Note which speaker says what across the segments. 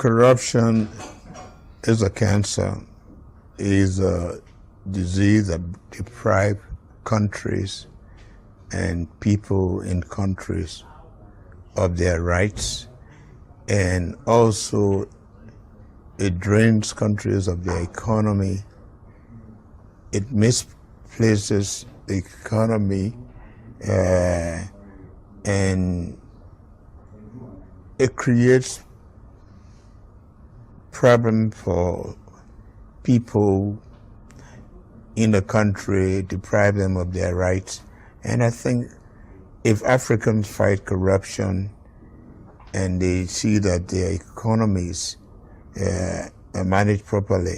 Speaker 1: Corruption is a cancer, is a disease that deprives countries and people in countries of their rights, and also it drains countries of their economy. It misplaces the economy, and it creates problem for people in the country, deprive them of their rights. And I think if Africans fight corruption and they see that their economies are managed properly,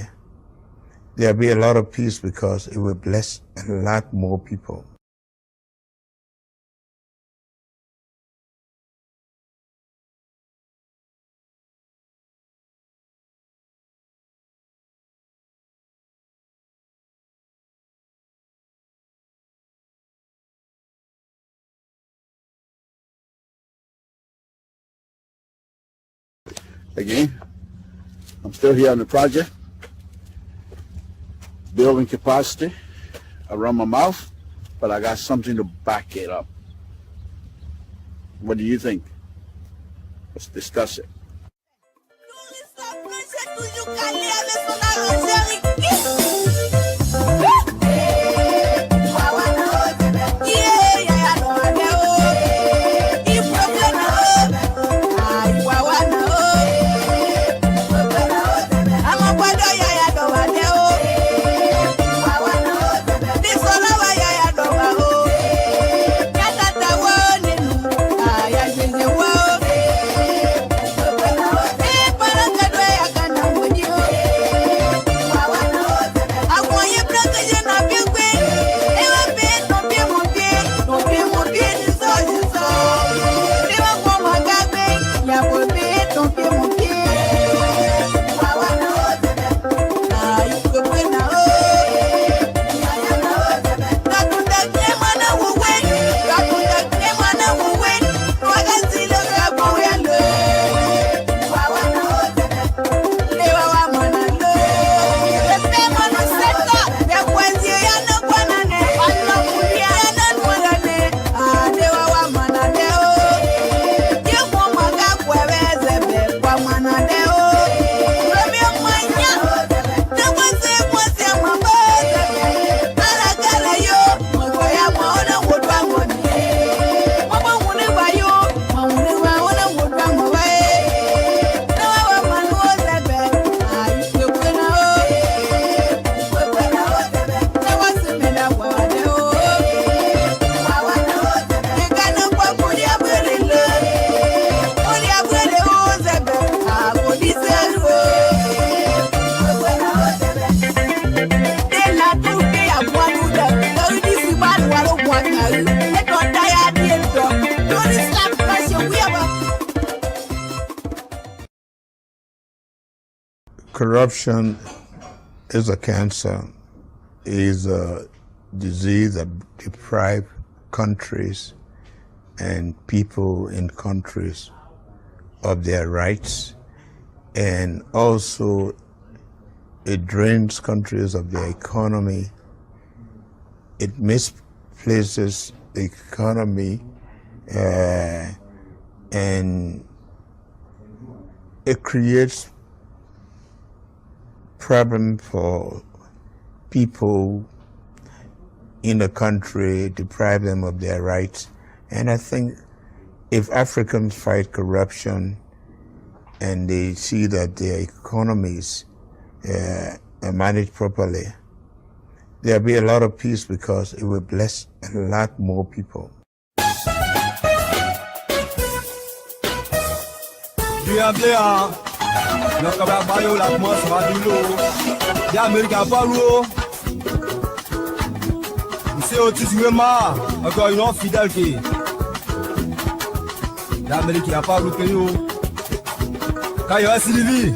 Speaker 1: there'll be a lot of peace because it will bless a lot more people.
Speaker 2: Again, I'm still here on the project, building capacity around my mouth, but I got something to back it up. What do you think? Let's discuss it.
Speaker 1: Corruption is a cancer, is a disease that deprives countries and people in countries of their rights, and also it drains countries of their economy. It misplaces the economy, and it creates problem for people in the country, deprive them of their rights. And I think if Africans fight corruption and they see that their economies are managed properly, there'll be a lot of peace because it will bless a lot more people.
Speaker 3: C'est au-dessus de moi, encore une autre fidèle qui l'Amérique n'a pas bloqué nous. Quand il y a Sylvie,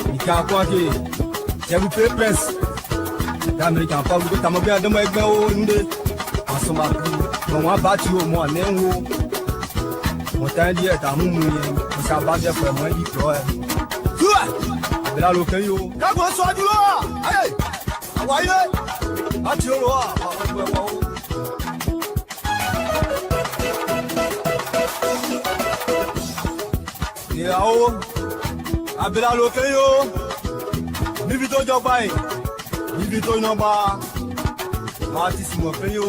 Speaker 3: il y a quoi qui j'ai vu presse. L'Amérique n'a pas bloqué, t'as bien de moi avec moi au Ndé. En ce moment, on va battre au moins, on t'a dit, t'as mouillé, on s'est battu pour moi, il dit, Abela lo kan yo. Ka go so aju lo. Aye. Awaye. Ati o lo a. Ìyàwó Abela lo kan yo. Níbi tó jọba yìí. Níbi tó yọba. Máa ti sì mọ̀ pé yo.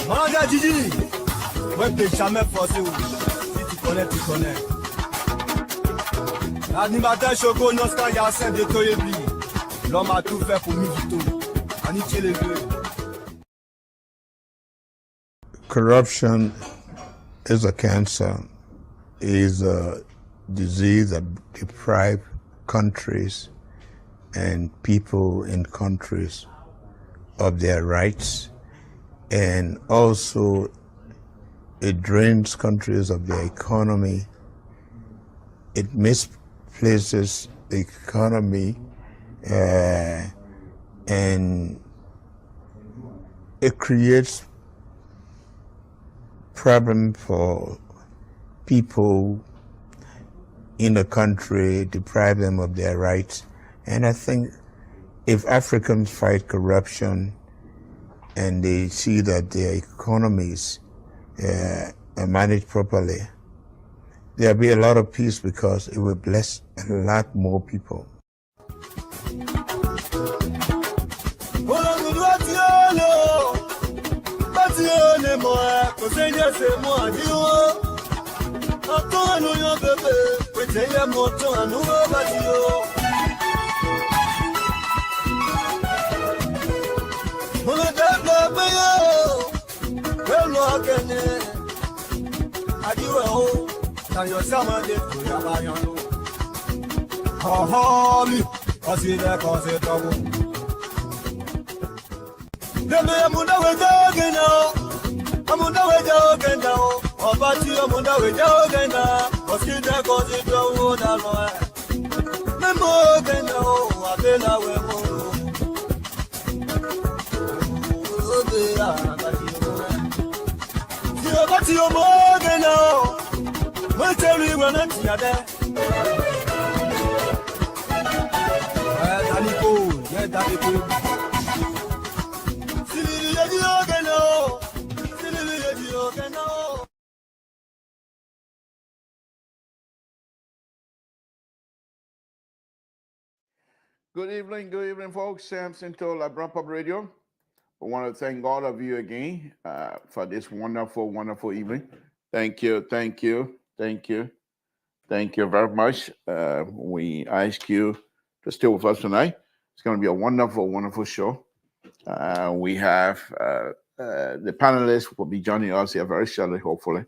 Speaker 3: Manager Gigi. Wọ́n pe jamais forcé o. Si tu connais. L'animateur Choco Nosca Yassin de Toyebi. L'homme a tout fait pour Mivito. Aniché les deux.
Speaker 1: Corruption is a cancer, is a disease that deprives countries and people in countries of their rights, and also it drains countries of their economy. It misplaces the economy, and it creates problem for people in the country, deprive them of their rights. And I think if Africans fight corruption and they see that their economies are managed properly, there'll be a lot of peace because it will bless a lot more people.
Speaker 2: Good evening, folks. Samson to Liberian Pub Radio. I want to thank all of you again for this wonderful, wonderful evening. Thank you very much. We ask you to stay with us tonight. It's going to be a wonderful, wonderful show. We have the panelists will be joining us here very shortly, hopefully.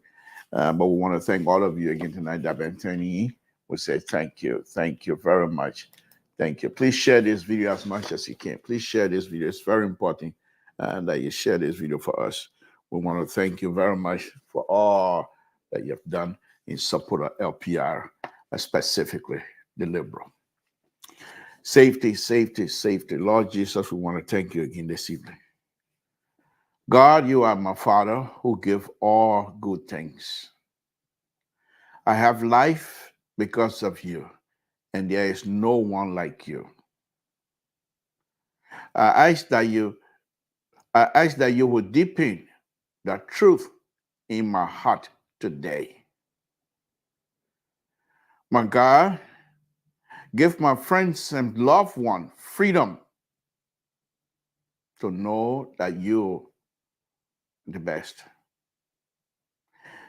Speaker 2: But we want to thank all of you again tonight that have been tuning in. We say thank you very much. Thank you. Please share this video as much as you can. Please share this video. It's very important that you share this video for us. We want to thank you very much for all that you have done in support of LPR, specifically the Liberal. Safety. Lord Jesus, we want to thank you again this evening. God, you are my Father who give all good things. I have life because of you, and there is no one like you. I ask that you would deepen the truth in my heart today. My God, give my friends and loved ones freedom to know that you're the best.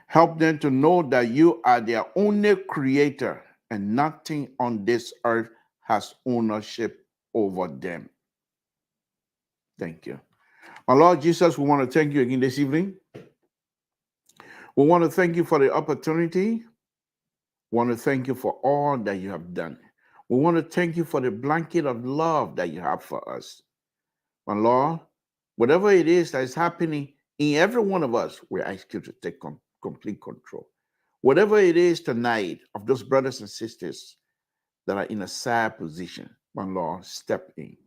Speaker 2: Help them to know that you are their only creator and nothing on this earth has ownership over them. Thank you. My Lord Jesus, we want to thank you again this evening. We want to thank you for the opportunity. We want to thank you for all that you have done. We want to thank you for the blanket of love that you have for us. My Lord, whatever it is that is happening in every one of us, we ask you to take complete control. Whatever it is tonight of those brothers and sisters that are in a sad position, my Lord, step in.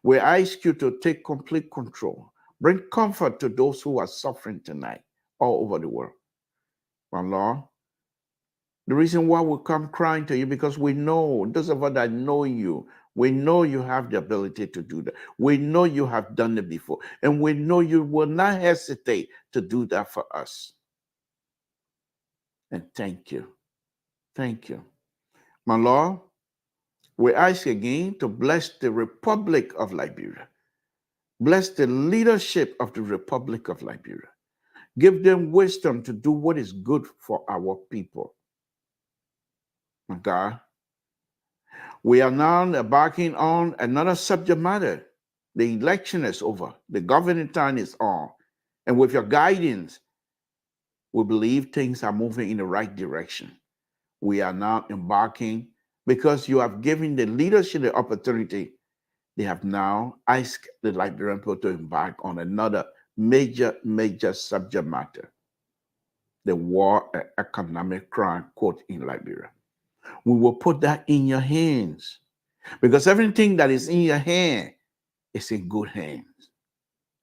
Speaker 2: We ask you to take complete control. Bring comfort to those who are suffering tonight all over the world. My Lord, The reason why we come crying to you, because we know, those of us that know you, we know you have the ability to do that. We know you have done it before. And we know you will not hesitate to do that for us. And thank you. Thank you. My Lord, we ask again to bless the Republic of Liberia. Bless the leadership of the Republic of Liberia. Give them wisdom to do what is good for our people. My God, we are now embarking on another subject matter. The election is over. The governing time is on. And with your guidance, we believe things are moving in the right direction. We are now embarking because you have given the leadership the opportunity. They have now asked the Liberian people to embark on another major subject matter. The war and economic crime, quote, in Liberia. We will put that in your hands because everything that is in your hand is in good hands.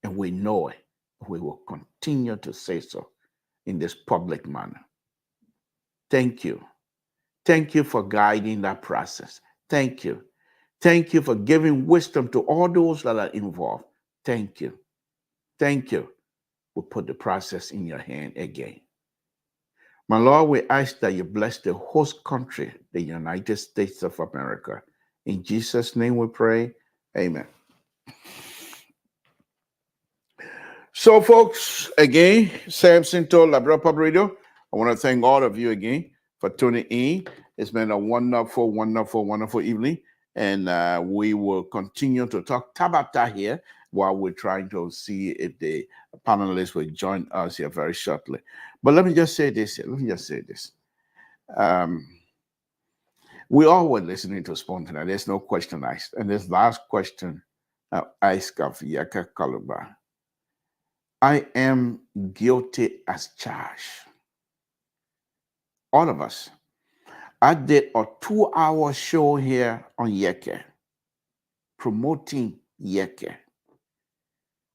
Speaker 2: And we know it. We will continue to say so in this public manner. Thank you. Thank you for guiding that process. Thank you. Thank you for giving wisdom to all those that are involved. Thank you. Thank you. We put the process in your hand again. My Lord, we ask that you bless the host country, the United States of America. In Jesus' name we pray. Amen. So, folks, again, Samson told Liberia Public Radio, I want to thank all of you again for tuning in. It's been a wonderful evening. And we will continue to talk Tabata here while we're trying to see if the panelists will join us here very shortly. But let me just say this here. We all were listening to Spontaneous. There's no question asked. And this last question asked of Yaka Kaluba. I am guilty as charged. All of us. I did a 2-hour show here on Yeke, promoting Yeke.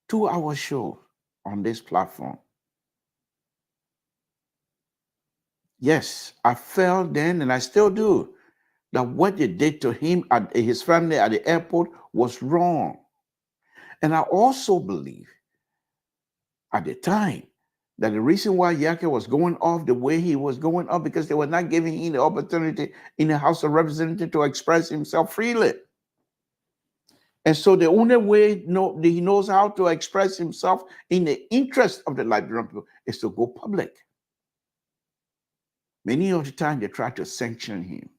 Speaker 2: 2-hour show on this platform. Yes, I felt then, and I still do, that what they did to him and his family at the airport was wrong. And I also believe at the time that the reason why Yake was going off the way he was going off because they were not giving him the opportunity in the House of Representatives to express himself freely. And so the only way he knows how to express himself in the interest of the Liberian people is to go public. Many of the time they try to sanction him.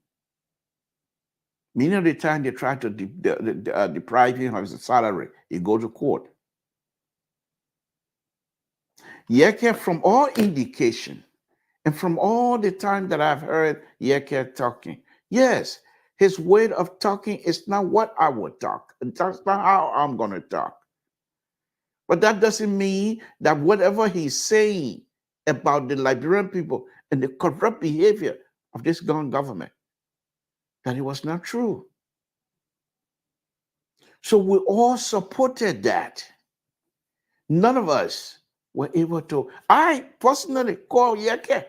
Speaker 2: Many of the time they try to deprive him of his salary. He goes to court. Yeke, from all indication, and from all the time that I've heard Yeke talking, yes, his way of talking is not what I would talk. That's not how I'm going to talk. But that doesn't mean that whatever he's saying about the Liberian people and the corrupt behavior of this government, that it was not true. So we all supported that. None of us were able to. I personally called Yeke.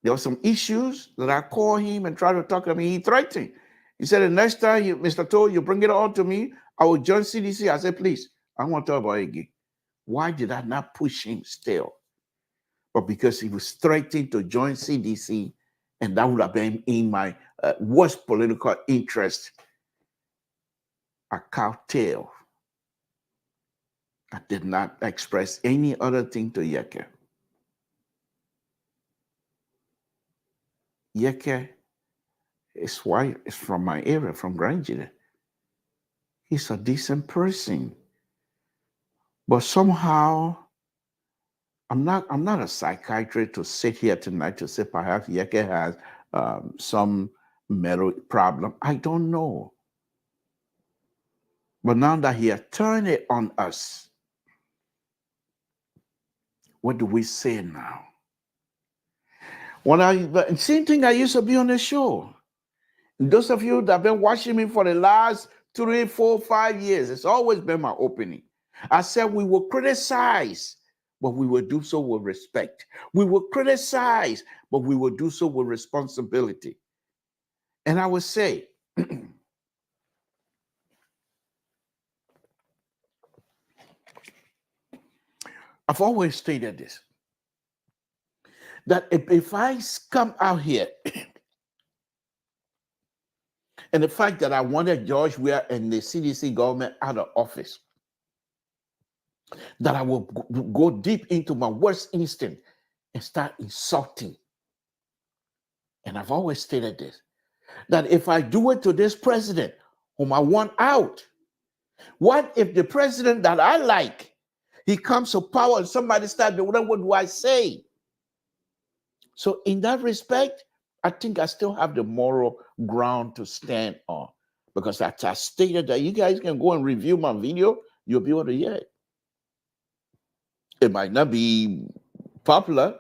Speaker 2: There were some issues that I called him and tried to talk to him. He threatened. He said, the next time, Mr. Toll, you bring it on to me, I will join CDC. I said, please, I want to talk about it again. Why did I not push him still? But because he was threatening to join CDC, and that would have been in my worst political interest. I curtailed. I did not express any other thing to Yeke. Yeke is white, is from my area, from Granjide. He's a decent person. But somehow, I'm not a psychiatrist to sit here tonight to say perhaps Yeke has some mental problem. I don't know. But now that he has turned it on us, what do we say now? The same thing I used to be on the show. Those of you that have been watching me for the last 3, 4, 5 years, it's always been my opening. I said we will criticize, but we will do so with respect. We will criticize, but we will do so with responsibility. And I would say, I've always stated this, that if I come out here and the fact that I wanted George Weah and the CDC government out of office, that I will go deep into my worst instinct and start insulting. And I've always stated this, that if I do it to this president whom I want out, what if the president that I like, he comes to power and somebody starts doing, what do I say? So in that respect, I think I still have the moral ground to stand on, because I stated that you guys can go and review my video, you'll be able to hear it. It might not be popular,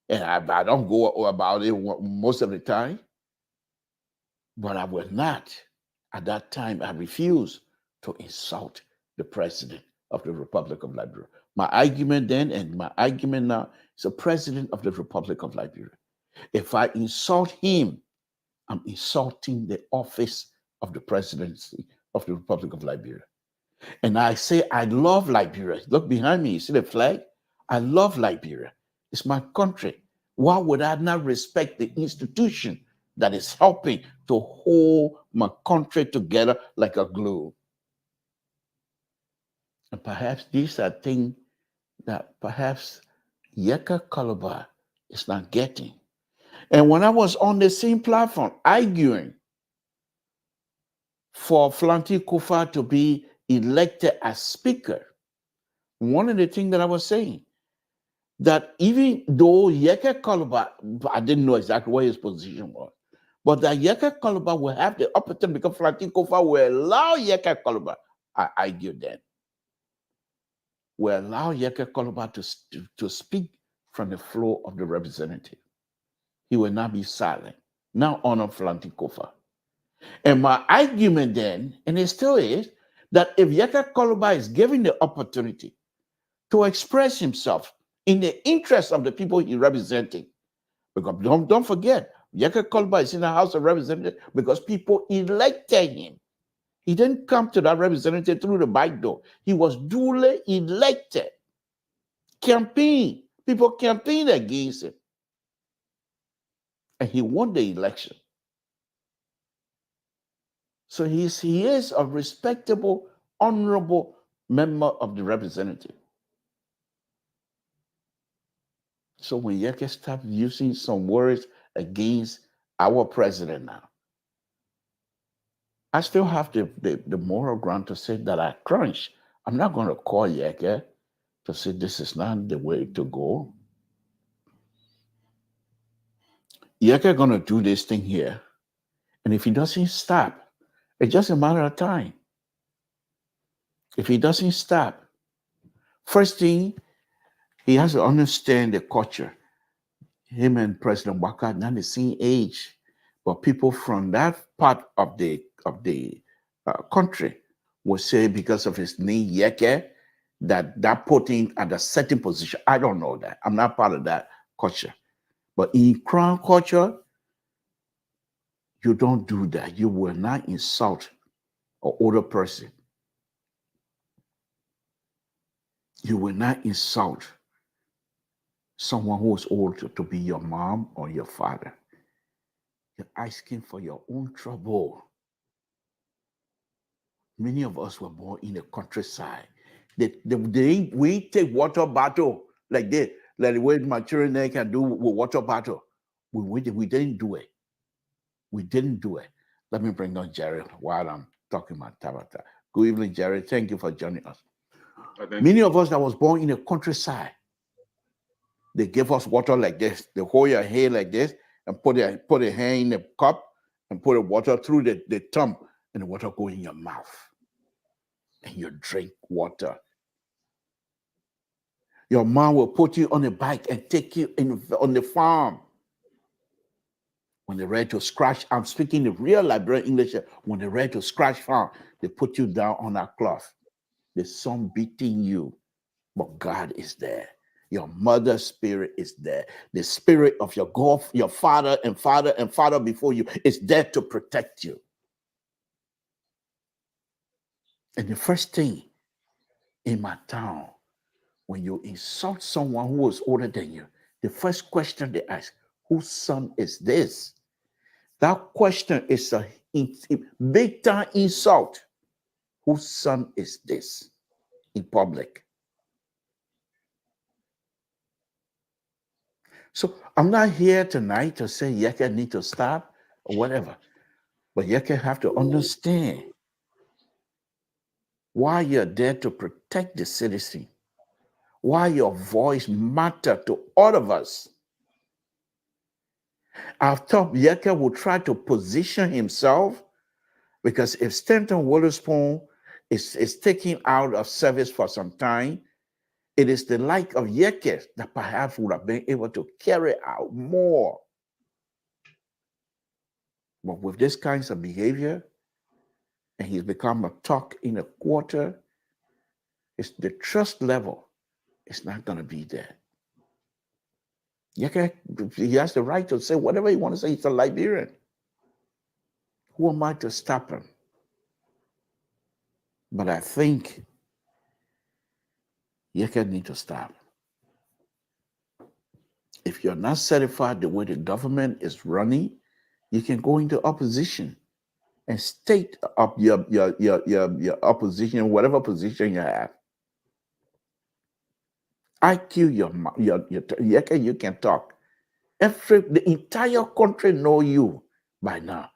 Speaker 2: and I don't go about it most of the time, but I will not. At that time, I refuse to insult the president of the Republic of Liberia. My argument then and my argument now is the president of the Republic of Liberia. If I insult him, I'm insulting the office of the presidency of the Republic of Liberia. And I say, I love Liberia. Look behind me, you see the flag? I love Liberia. It's my country. Why would I not respect the institution that is helping to hold my country together like a glue? And perhaps these are things that perhaps Yeka Kaloba is not getting. And when I was on the same platform arguing for Flanty Kufa to be elected as speaker, one of the things that I was saying, that even though Yeka Kaloba, I didn't know exactly what his position was, but that Yeka Kaloba will have the opportunity because Flanty Kufa will allow Yeka Kaloba, I argued then, will allow Yeka Kaloba to speak from the floor of the representative. He will not be silent. Now honor Flanty Kufa. And my argument then, and it still is, that if Yeka Kaloba is given the opportunity to express himself in the interest of the people he's representing, because don't forget, Yeka Kaloba is in the House of Representatives because people elected him. He didn't come to that representative through the back door. He was duly elected. People campaigned against him. And he won the election. So he is a respectable, honorable member of the representative. So when Yeke starts using some words against our president now, I still have the moral ground to say that I crunch. I'm not going to call Yeke to say this is not the way to go. Yeke going to do this thing here. And if he doesn't stop, it's just a matter of time. If he doesn't stop, first thing, he has to understand the culture. Him and President Waka not the same age, but people from that part of the country will say because of his name Yeke, that put him at a certain position. I don't know that. I'm not part of that culture. But in Crown culture, you don't do that. You will not insult an older person. You will not insult someone who is old to be your mom or your father. You're asking for your own trouble. Many of us were born in the countryside. We take water bottle like this, like the way my children they can do with water bottle. We didn't do it. We didn't do it. Let me bring on Jerry while I'm talking about Tabata. Good evening, Jerry. Thank you for joining us. Many of us that was born in the countryside, they give us water like this. They hold your hair like this and put a hand in the cup and put the water through the thumb, and the water go in your mouth. And you drink water. Your mom will put you on a bike and take you on the farm. When they're ready to scratch, I'm speaking the real Liberian English. When they're ready to scratch farm, they put you down on that cloth. The sun beating you but God is there. Your mother's spirit is there. The spirit of your God, your father and father and father before you is there to protect you. And the first thing in my town, when you insult someone who is older than you, the first question they ask, whose son is this? That question is a big time insult. Whose son is this in public? So I'm not here tonight to say Yeke need to stop or whatever, but Yeke have to understand why you're there to protect the citizen, why your voice matters to all of us. I've thought Yeke will try to position himself, because if Stanton Witherspoon is taken out of service for some time, it is the like of Yeke that perhaps would have been able to carry out more. But with this kinds of behavior, and he's become a talk in a quarter, it's the trust level is not going to be there. Yeke, he has the right to say whatever he wants to say. He's a Liberian. Who am I to stop him? But I think Yeke need to stop. If you're not satisfied the way the government is running, you can go into opposition and state up your opposition, whatever position you have. IQ your Yeke, you can talk. The entire country know you by now.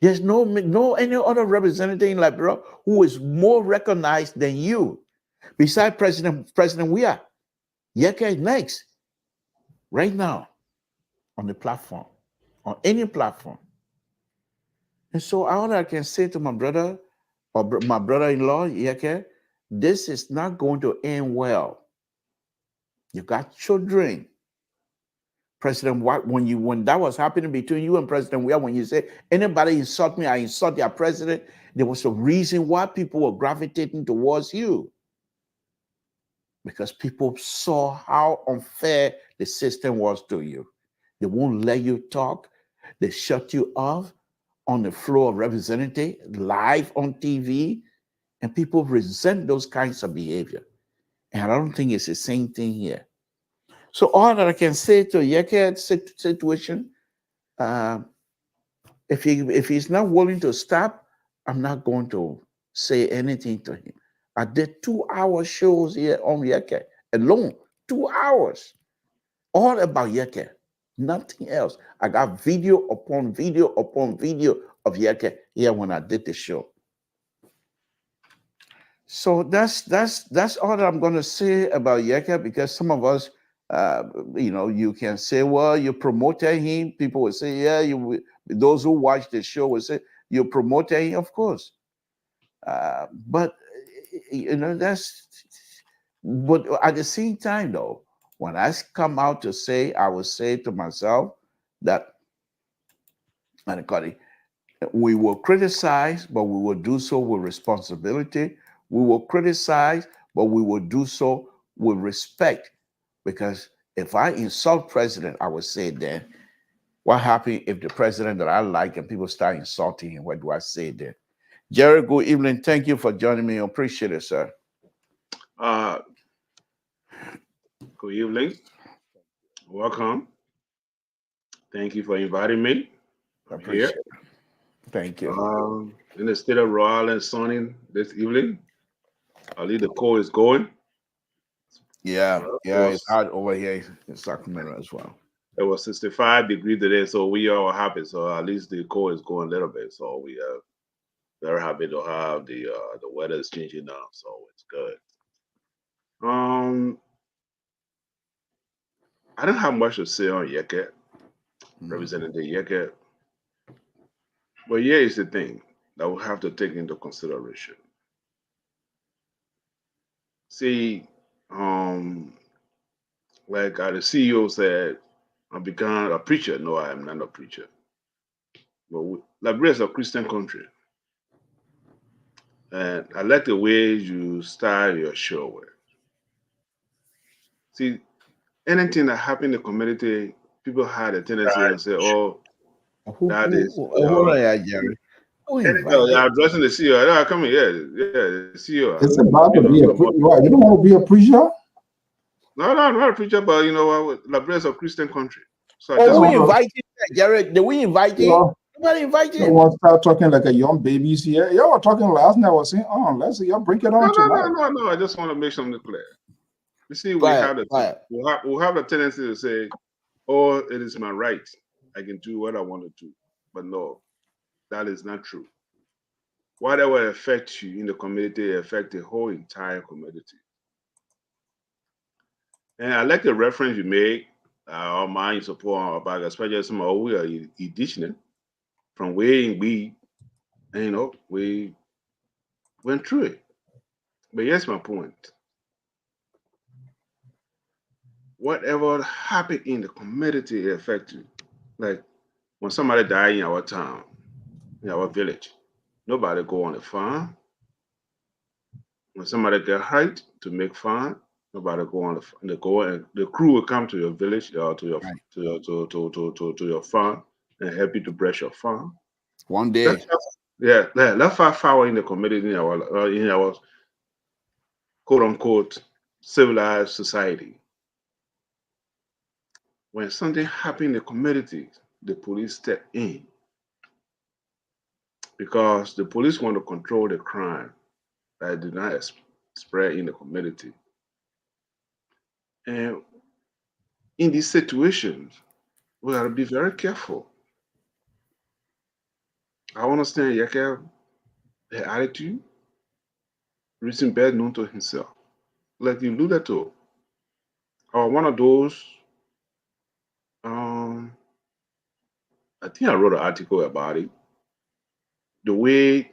Speaker 2: There's no any other representative in Liberia who is more recognized than you. Besides President Weah, Yeke is next right now on the platform, on any platform. And so all I can say to my brother or my brother-in-law, Yeke, this is not going to end well. You got children. President White, when that was happening between you and President Weah, when you say anybody insult me, I insult their president, there was a reason why people were gravitating towards you. Because people saw how unfair the system was to you. They won't let you talk. They shut you off on the floor of representative, live on TV, and people resent those kinds of behavior. And I don't think it's the same thing here. So all that I can say to Yeke's situation, if he's not willing to stop, I'm not going to say anything to him. I did 2-hour shows here on Yeke alone, 2 hours, all about Yeke, nothing else. I got video upon video upon video of Yeke here when I did the show. So that's all that I'm going to say about Yeke, because some of us, you can say, well, you promoted him. People will say, yeah, those who watch the show will say, you promoted him, of course. But but at the same time, though, when I come out to say, I will say to myself that, we will criticize, but we will do so with responsibility. We will criticize, but we will do so with respect. Because if I insult president, I would say then, what happens if the president that I like and people start insulting him? What do I say then? Jerry, good evening. Thank you for joining me. I appreciate it, sir.
Speaker 4: Good evening. Welcome. Thank you for inviting me.
Speaker 2: I appreciate it. Thank you.
Speaker 4: In the state of Rhode Island, sunny this evening. I believe the cold is going.
Speaker 2: Yeah, it's hot over here in Sacramento as well.
Speaker 4: It was 65 degrees today, so we are happy. So at least the cold is going a little bit. So we are very happy to have the weather is changing now, so it's good. I don't have much to say on Yeke, Representative Yeke. But here is the thing that we have to take into consideration. See, like the CEO said, I become a preacher. No, I am not a preacher. But Liberia is a Christian country. And I like the way you start your show with. See, anything that happened in the community, people had a tendency to say, "Oh, that is."
Speaker 2: Hold on, Jerry. Who invited?
Speaker 4: Yeah, addressing the CEO. Yeah, come here. Yeah, the CEO.
Speaker 5: It's about to be a right. You don't want to be a preacher?
Speaker 4: No, I'm not a preacher, but you know what? Liberia is a Christian country. So I
Speaker 2: Oh,
Speaker 4: just
Speaker 2: we
Speaker 4: want to.
Speaker 2: invite you, Jared. Did we invite you?
Speaker 5: Well,
Speaker 2: Nobody invite
Speaker 5: you
Speaker 2: you.
Speaker 5: want to start talking like a young babies here? Y'all were talking last night. I was saying, oh, let's see, y'all bring it on tonight.
Speaker 4: No. I just want to make something clear. You see,
Speaker 2: Go ahead.
Speaker 4: we'll have a tendency to say, "Oh, it is my right. I can do what I want to do." But no, that is not true. Whatever affects you in the community affects the whole entire community. And I like the reference you made, or mine support about especially some of we are indigenous from where we, and you know, we went through it. But here's my point. Whatever happened in the community affects you. Like when somebody died in our town, in our village, nobody go on the farm. When somebody get hurt to make farm, nobody go on the go and the crew will come to your village or to your farm and help you to brush your farm.
Speaker 2: One day.
Speaker 4: That's far in the community in our quote unquote civilized society. When something happened in the community, the police step in because the police want to control the crime that do not spread in the community. And in these situations, we got to be very careful. I understand Yeke, the attitude, reason bad known to himself. Like you alluded to, or one of those, I think I wrote an article about it. The way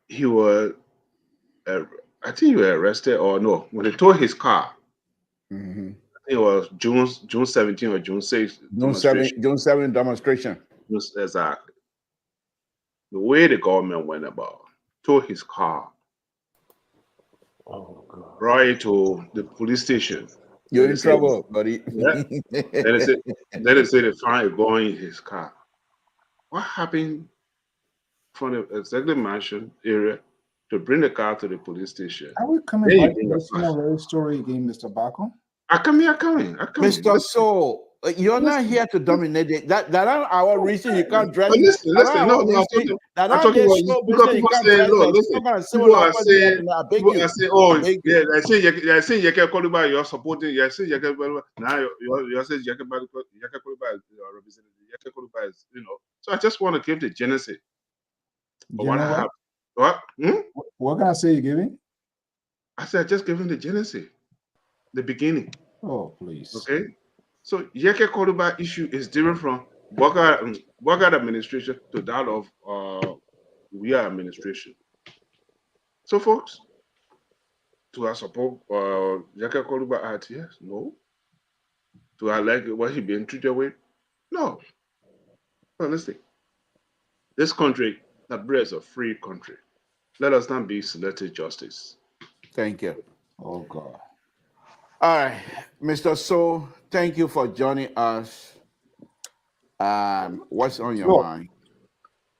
Speaker 4: he was, I think he was arrested or no, when they towed his car.
Speaker 2: Mm-hmm.
Speaker 4: I think it was June 17 or June 6
Speaker 2: June 7 demonstration.
Speaker 4: Exactly. The way the government went about, towed his car, brought it to the police station.
Speaker 2: You're in trouble, buddy.
Speaker 4: Yeah. Then they say they find a gun in his car. What happened from the executive mansion area to bring the car to the police station?
Speaker 5: Are we coming back to this story again, Mr. Baco?
Speaker 4: I come here.
Speaker 2: Mr. So, you're not here to dominate it. That our reason you can't dress.
Speaker 4: Listen. No, I'm talking about because people say, look, listen. People are saying, oh, yeah, I say you can call about you're supporting. You say you can now you say you can call about representing. You can call about, you know. So I just want to give the genesis. What happened? What?
Speaker 5: What can I say you're giving?
Speaker 4: I said just giving the genesis, the beginning.
Speaker 5: Oh, please.
Speaker 4: Okay. So Yeke Koruba issue is different from Wagad administration to that of we are administration. So folks, to our support Yeke Koruba Act, yes, no. Do I like what he being treated with? No. Well, listen. This country, Liberia is a free country. Let us not be selective justice.
Speaker 2: Thank you.
Speaker 5: Oh God.
Speaker 2: All right, Mr. So, thank you for joining us. What's on your mind?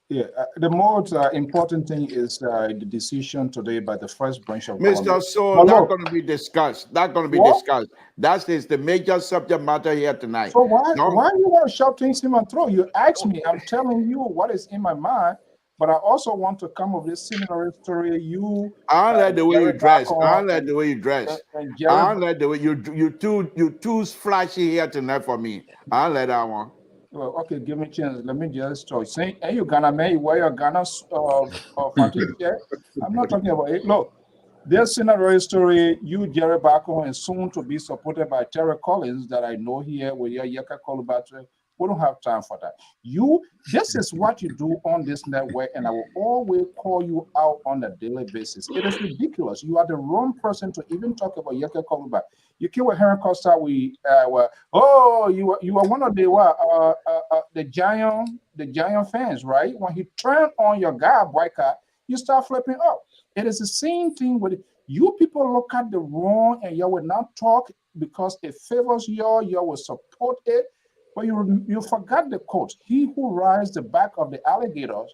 Speaker 5: Yeah, the most important thing is the decision today by the first branch of
Speaker 2: Mr.
Speaker 5: government.
Speaker 2: So, that's going to be discussed. That's going to be discussed. That is the major subject matter here tonight.
Speaker 5: So why do you want to shout things in my throat? You asked me. I'm telling you what is in my mind. But I also want to come up with this similar story.
Speaker 2: I don't like the way you dress. I don't like the way you dress. I don't like the way you too flashy here tonight for me. I don't like that one.
Speaker 5: Well, okay, give me a chance. Let me just talk. Say, hey, you Ghana man, you wear your Ghana fatigue here. I'm not talking about it. Look, this scenario story, you, Jerry Bako, and soon to be supported by Terry Collins that I know here with your Yeka Kolubatre. We don't have time for that. This is what you do on this network, and I will always call you out on a daily basis. It is ridiculous. You are the wrong person to even talk about Yeke Koluba. You came with Henry Costa. You are one of the giant fans, right? When he turned on your guy boycott, you start flipping up. It is the same thing with you. People look at the wrong, and you will not talk because it favors you will support it. But you forgot the quote. He who rides the back of the alligators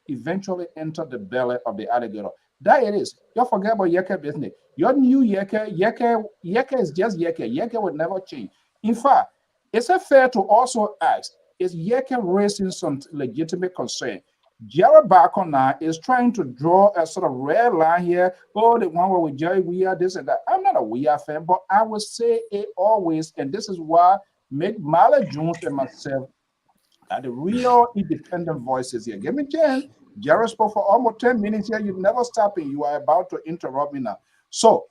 Speaker 5: eventually enter the belly of the alligator. That it is. You forget about Yeke business. Your new Yeke is just Yeke. Yeke will never change. In fact, is it fair to also ask, is Yeke raising some legitimate concern? Jared Barker now is trying to draw a sort of red line here. Oh, the one where we Jerry we are this and that. I'm not a we are fan, but I would say it always, and this is why make Marla Jones and myself are the real independent voices here. Give me a chance. Jared spoke for almost 10 minutes here. You never stopping. You are about to interrupt me now. So,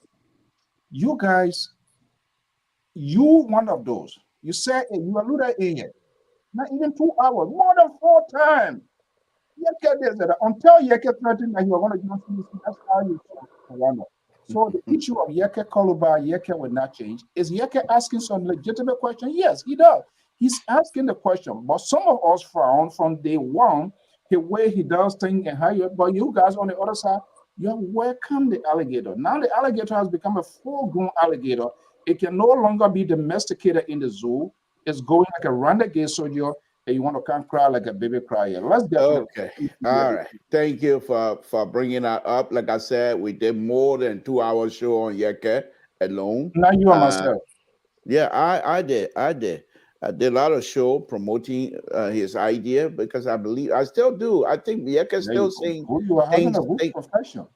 Speaker 5: you guys, you one of those. You say you alluded in here. Not even 2 hours, more than 4 times. Yeke did that. Until Yeke threatened that you are going to join CDC, that's how you Rwanda. So the issue of Yeke Koluba, Yeke will not change. Is Yeke asking some legitimate question? Yes, he does. He's asking the question, but some of us found from day one the way he does things and how you. But you guys on the other side, you have welcomed the alligator. Now the alligator has become a full-grown alligator. It can no longer be domesticated in the zoo. It's going like a renegade soldier, and you want to come cry like a baby crier. Let's get
Speaker 2: okay. All right. Thank you for bringing that up. Like I said, we did more than 2 hours show on Yeke alone.
Speaker 5: Now you and myself.
Speaker 2: Yeah, I did. I did a lot of show promoting his idea because I still do. I think Yeke still saying
Speaker 5: you are having a good profession.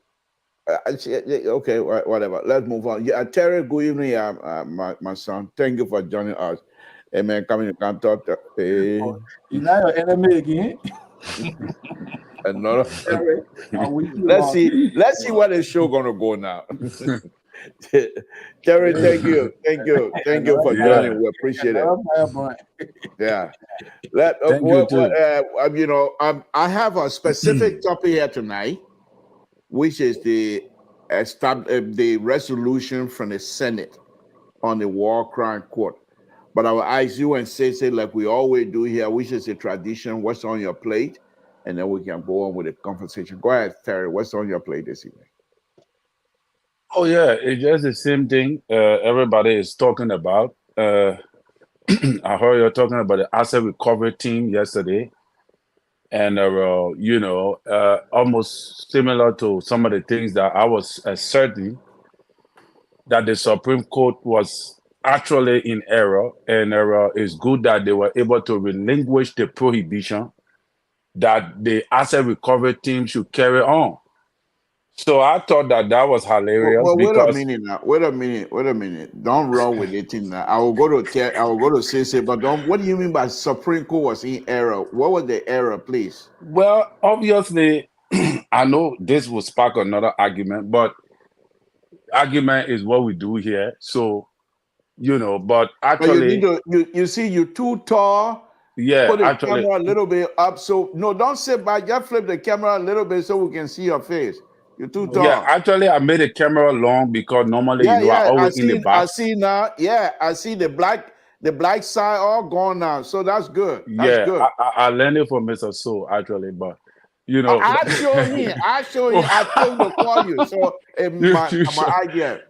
Speaker 2: Okay, whatever. Let's move on. Yeah, Terry, good evening, my son. Thank you for joining us. Hey man, come in and come talk.
Speaker 5: You're not your enemy again.
Speaker 2: Another.
Speaker 5: Let's
Speaker 2: see where the show gonna go now. Terry, thank you for joining. We appreciate it. Yeah. I have a specific topic here tonight, which is the resolution from the Senate on the War Crime Court. But I will ask you and say like we always do here, which is a tradition, what's on your plate? And then we can go on with the conversation. Go ahead, Terry, what's on your plate this evening?
Speaker 6: Oh, yeah, it's just the same thing everybody is talking about. I heard you talking about the asset recovery team yesterday. And, almost similar to some of the things that I was asserting, that the Supreme Court was actually in error, and it's good that they were able to relinquish the prohibition that the asset recovery team should carry on. So I thought that was hilarious.
Speaker 2: Well, wait a minute now. Wait a minute. Don't run with it now. I will go to say, but don't. What do you mean by Supreme Court was in error? What was the error, please?
Speaker 6: Well, obviously, I know this will spark another argument, but argument is what we do here. So, but actually,
Speaker 2: you see, you're too tall.
Speaker 6: Yeah,
Speaker 2: put the camera a little bit up. So no, don't sit back. Just flip the camera a little bit so we can see your face. You're too tall.
Speaker 6: Yeah, actually, I made the camera long because normally I always in the back.
Speaker 2: I see now. Yeah, I see the black side all gone now. So that's good. That's good.
Speaker 6: I learned it from Mr. So actually, but
Speaker 2: I show him. I told him to call you. So my idea.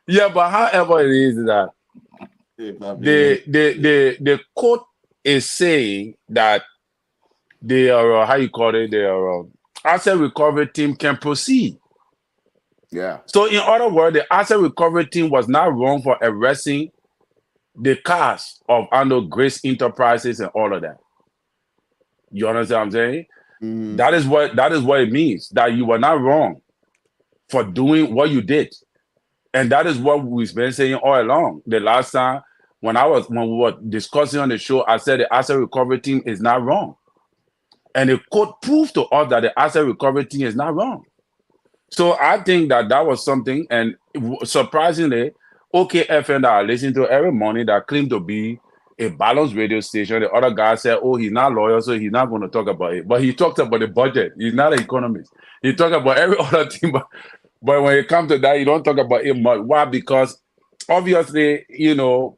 Speaker 6: Yeah, but however it is that the court is saying that they are the asset recovery team can proceed.
Speaker 2: Yeah.
Speaker 6: So in other words, the asset recovery team was not wrong for arresting the cast of Grace Enterprises and all of that. You understand what I'm saying?
Speaker 2: Mm-hmm.
Speaker 6: That is what it means, that you were not wrong for doing what you did. And that is what we've been saying all along. The last time when we were discussing on the show, I said the asset recovery team is not wrong. And the court proved to us that the asset recovery team is not wrong. So I think that was something. And surprisingly, OKFM that I listen to every morning that claimed to be a balanced radio station, the other guy said, oh, he's not lawyer, so he's not going to talk about it. But he talked about the budget. He's not an economist. He talked about every other thing. But when it comes to that, you don't talk about it much. Why? Because obviously,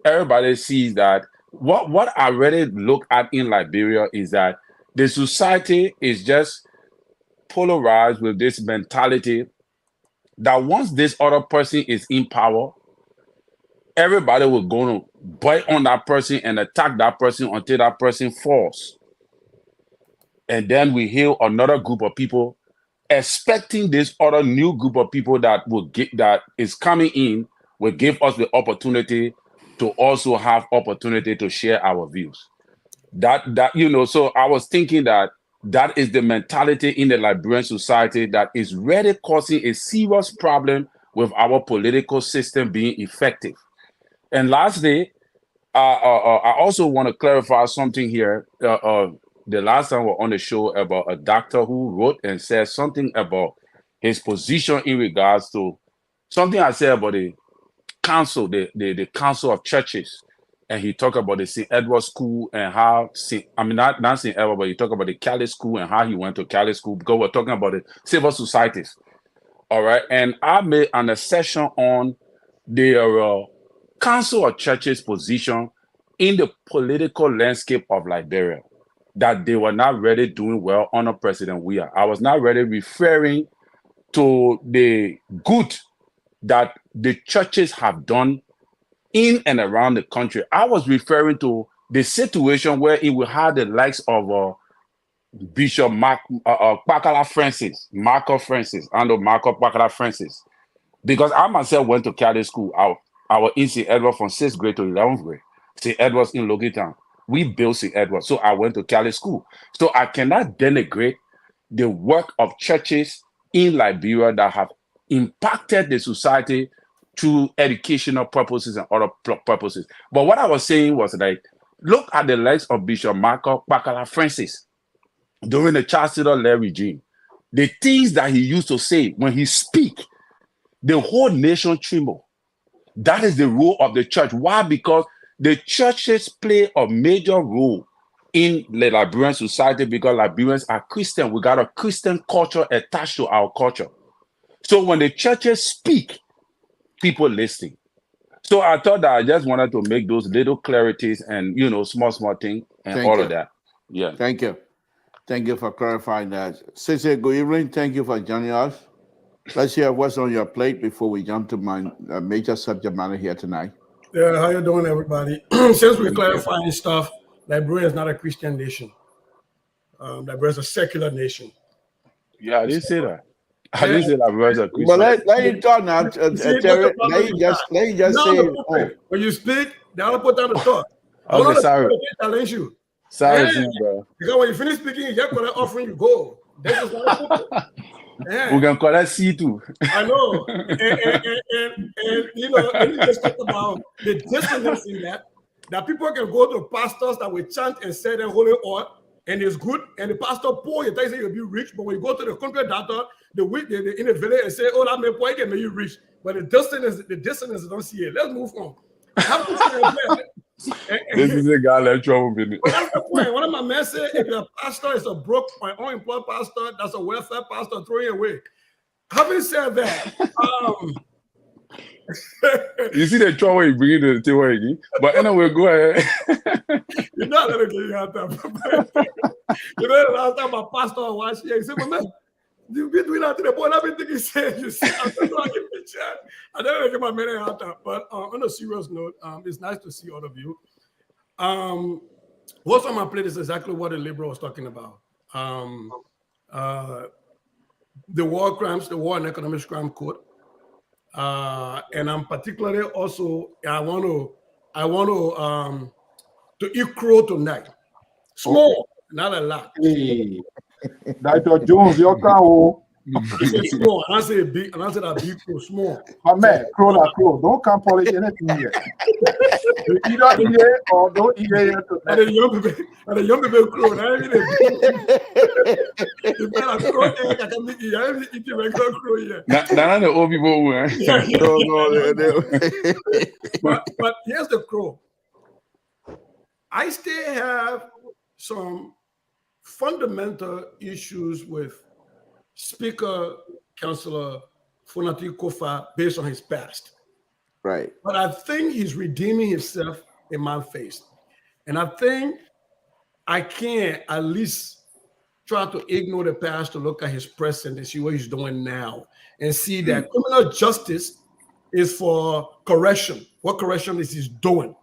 Speaker 6: everybody sees that what I really look at in Liberia is that the society is just polarized with this mentality that once this other person is in power, everybody was going to bite on that person and attack that person until that person falls. And then we hear another group of people expecting this other new group of people that is coming in will give us the opportunity to also have opportunity to share our views. So I was thinking that is the mentality in the Liberian society that is really causing a serious problem with our political system being effective. And lastly, I also want to clarify something here. The last time we were on the show about a doctor who wrote and said something about his position in regards to something I said about the council, the council of churches. And he talked about the St. Edward School and how, not St. Edward, but he talked about the Cali School and how he went to Cali School, because we're talking about the civil societies. All right. And I made a session on the council of churches' position in the political landscape of Liberia, that they were not really doing well under President Weah. I was not really referring to the good that the churches have done in and around the country. I was referring to the situation where it will have the likes of Bishop Pakala Francis, Marco Francis, because I myself went to Catholic school. I was in St. Edward from 6th grade to 11th grade. St. Edward's in Logitan. We built St. Edward, so I went to Catholic school. So I cannot denigrate the work of churches in Liberia that have impacted the society through educational purposes and other purposes. But what I was saying was like, look at the likes of Bishop Marco Pakala Francis during the Chancellor-led regime. The things that he used to say when he speak, the whole nation tremble. That is the role of the church. Why? Because the churches play a major role in the Liberian society, because Liberians are Christian. We got a Christian culture attached to our culture. So when the churches speak, people listen. So I thought that I just wanted to make those little clarities and, small things and
Speaker 2: Thank
Speaker 6: all
Speaker 2: you.
Speaker 6: of that. Yeah.
Speaker 2: Thank you. Thank you for clarifying that. Sister, good evening. Thank you for joining us. Let's hear what's on your plate before we jump to my major subject matter here tonight.
Speaker 7: Yeah, how you doing, everybody? Since we're clarifying stuff, Liberia is not a Christian nation. Liberia is a secular nation.
Speaker 6: Yeah, I didn't say that. I didn't say Liberia is a Christian.
Speaker 2: Well, let you talk now, Terry. Let you just say.
Speaker 7: When you speak, they don't put down the talk.
Speaker 6: Okay, sorry.
Speaker 7: Challenge you.
Speaker 6: Sorry, bro.
Speaker 7: Because when you finish speaking, you just gonna offering you gold. This is not
Speaker 6: we can call that C2.
Speaker 7: I know. And you just talk about the dissonance in that people can go to pastors that will chant and say the holy oil, and it's good, and the pastor poor, you think you'll be rich, but when you go to the country doctor, the in the village and say, oh, that may point can make you rich. But the dissonance don't see it. Let's move on.
Speaker 6: This is a guy like trouble.
Speaker 7: But that's the point. One of my men said, if your pastor is a broke or unemployed pastor, that's a welfare pastor, throw it away. Having said that,
Speaker 6: you see the trouble you bring to the table again. But anyway, go ahead.
Speaker 7: You're not gonna get you out there. The last time my pastor was here, he said, man, you've been doing that to the point. I've been thinking, you see, I don't know how to get the chat. I don't get my money out there. But on a serious note, it's nice to see all of you. What's on my plate is exactly what the Liberal was talking about. The war crimes, the war and economic crime code. And I'm particularly also, I want to eat crow tonight. Small, not a lot.
Speaker 5: Hey, Dr. Jones, your cow.
Speaker 7: It's small. And I say big, and I said that big crow, small.
Speaker 5: My man, crow that crow. Don't come polish anything here. You either eat it or don't eat it.
Speaker 7: And the young people crow. I mean, if I crow egg, I can make it. I haven't eaten regular crow yet.
Speaker 6: None of the old people who
Speaker 7: But here's the crow. I still have some fundamental issues with Speaker Councillor Funati Kofa based on his past.
Speaker 2: Right.
Speaker 7: But I think he's redeeming himself in my face. And I think I can at least try to ignore the past to look at his present and see what he's doing now and see that criminal justice is for correction. What correction is he doing?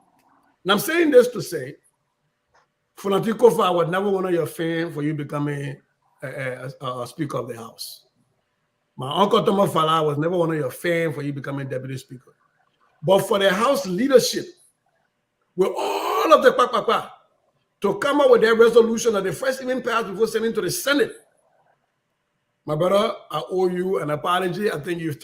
Speaker 7: And I'm saying this to say, Funati Kofa, I was never one of your fans for you becoming a Speaker of the House. My uncle Thomas Fala was never one of your fans for you becoming Deputy Speaker. But for the House leadership, with all of the to come up with their resolution that they first even passed before sending to the Senate, my brother, I owe you an apology. I think you've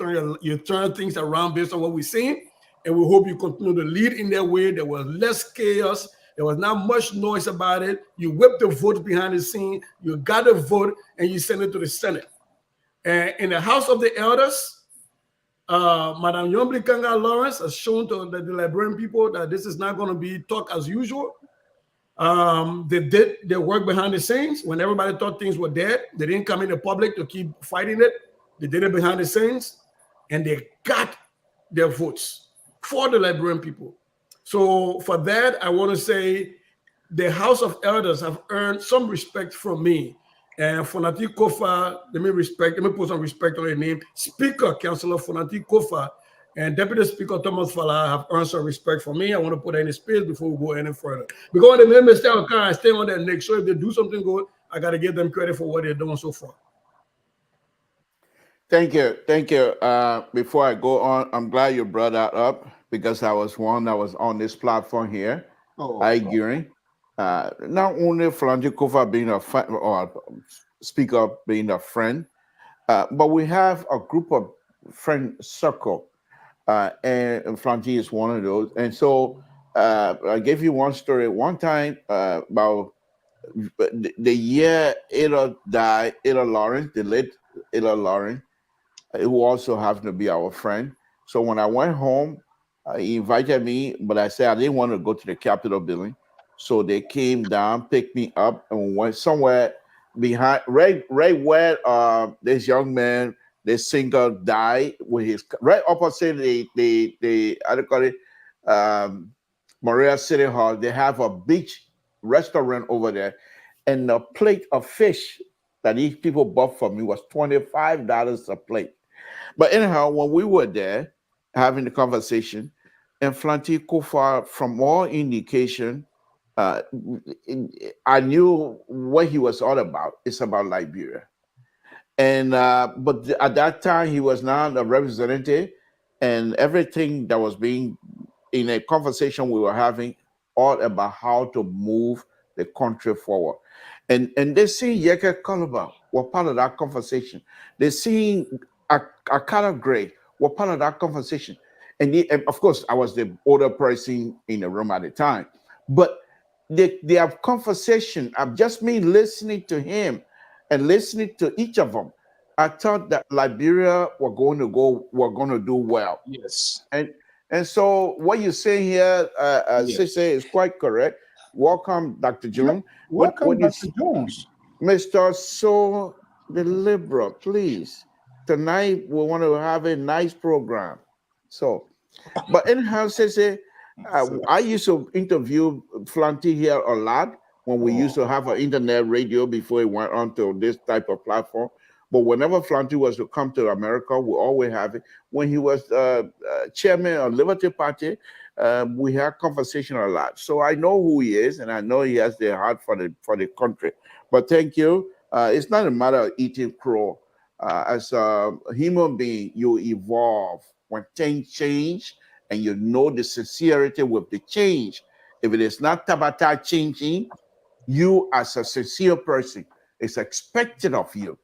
Speaker 7: turned things around based on what we've seen, and we hope you continue to lead in that way. There was less chaos. There was not much noise about it. You whipped the vote behind the scene. You got a vote, and you sent it to the Senate. And in the House of the Elders, Madam Yombli Kanga Lawrence has shown to the Liberian people that this is not going to be talk as usual. They did their work behind the scenes. When everybody thought things were dead, they didn't come in the public to keep fighting it. They did it behind the scenes, and they got their votes for the Liberian people. So for that, I want to say the House of Elders have earned some respect from me. And Funati Kofa, let me put some respect on their name. Speaker, Councillor Funati Kofa, and Deputy Speaker Thomas Fala have earned some respect from me. I want to put that in the space before we go any further. Because the members stay on their neck. So if they do something good, I got to give them credit for what they're doing so far.
Speaker 2: Thank you. Thank you. Before I go on, I'm glad you brought that up because I was one that was on this platform here, arguing. Not only Funati Kofa being a friend, or Speaker being a friend, but we have a group of friend circle. And Funati is one of those. And so I gave you one story. One time about the year Ada died, Ada Lawrence, the late Ada Lawrence, who also happened to be our friend. So when I went home, he invited me, but I said I didn't want to go to the Capitol building. So they came down, picked me up, and went somewhere behind, right where this young man, this singer died, with his right opposite the how do you call it, Maria City Hall. They have a beach restaurant over there, and a plate of fish that these people bought for me was $25 a plate. But anyhow, when we were there having the conversation, and Funati Kofa, from all indication, I knew what he was all about. It's about Liberia. And but at that time, he was not a representative, and everything that was being in a conversation we were having all about how to move the country forward. And they see Yeke Koluba were part of that conversation. They see Akara Gray were part of that conversation. And of course, I was the older person in the room at the time. But they have conversation. I've just been listening to him and listening to each of them. I thought that Liberia were going to do well.
Speaker 5: Yes.
Speaker 2: And so what you say here,
Speaker 5: Yes.
Speaker 2: Sise, is quite correct. Welcome, Dr. June.
Speaker 5: Welcome, Dr. Jones.
Speaker 2: Mr. So the Liberal, please. Tonight we want to have a nice program. So, but anyhow, Sise, I used to interview Funati here a lot when we used to have an internet radio before it went on to this type of platform. But whenever Funati was to come to America, we always have it. When he was chairman of Liberty Party, we had conversation a lot. So I know who he is, and I know he has the heart for the country. But thank you. It's not a matter of eating crow. As a human being, you evolve. When things change, and you know the sincerity with the change. If it is not Tabata changing, you as a sincere person, it's expected of you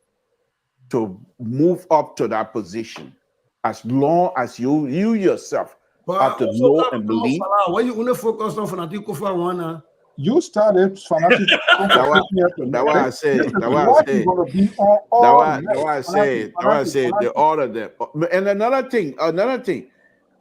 Speaker 2: to move up to that position, as long as you yourself have to know and believe.
Speaker 7: Why you only focus on Funati Kofa one?
Speaker 5: You started Funati.
Speaker 2: That's why I said. The order there. And another thing.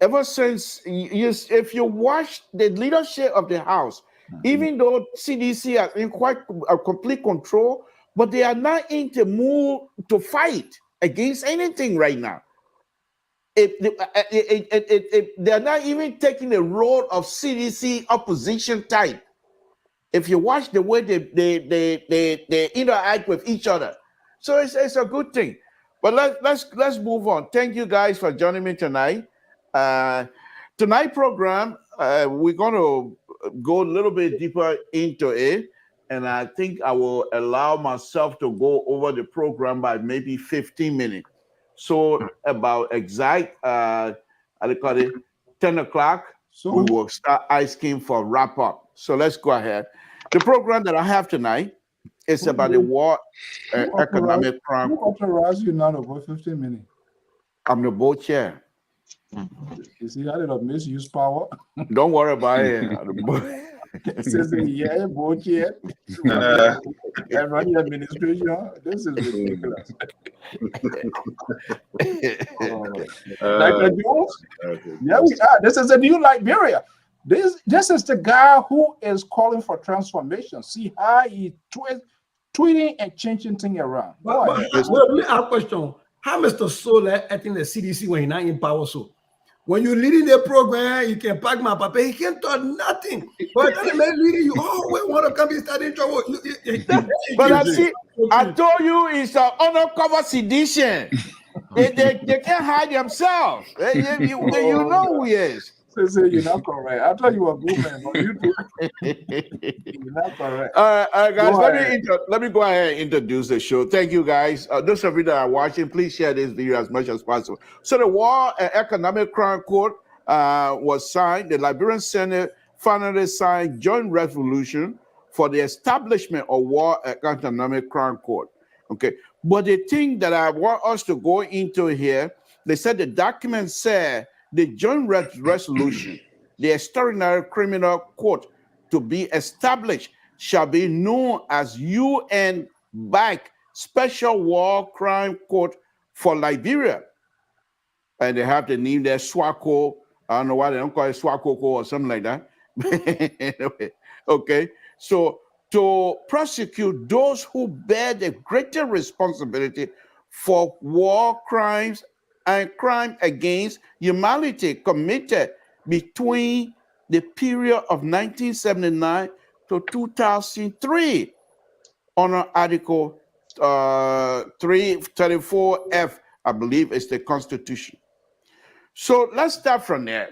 Speaker 2: Ever since if you watch the leadership of the House, even though CDC are in quite a complete control, but they are not in the mood to fight against anything right now. They are not even taking the role of CDC opposition type. If you watch the way they interact with each other, so it's a good thing. But let's move on. Thank you guys for joining me tonight. Tonight program, we're going to go a little bit deeper into it, and I think I will allow myself to go over the program by maybe 15 minutes. So about exact, I call it 10 o'clock, we will start asking for wrap up. So let's go ahead. The program that I have tonight is about the war economic crime.
Speaker 5: Who authorized you now to go 15 minutes?
Speaker 2: I'm the board chair.
Speaker 5: You see, I did not misuse power.
Speaker 2: Don't worry about it.
Speaker 5: Says yeah, board chair. And run the administration. This is ridiculous. Like the Jews? Yeah, we are. This is the new Liberia. This is the guy who is calling for transformation. See how he tweeting and changing things around.
Speaker 7: Well, let me ask a question. How Mr. Solar acting the CDC when he's not in power? So when you're leading the program, you can pack my papa, he can't talk nothing. But then leading you, we want to come and start in trouble.
Speaker 2: But I told you it's an undercover sedition. they can't hide themselves. You know who he is.
Speaker 5: Say you're not correct. I thought you were good man, but you do. You're not correct.
Speaker 2: All right, guys. Let me go ahead and introduce the show. Thank you, guys. Those of you that are watching, please share this video as much as possible. So the War Economic Crime Court was signed. The Liberian Senate finally signed joint resolution for the establishment of War Economic Crime Court. Okay, but the thing that I want us to go into here, they said the document said the joint resolution, the extraordinary criminal court to be established shall be known as UN-backed Special War Crime Court for Liberia. And they have the name there, SWACO. I don't know why they don't call it SWACO or something like that. Anyway, okay, so to prosecute those who bear the greater responsibility for war crimes and crime against humanity committed between the period of 1979 to 2003 under Article 334F, I believe is the Constitution. So let's start from there.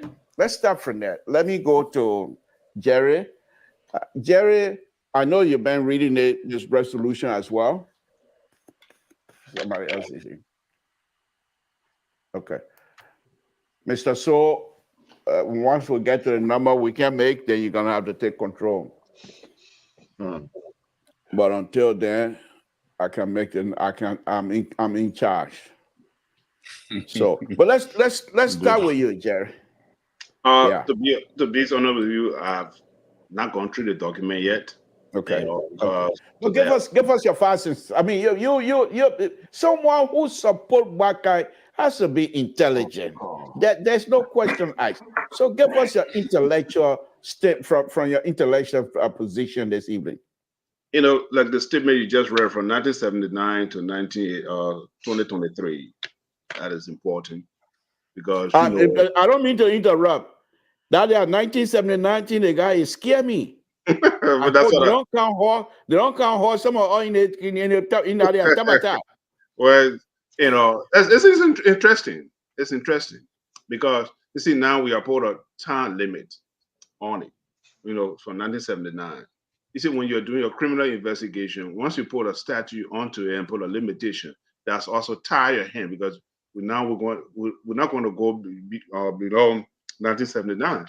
Speaker 2: Let me go to Jerry. Jerry, I know you've been reading this resolution as well. Somebody else is here. Okay. Mr. So, once we get to the number we can make, then you're going to have to take control. But until then, I can make it. I'm in charge. So, but let's start with you, Jerry.
Speaker 4: To be honest with you, I've not gone through the document yet.
Speaker 2: Okay. Well, give us your fastest. I mean, you someone who support Wakai has to be intelligent. There's no question asked. So give us your intellectual step from your intellectual position this evening.
Speaker 4: You know, like the statement you just read from 1979 to 2023. That is important because
Speaker 2: I don't mean to interrupt. That 1979, the guy is scare me.
Speaker 4: But that's what
Speaker 2: they don't count horse. Some are in the Tabata.
Speaker 4: Well, you know, it's interesting. It's interesting because you see now we are put a time limit on it. You know, from 1979. You see, when you're doing a criminal investigation, once you put a statute onto it and put a limitation, that's also tie your hand because we're not going to go below 1979.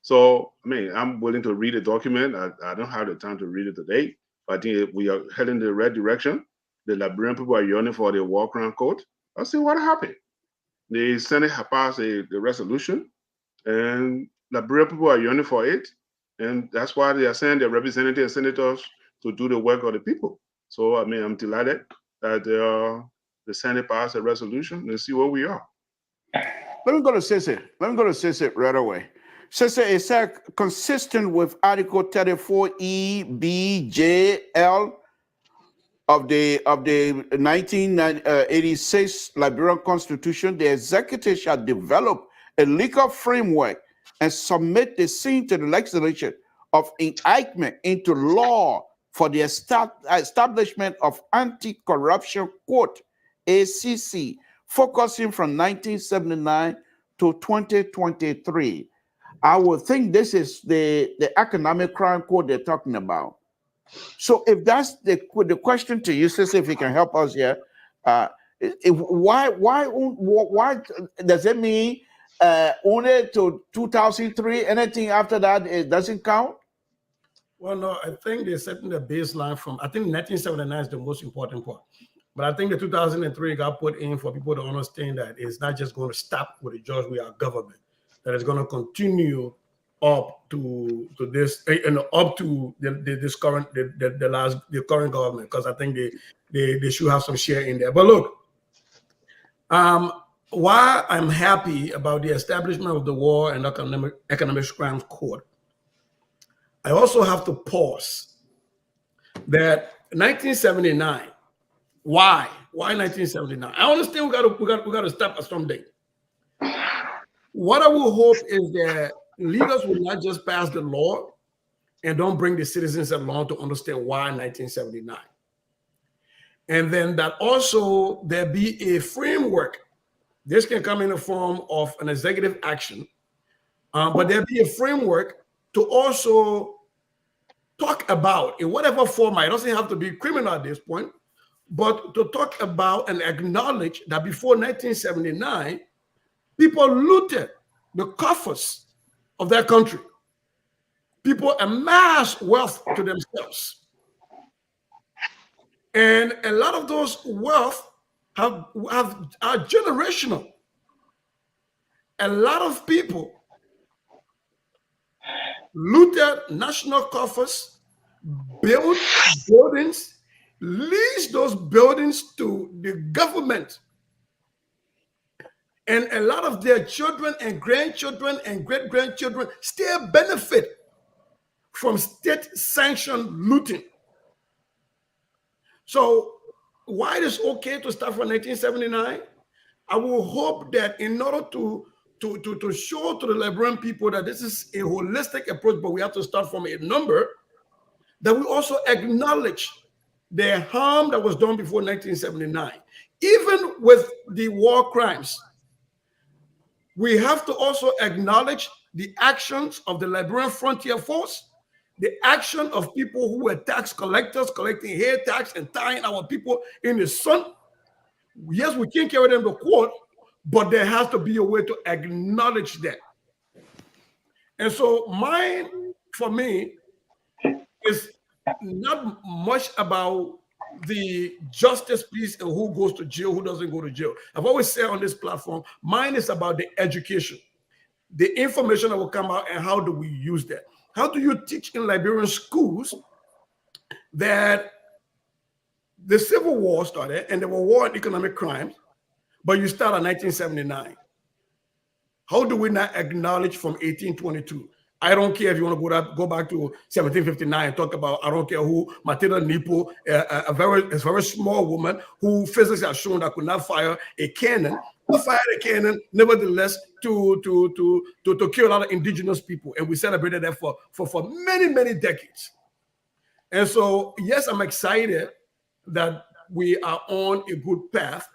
Speaker 4: So, I mean, I'm willing to read the document. I don't have the time to read it today, but I think we are heading in the right direction. The Liberian people are yearning for the war crime court. I'll see what happened. The Senate has passed the resolution, and Liberian people are yearning for it. And that's why they are sending their representatives and senators to do the work of the people. So, I mean, I'm delighted that the Senate passed a resolution and see where we are.
Speaker 2: Let me go to Sissy right away. Sissy, is that consistent with Article 34E, B, J, L of the 1986 Liberian Constitution? The executive shall develop a legal framework and submit the same to the legislature of enactment into law for the establishment of anti-corruption court, ACC, focusing from 1979 to 2023. I would think this is the economic crime code they're talking about. So if that's the question to you, sister, if you can help us here, why does it mean only to 2003? Anything after that, it doesn't count?
Speaker 7: Well, no, I think they're setting the baseline from, I think 1979 is the most important part. But I think the 2003 got put in for people to understand that it's not just going to stop with the judge, we are government, that it's going to continue up to this and up to this current the current government, because I think they should have some share in there. But look, why I'm happy about the establishment of the War and Economic Crimes Court, I also have to pause that 1979. Why 1979? I understand we got to stop at some date. What I will hope is that leaders will not just pass the law and don't bring the citizens along to understand why 1979. And then that also there be a framework. This can come in the form of an executive action, but there be a framework to also talk about in whatever format. It doesn't have to be criminal at this point, but to talk about and acknowledge that before 1979, people looted the coffers of their country. People amassed wealth to themselves. And a lot of those wealth are generational. A lot of people looted national coffers, built buildings, leased those buildings to the government. And a lot of their children and grandchildren and great-grandchildren still benefit from state-sanctioned looting. So why it is okay to start from 1979? I will hope that in order to show to the Liberian people that this is a holistic approach, but we have to start from a number, that we also acknowledge the harm that was done before 1979. Even with the war crimes, we have to also acknowledge the actions of the Liberian Frontier Force, the action of people who were tax collectors, collecting hair tax and tying our people in the sun. Yes, we can carry them to court, but there has to be a way to acknowledge that. And so mine, for me, is not much about the justice piece and who goes to jail, who doesn't go to jail. I've always said on this platform, mine is about the education, the information that will come out, and how do we use that? How do you teach in Liberian schools that the Civil War started and there were war and economic crimes, but you start in 1979? How do we not acknowledge from 1822? I don't care if you want to go back to 1759 and talk about, I don't care who, Matilda Nipo, a very small woman who physics has shown that could not fire a cannon, who fired a cannon, nevertheless, to kill a lot of indigenous people. And we celebrated that for many, many decades. And so, yes, I'm excited that we are on a good path,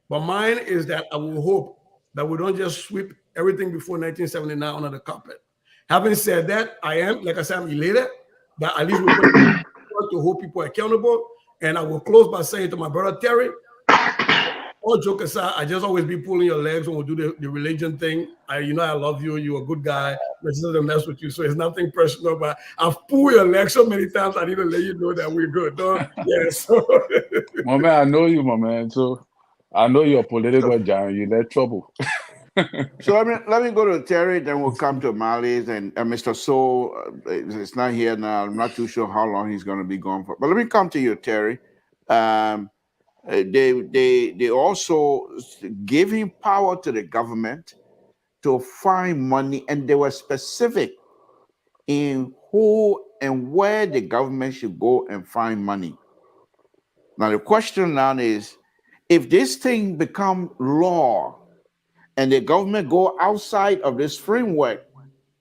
Speaker 7: but mine is that I will hope that we don't just sweep everything before 1979 under the carpet. Having said that, like I said, I'm elated that at least we're to hold people accountable. And I will close by saying to my brother Terry, all joke aside, I just always be pulling your legs when we do the religion thing. I love you. You're a good guy. This is to mess with you, so it's nothing personal. But I've pulled your legs so many times. I need to let you know that we're good. Yeah. So,
Speaker 6: my man, I know you, my man. So I know you're a political giant. You let trouble.
Speaker 2: So let me go to Terry, then we'll come to Mali's, and Mr. So is not here now. I'm not too sure how long he's going to be gone for. But let me come to you, Terry. They also giving power to the government to find money, and they were specific in who and where the government should go and find money. Now the question now is, if this thing become law and the government go outside of this framework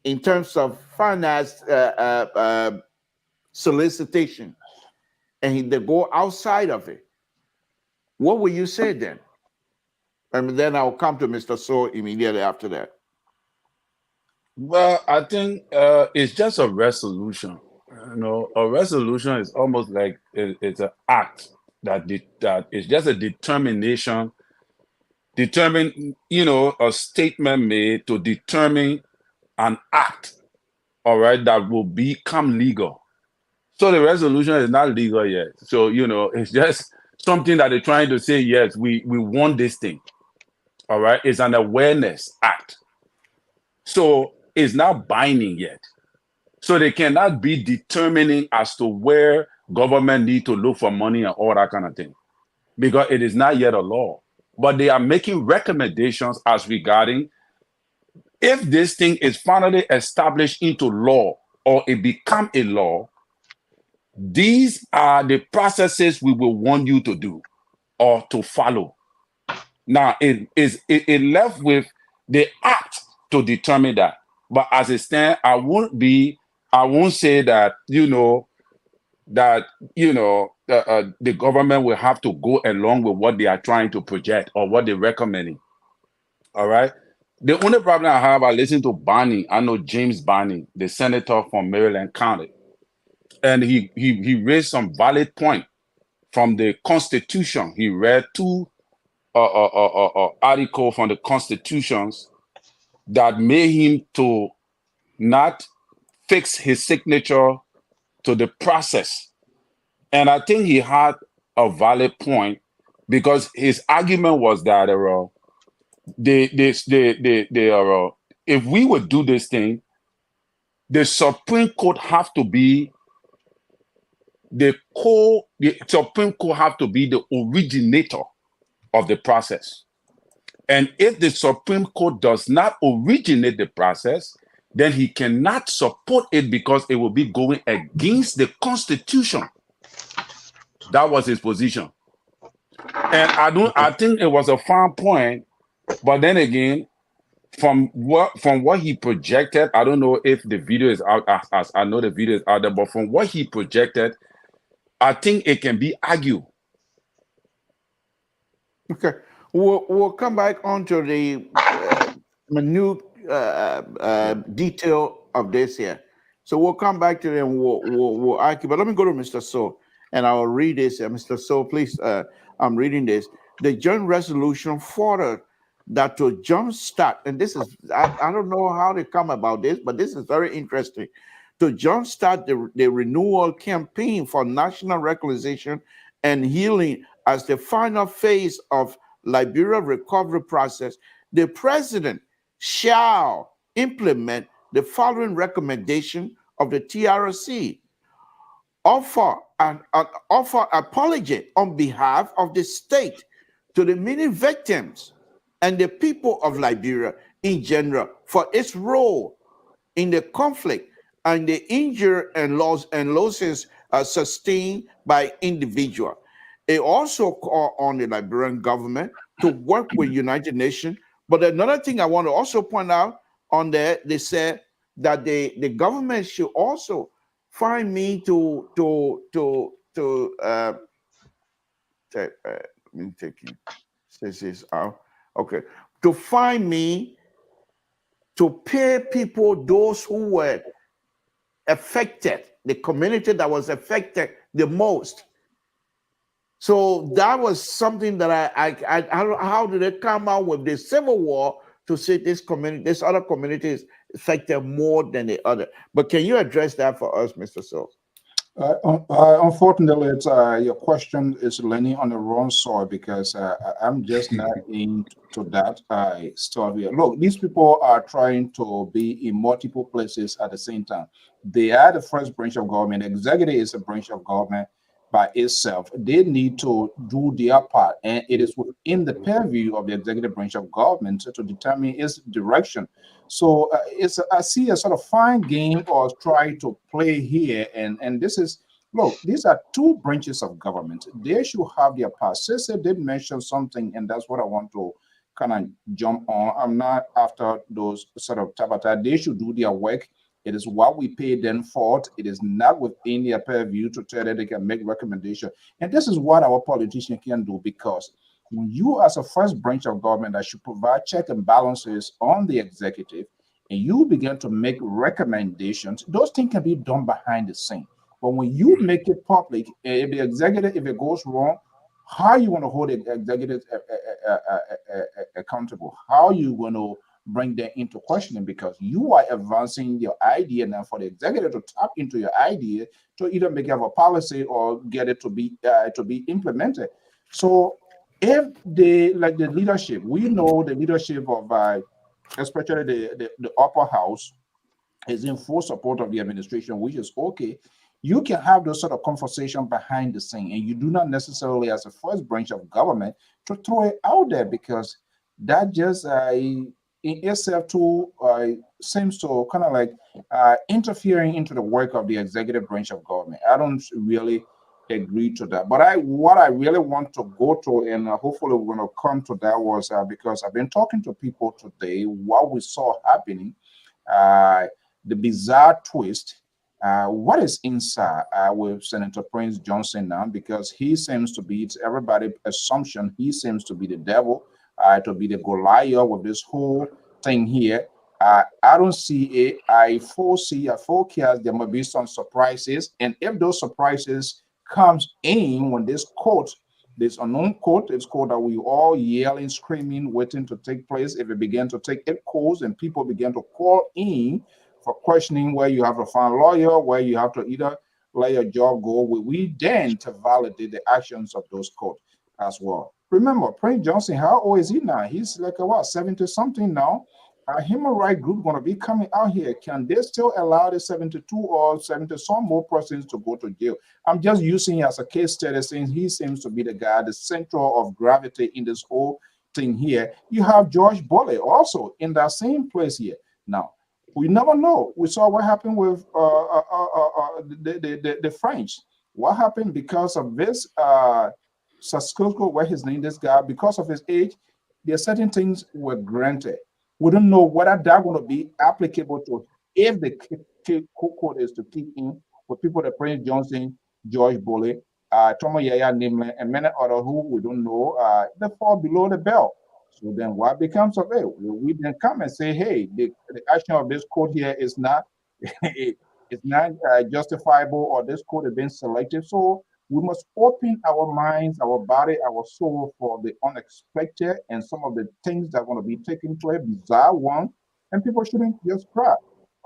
Speaker 2: in terms of finance solicitation, and they go outside of it, what will you say then? And then I'll come to Mr. So immediately after that.
Speaker 6: Well, I think it's just a resolution. You know, a resolution is almost like it's an act that is just a determination, a statement made to determine an act, all right, that will become legal. So the resolution is not legal yet. So, it's just something that they're trying to say, yes, we want this thing, all right? It's an awareness act. So it's not binding yet. So they cannot be determining as to where government need to look for money and all that kind of thing, because it is not yet a law. But they are making recommendations as regarding if this thing is finally established into law or it become a law, these are the processes we will want you to do or to follow. Now, it left with the act to determine that. But as it stands, I won't say that, the government will have to go along with what they are trying to project or what they're recommending. All right. The only problem I have, I listen to Barney. I know James Barney, the senator from Maryland County. And he raised some valid point from the Constitution. He read two articles from the Constitutions that made him to not fix his signature to the process. And I think he had a valid point, because his argument was that if we would do this thing, the Supreme Court have to be the Supreme Court have to be the originator of the process. And if the Supreme Court does not originate the process, then he cannot support it because it will be going against the Constitution. That was his position. And I think it was a fine point, but then again, from what he projected, I don't know if the video is out, as I know the video is out there, but from what he projected, I think it can be argued.
Speaker 2: Okay, we'll come back onto the minute detail of this here. So we'll come back to them. We'll argue. But let me go to Mr. So, and I'll read this. Mr. So, please. I'm reading this. The joint resolution further that to jumpstart, and this is I don't know how they come about this, but this is very interesting. To jumpstart the renewal campaign for national reconciliation and healing as the final phase of Liberia recovery process, the president shall implement the following recommendation of the TRC. Offer apology on behalf of the state to the many victims and the people of Liberia in general for its role in the conflict and the injury and losses sustained by individuals. It also called on the Liberian government to work with United Nations. But another thing I want to also point out on there, they said that the government should also find me let me take it. This is out. Okay. To find me to pay people, those who were affected, the community that was affected the most. So that was something that how did they come out with the civil war to say this other community is affected more than the other? But can you address that for us, Mr. So?
Speaker 5: Unfortunately, your question is landing on the wrong soil, because I'm just not into that stuff here. Look, these people are trying to be in multiple places at the same time. They are the first branch of government. The executive is a branch of government by itself. They need to do their part, and it is within the purview of the executive branch of government to determine its direction. So I see a sort of fine game or try to play here, and this is, look, these are two branches of government. They should have their part. Cesar did mention something, and that's what I want to kind of jump on. I'm not after those sort of tabata. They should do their work. It is what we pay them for. It is not within their purview to tell that they can make recommendations. And this is what our politicians can do, because when you, as a first branch of government that should provide check and balances on the executive, and you begin to make recommendations, those things can be done behind the scene. But when you make it public, if the executive, if it goes wrong, how you want to hold the executive accountable? How you going to bring them into questioning? Because you are advancing your idea now for the executive to tap into your idea to either make it a policy or get it to be implemented. So if they, like the leadership, we know the leadership of especially the upper house is in full support of the administration, which is okay. You can have those sort of conversation behind the scene, and you do not necessarily, as a first branch of government, to throw it out there, because that just in itself too seems to kind of like interfering into the work of the executive branch of government. I don't really agree to that. But what I really want to go to, and hopefully we're going to come to that, was because I've been talking to people today, what we saw happening, the bizarre twist. What is inside with Senator Prince Johnson now? Because he seems to be, it's everybody's assumption, he seems to be the devil, to be the Goliath with this whole thing here. I don't see it. I forecast there might be some surprises. And if those surprises comes in when this unknown court, this court that we all yelling, screaming, waiting to take place, if it began to take its course and people began to call in for questioning, where you have to find a lawyer, where you have to either let your job go, we then to validate the actions of those courts as well. Remember, Prince Johnson, how old is he now? He's like, what, 70 something now? A human rights group going to be coming out here. Can they still allow the 72 or 70 some more persons to go to jail? I'm just using as a case study, saying he seems to be the guy, the center of gravity in this whole thing here. You have George Bolle also in that same place here. Now, we never know. We saw what happened with the French. What happened because of this Saskosko, what his name, this guy, because of his age, there are certain things were granted. We don't know whether that's going to be applicable to, if the code is to kick in for people that Prince Johnson, George Bolle, Tomo Yaya Nimle, and many others who we don't know, they fall below the belt. So then what becomes of it? We then come and say, hey, the action of this code here is not it's not justifiable, or this code has been selected. So we must open our minds, our body, our soul for the unexpected and some of the things that are going to be taking place, bizarre one, and people shouldn't just cry.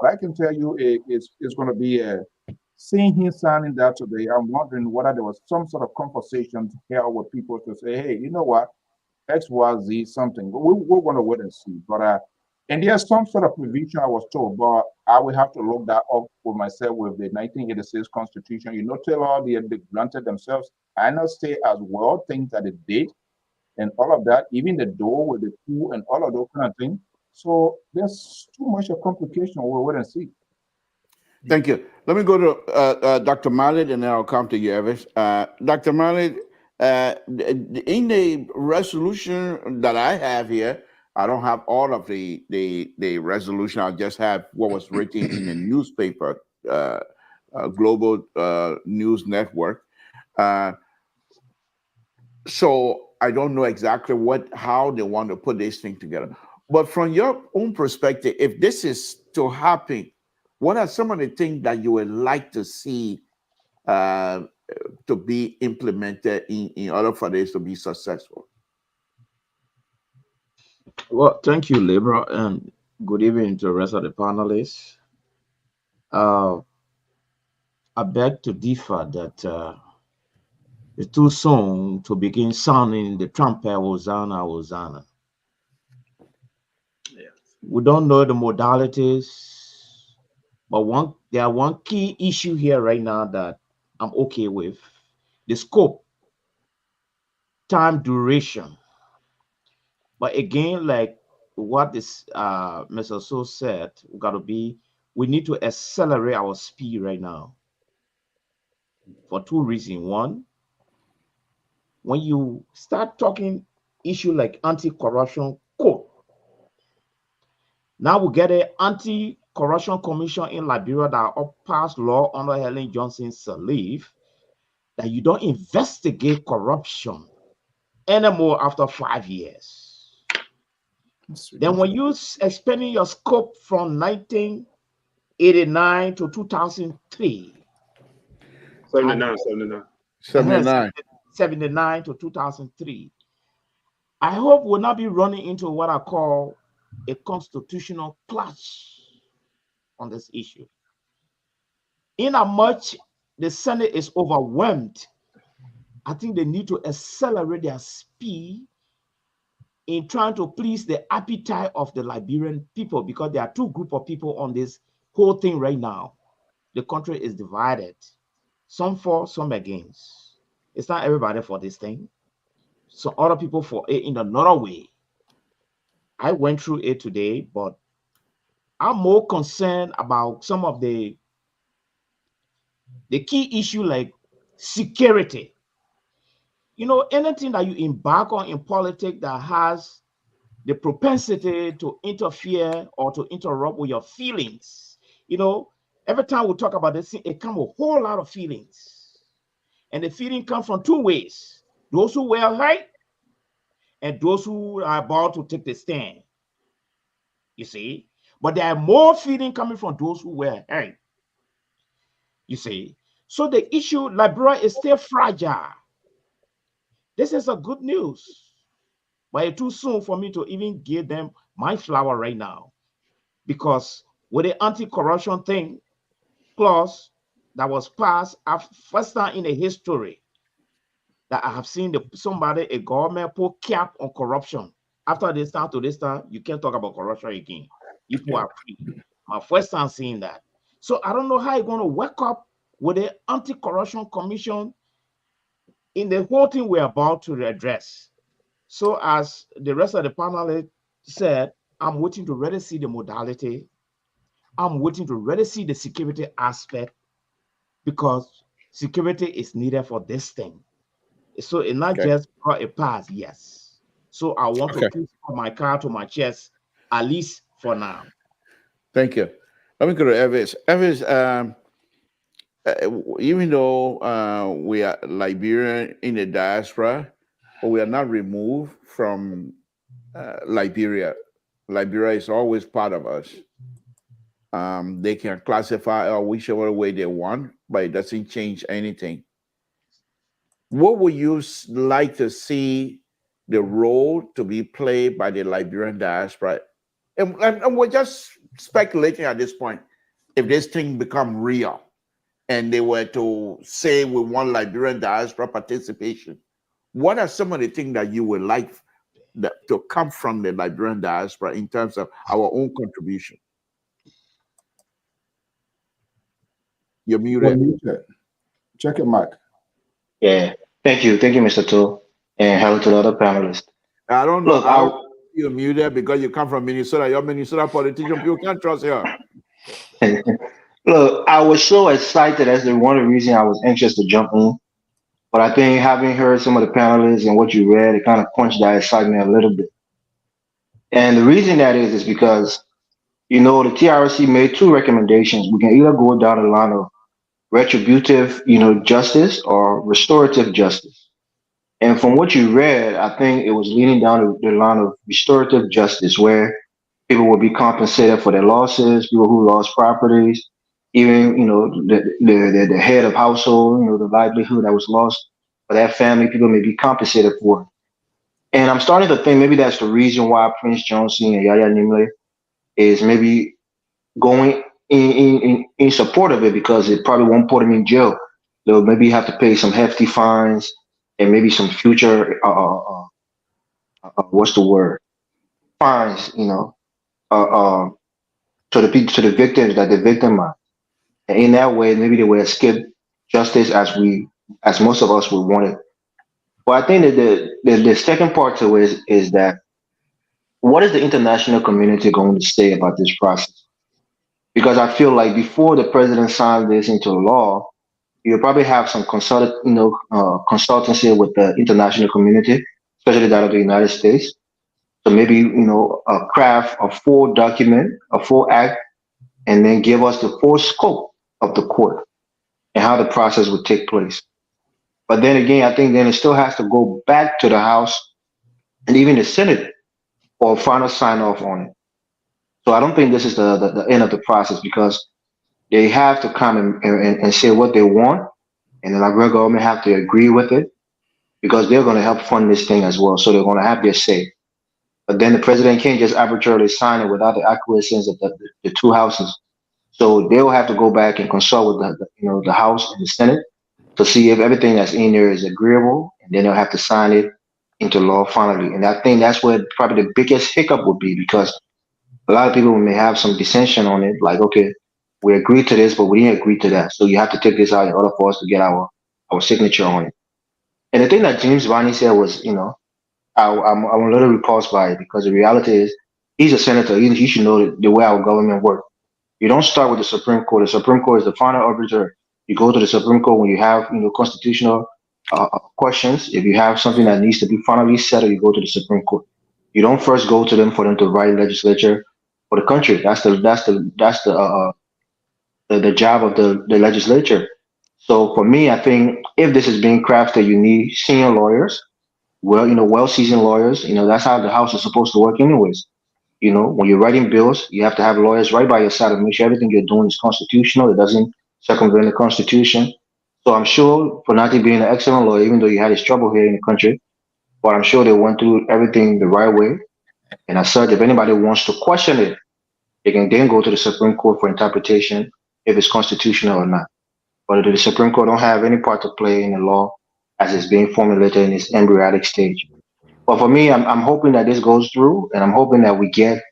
Speaker 5: But I can tell you it's going to be seeing him signing that today. I'm wondering whether there was some sort of conversation here with people to say, hey, you know what, X, Y, Z, something. But we're going to wait and see. But and there's some sort of provision, I was told, but I will have to look that up for myself with the 1986 Constitution. You know, Taylor, they granted themselves annual stay as well, things that they did, and all of that, even the door with the pool and all of those kind of things. So there's too much of complication. We'll wait and see.
Speaker 2: Thank you. Let me go to Dr. Mallet, and then I'll come to you, Evis. Dr. Mallet, in the resolution that I have here, I don't have all of the resolution. I just have what was written in the newspaper, Global News Network. So I don't know exactly how they want to put this thing together. But from your own perspective, if this is to happen, what are some of the things that you would like to see to be implemented in order for this to be successful?
Speaker 8: Well, thank you, Libra, and good evening to the rest of the panelists. I beg to differ that it's too soon to begin sounding the trumpet, Hosanna, Hosanna. Yeah. We don't know the modalities, but there are one key issue here right now that I'm okay with: the scope, time, duration. But again, like what this Mr. So said, we need to accelerate our speed right now for two reasons. One, when you start talking issue like anti-corruption code, now we get an anti-corruption commission in Liberia that passed law under Helen Johnson's leave that you don't investigate corruption anymore after 5 years. Then when you expanding your scope from 1989 to 2003,
Speaker 4: 79.
Speaker 2: 79.
Speaker 8: 79 to 2003, I hope we'll not be running into what I call a constitutional clash on this issue. In how much the Senate is overwhelmed, I think they need to accelerate their speed in trying to please the appetite of the Liberian people, because there are two groups of people on this whole thing right now. The country is divided, some for, some against. It's not everybody for this thing. So other people for it in another way. I went through it today, but I'm more concerned about some of the key issue like security. You know, anything that you embark on in politics that has the propensity to interfere or to interrupt with your feelings. You know, every time we talk about this, it comes with a whole lot of feelings. And the feeling comes from two ways: those who were right and those who are about to take the stand. You see? But there are more feeling coming from those who were right. You see? So the issue, Liberia is still fragile. This is a good news. But it's too soon for me to even give them my flower right now. Because with the anti-corruption thing clause that was passed, first time in the history that I have seen a government put cap on corruption. After this time to this time, you can't talk about corruption again. People are free. My first time seeing that. So I don't know how you're going to work up with the anti-corruption commission in the whole thing we're about to address. So as the rest of the panelists said, I'm waiting to really see the modality. I'm waiting to really see the security aspect, because security is needed for this thing. So it's not just got a pass, yes. So I want to put my card to my chest, at least for now.
Speaker 2: Thank you. Let me go to Evis. Evis, even though we are Liberian in the diaspora, but we are not removed from Liberia. Liberia is always part of us. They can classify or whichever way they want, but it doesn't change anything. What would you like to see the role to be played by the Liberian diaspora? And we're just speculating at this point. If this thing become real and they were to say we want Liberian diaspora participation, what are some of the things that you would like to come from the Liberian diaspora in terms of our own contribution? You're muted.
Speaker 5: Check it, Mike.
Speaker 9: Yeah, thank you, Mr. Tool, and hello to the other panelists.
Speaker 2: I don't know how you're muted because you come from Minnesota. You're Minnesota politician. People can't trust you.
Speaker 9: Look, I was so excited. That's one of the reasons I was anxious to jump in. But I think having heard some of the panelists and what you read, it kind of quenched that excitement a little bit. And the reason that is because, you know, the TRC made two recommendations. We can either go down the line of retributive, justice or restorative justice. And from what you read, I think it was leaning down the line of restorative justice, where people will be compensated for their losses, people who lost properties, even, the head of household, the livelihood that was lost for that family, people may be compensated for it. And I'm starting to think maybe that's the reason why Prince Johnson and Yahya Nimle is maybe going in support of it, because it probably won't put him in jail. They'll maybe have to pay some hefty fines and maybe some future fines, to the victims that they victimized. And in that way, maybe they will escape justice as most of us would want it. But I think that the second part to it is that what is the international community going to say about this process? Because I feel like before the president signed this into law, you'll probably have some consultancy with the international community, especially that of the United States. So maybe, craft a full document, a full act, and then give us the full scope of the court and how the process would take place. But then again, I think then it still has to go back to the House and even the Senate for a final sign off on it. So I don't think this is the end of the process because they have to come and say what they want, and the Liberian government have to agree with it because they're going to help fund this thing as well. So they're going to have their say. But then the president can't just arbitrarily sign it without the acquiescence of the two houses. So they'll have to go back and consult with the House and the Senate to see if everything that's in there is agreeable, and then they'll have to sign it into law finally. And I think that's where probably the biggest hiccup would be because a lot of people may have some dissension on it, like, okay, we agreed to this, but we didn't agree to that. So you have to take this out in order for us to get our signature on it. And the thing that James Varney said was, I'm a little repulsed by it because the reality is he's a senator. He should know the way our government works. You don't start with the Supreme Court. The Supreme Court is the final arbiter. You go to the Supreme Court when you have constitutional questions. If you have something that needs to be finally settled, you go to the Supreme Court. You don't first go to them for them to write legislature for the country. That's the job of the legislature. So for me, I think if this is being crafted, you need senior lawyers, well-seasoned lawyers. That's how the House is supposed to work anyways. When you're writing bills, you have to have lawyers right by your side to make sure everything you're doing is constitutional. It doesn't circumvent the Constitution. So I'm sure Fonati being an excellent lawyer, even though he had his trouble here in the country, but I'm sure they went through everything the right way. And as such, if anybody wants to question it, they can then go to the Supreme Court for interpretation if it's constitutional or not. But the Supreme Court don't have any part to play in the law as it's being formulated in its embryonic stage. But for me, I'm hoping that this goes through, and I'm hoping that we get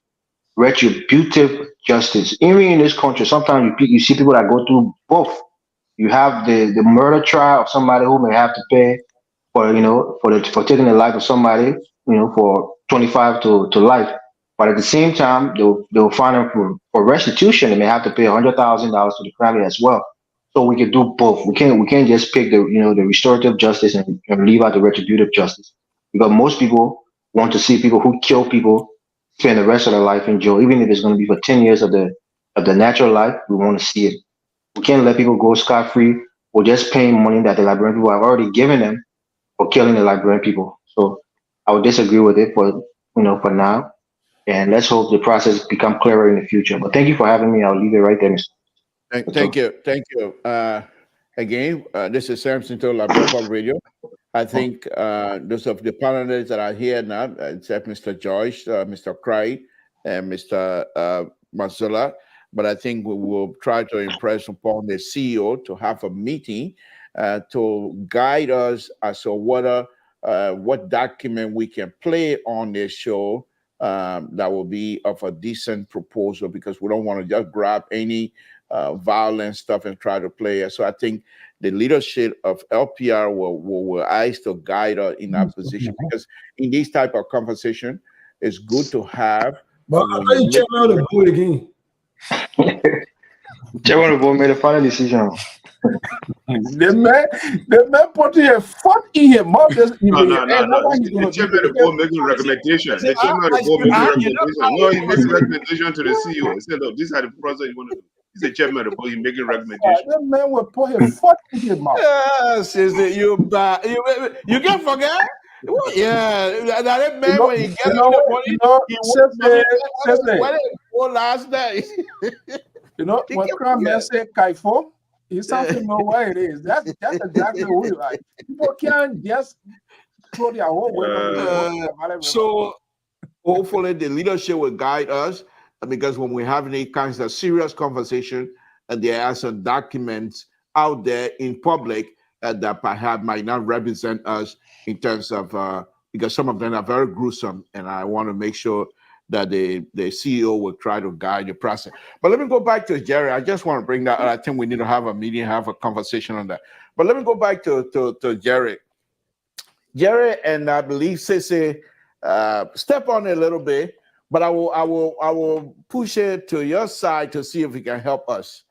Speaker 9: retributive justice. Even in this country, sometimes you see people that go through both. You have the murder trial of somebody who may have to pay for taking the life of somebody, for 25 to life. But at the same time, they'll find them for restitution. They may have to pay $100,000 to the family as well. So we can do both. We can't just pick the restorative justice and leave out the retributive justice. Because most people want to see people who kill people spend the rest of their life in jail, even if it's going to be for 10 years of the natural life. We want to see it. We can't let people go scot-free or just paying money that the Liberian people have already given them for killing the Liberian people. So I would disagree with it for now. And let's hope the process become clearer in the future. But thank you for having me. I'll leave it right there, Mr.
Speaker 2: Thank you. Again, this is Samson to Liberian Public Radio. I think those of the panelists that are here now, except Mr. Joyce, Mr. Cry, and Mr. Mazzola, but I think we will try to impress upon the CEO to have a meeting to guide us as to what document we can play on this show that will be of a decent proposal, because we don't want to just grab any violent stuff and try to play it. So I think the leadership of LPR will eyes to guide us in that position, because in this type of conversation, it's good to have.
Speaker 7: But I thought you check out the board again.
Speaker 9: Chairman of the board made a final decision.
Speaker 5: The man put a foot in his mouth.
Speaker 4: No. The chairman of the board making recommendation. The chairman of the board making recommendation. No, he makes recommendation to the CEO. He said, look, these are the process you want to do. He's the chairman of the board. He's making recommendation.
Speaker 5: That man will put a foot in his mouth.
Speaker 2: Yes, is it you bad? You can forget. Yeah, that man when he gets the money, last day.
Speaker 5: When Crown Man said Kaifo, he something know where it is. That's exactly what we like. People can't just throw their whole weight.
Speaker 2: So hopefully the leadership will guide us, because when we have any kinds of serious conversation, and there are some documents out there in public that perhaps might not represent us in terms of because some of them are very gruesome, and I want to make sure that the CEO will try to guide the process. But let me go back to Jerry. I just want to bring that. I think we need to have a meeting, have a conversation on that. But let me go back to Jerry. Jerry and I believe Sissy step on it a little bit, but I will push it to your side to see if it can help us.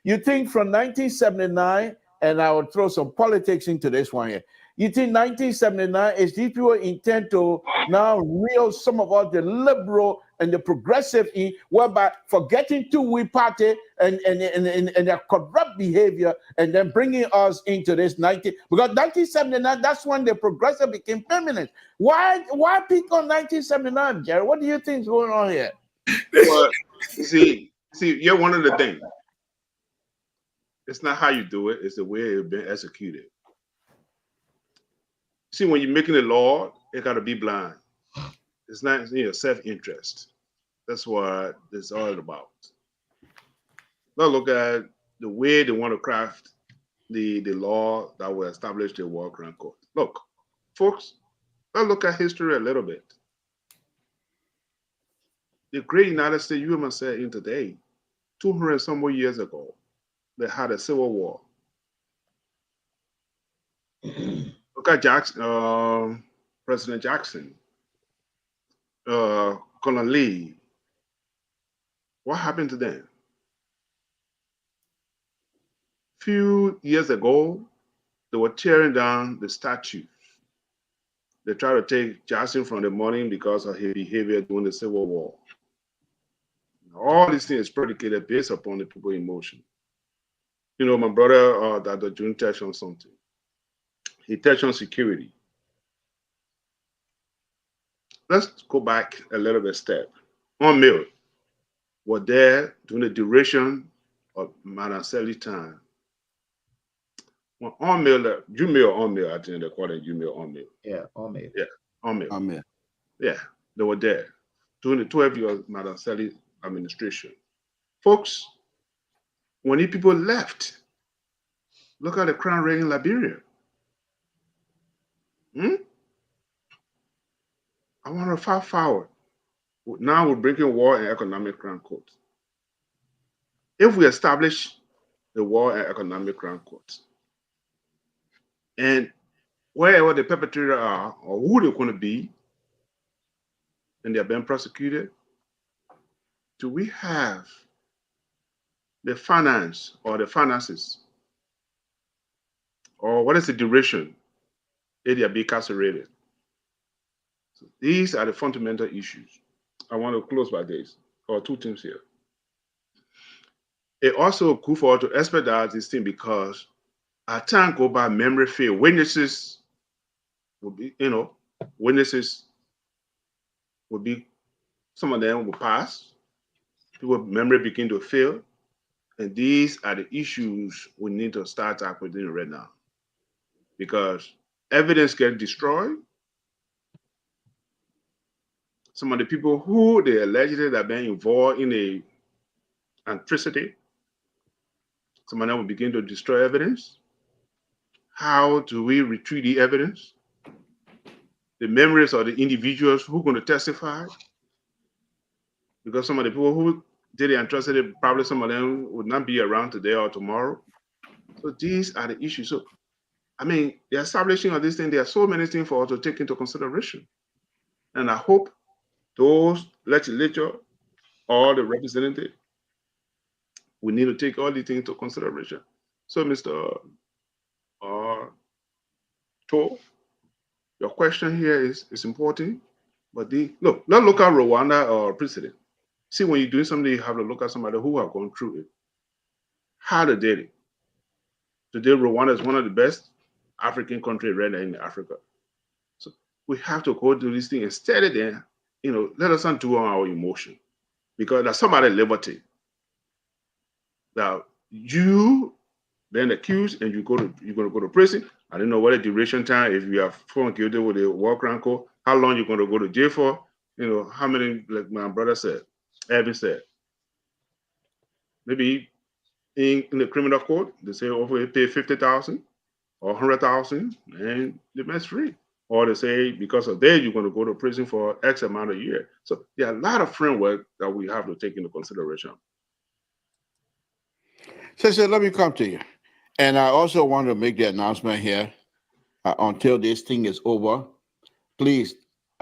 Speaker 2: You think from 1979, and I will throw some politics into this one here. You think 1979 is these people intend to now reel some of us, the liberal and the progressive, in, whereby forgetting two-way party and their corrupt behavior, and then bringing us into this because 1979, that's when the progressive became permanent. Why pick on 1979, Jerry? What do you think is going on here?
Speaker 4: Well, see, you're one of the things. It's not how you do it, it's the way it's been executed. See, when you're making a law, it got to be blind. It's not self-interest. That's what it's all about. Now look at the way they want to craft the law that will establish the World Crown Court. Look, folks, let's look at history a little bit. The great United States, you must say, in today, 200 and some more years ago, they had a civil war. Look at Jackson, President Jackson, Colonel Lee. What happened to them? Few years ago, they were tearing down the statues. They tried to take Jackson from the money because of his behavior during the Civil War. All these things is predicated based upon the people's emotion. You know, my brother, Dr. June, touched on something. He touched on security. Let's go back a little bit step. On Mill were there during the duration of Madam Sally time. When on Mill, Jumio on Mill, I think they call it Jumio on Mill.
Speaker 8: Yeah, on Mill.
Speaker 4: Yeah, on Mill.
Speaker 6: On Mill.
Speaker 4: Yeah, they were there during the 12 years of Madam Sally administration. Folks, when these people left, look at the crown reign in Liberia. I want to fast forward. Now we're breaking war and economic crown court. If we establish the war and economic crown court, and wherever the perpetrators are or who they're going to be, and they're being prosecuted, do we have the finance or the finances, or what is the duration if they are being incarcerated? So these are the fundamental issues. I want to close by this, or two things here. It also good for us to expedite this thing because as time go by, memory fail. Witnesses will be, witnesses will be, some of them will pass. People memory begin to fail. And these are the issues we need to start tackling right now. Because evidence gets destroyed. Some of the people who they allegedly have been involved in a atrocity, some of them will begin to destroy evidence. How do we retrieve the evidence? The memories of the individuals who are going to testify. Because some of the people who did the atrocity, probably some of them would not be around today or tomorrow. So these are the issues. So, I mean, the establishing of this thing, there are so many things for us to take into consideration. And I hope those legislature or the representative, we need to take all these things into consideration. So, Mr. Toh, your question here is important, but let's look at Rwanda or precedent. See, when you're doing something, you have to look at somebody who have gone through it. How they did it. Today, Rwanda is one of the best African countries right now in Africa. So we have to go do this thing and steady there. Let us not do on our emotion, because that's somebody's liberty. Now you been accused and you're going to go to prison. I don't know what the duration time, if you are found guilty with the World Crown Court, how long you're going to go to jail for. How many, like my brother said, Evan said, maybe in the criminal court, they say, you pay 50,000 or 100,000 and the man's free. Or they say, because of that, you're going to go to prison for X amount of years. So there are a lot of framework that we have to take into consideration.
Speaker 2: So let me come to you. And I also want to make the announcement here, until this thing is over, please,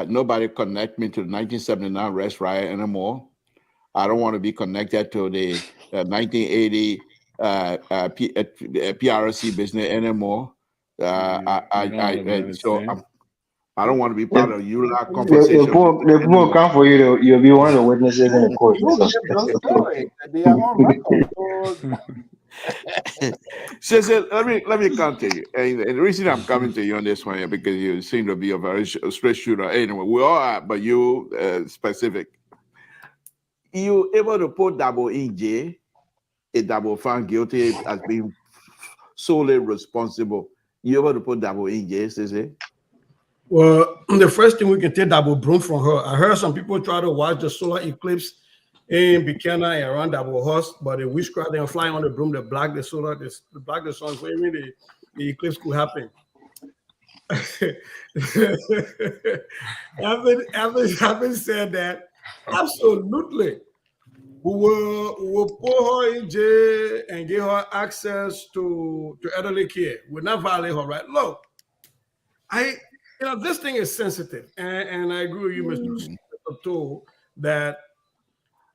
Speaker 2: nobody connect me to the 1979 arrest riot anymore. I don't want to be connected to the 1980 PRC business anymore. I don't want to be part of you lot
Speaker 9: The
Speaker 2: conversation.
Speaker 9: poor come for you. You'll be one of the witnesses in the court.
Speaker 5: You give the story. They are on record.
Speaker 2: So let me come to you. And the reason I'm coming to you on this one is because you seem to be a very straight shooter. Anyway, we all are, but you specific. You able to put Dabo in jail? A Dabo found guilty as being solely responsible. You able to put Dabo in jail, Sissy?
Speaker 7: Well, the first thing we can take Dabo broom from her. I heard some people try to watch the solar eclipse in Buchanan and around Dabo Horse, but the witchcraft, they're flying on the broom, they block the solar, they block the sun, so even the eclipse could happen. Having said that, absolutely, we will put her in jail and give her access to elderly care. We'll not violate her right. Look, this thing is sensitive, and I agree with you, Mr. Toh, that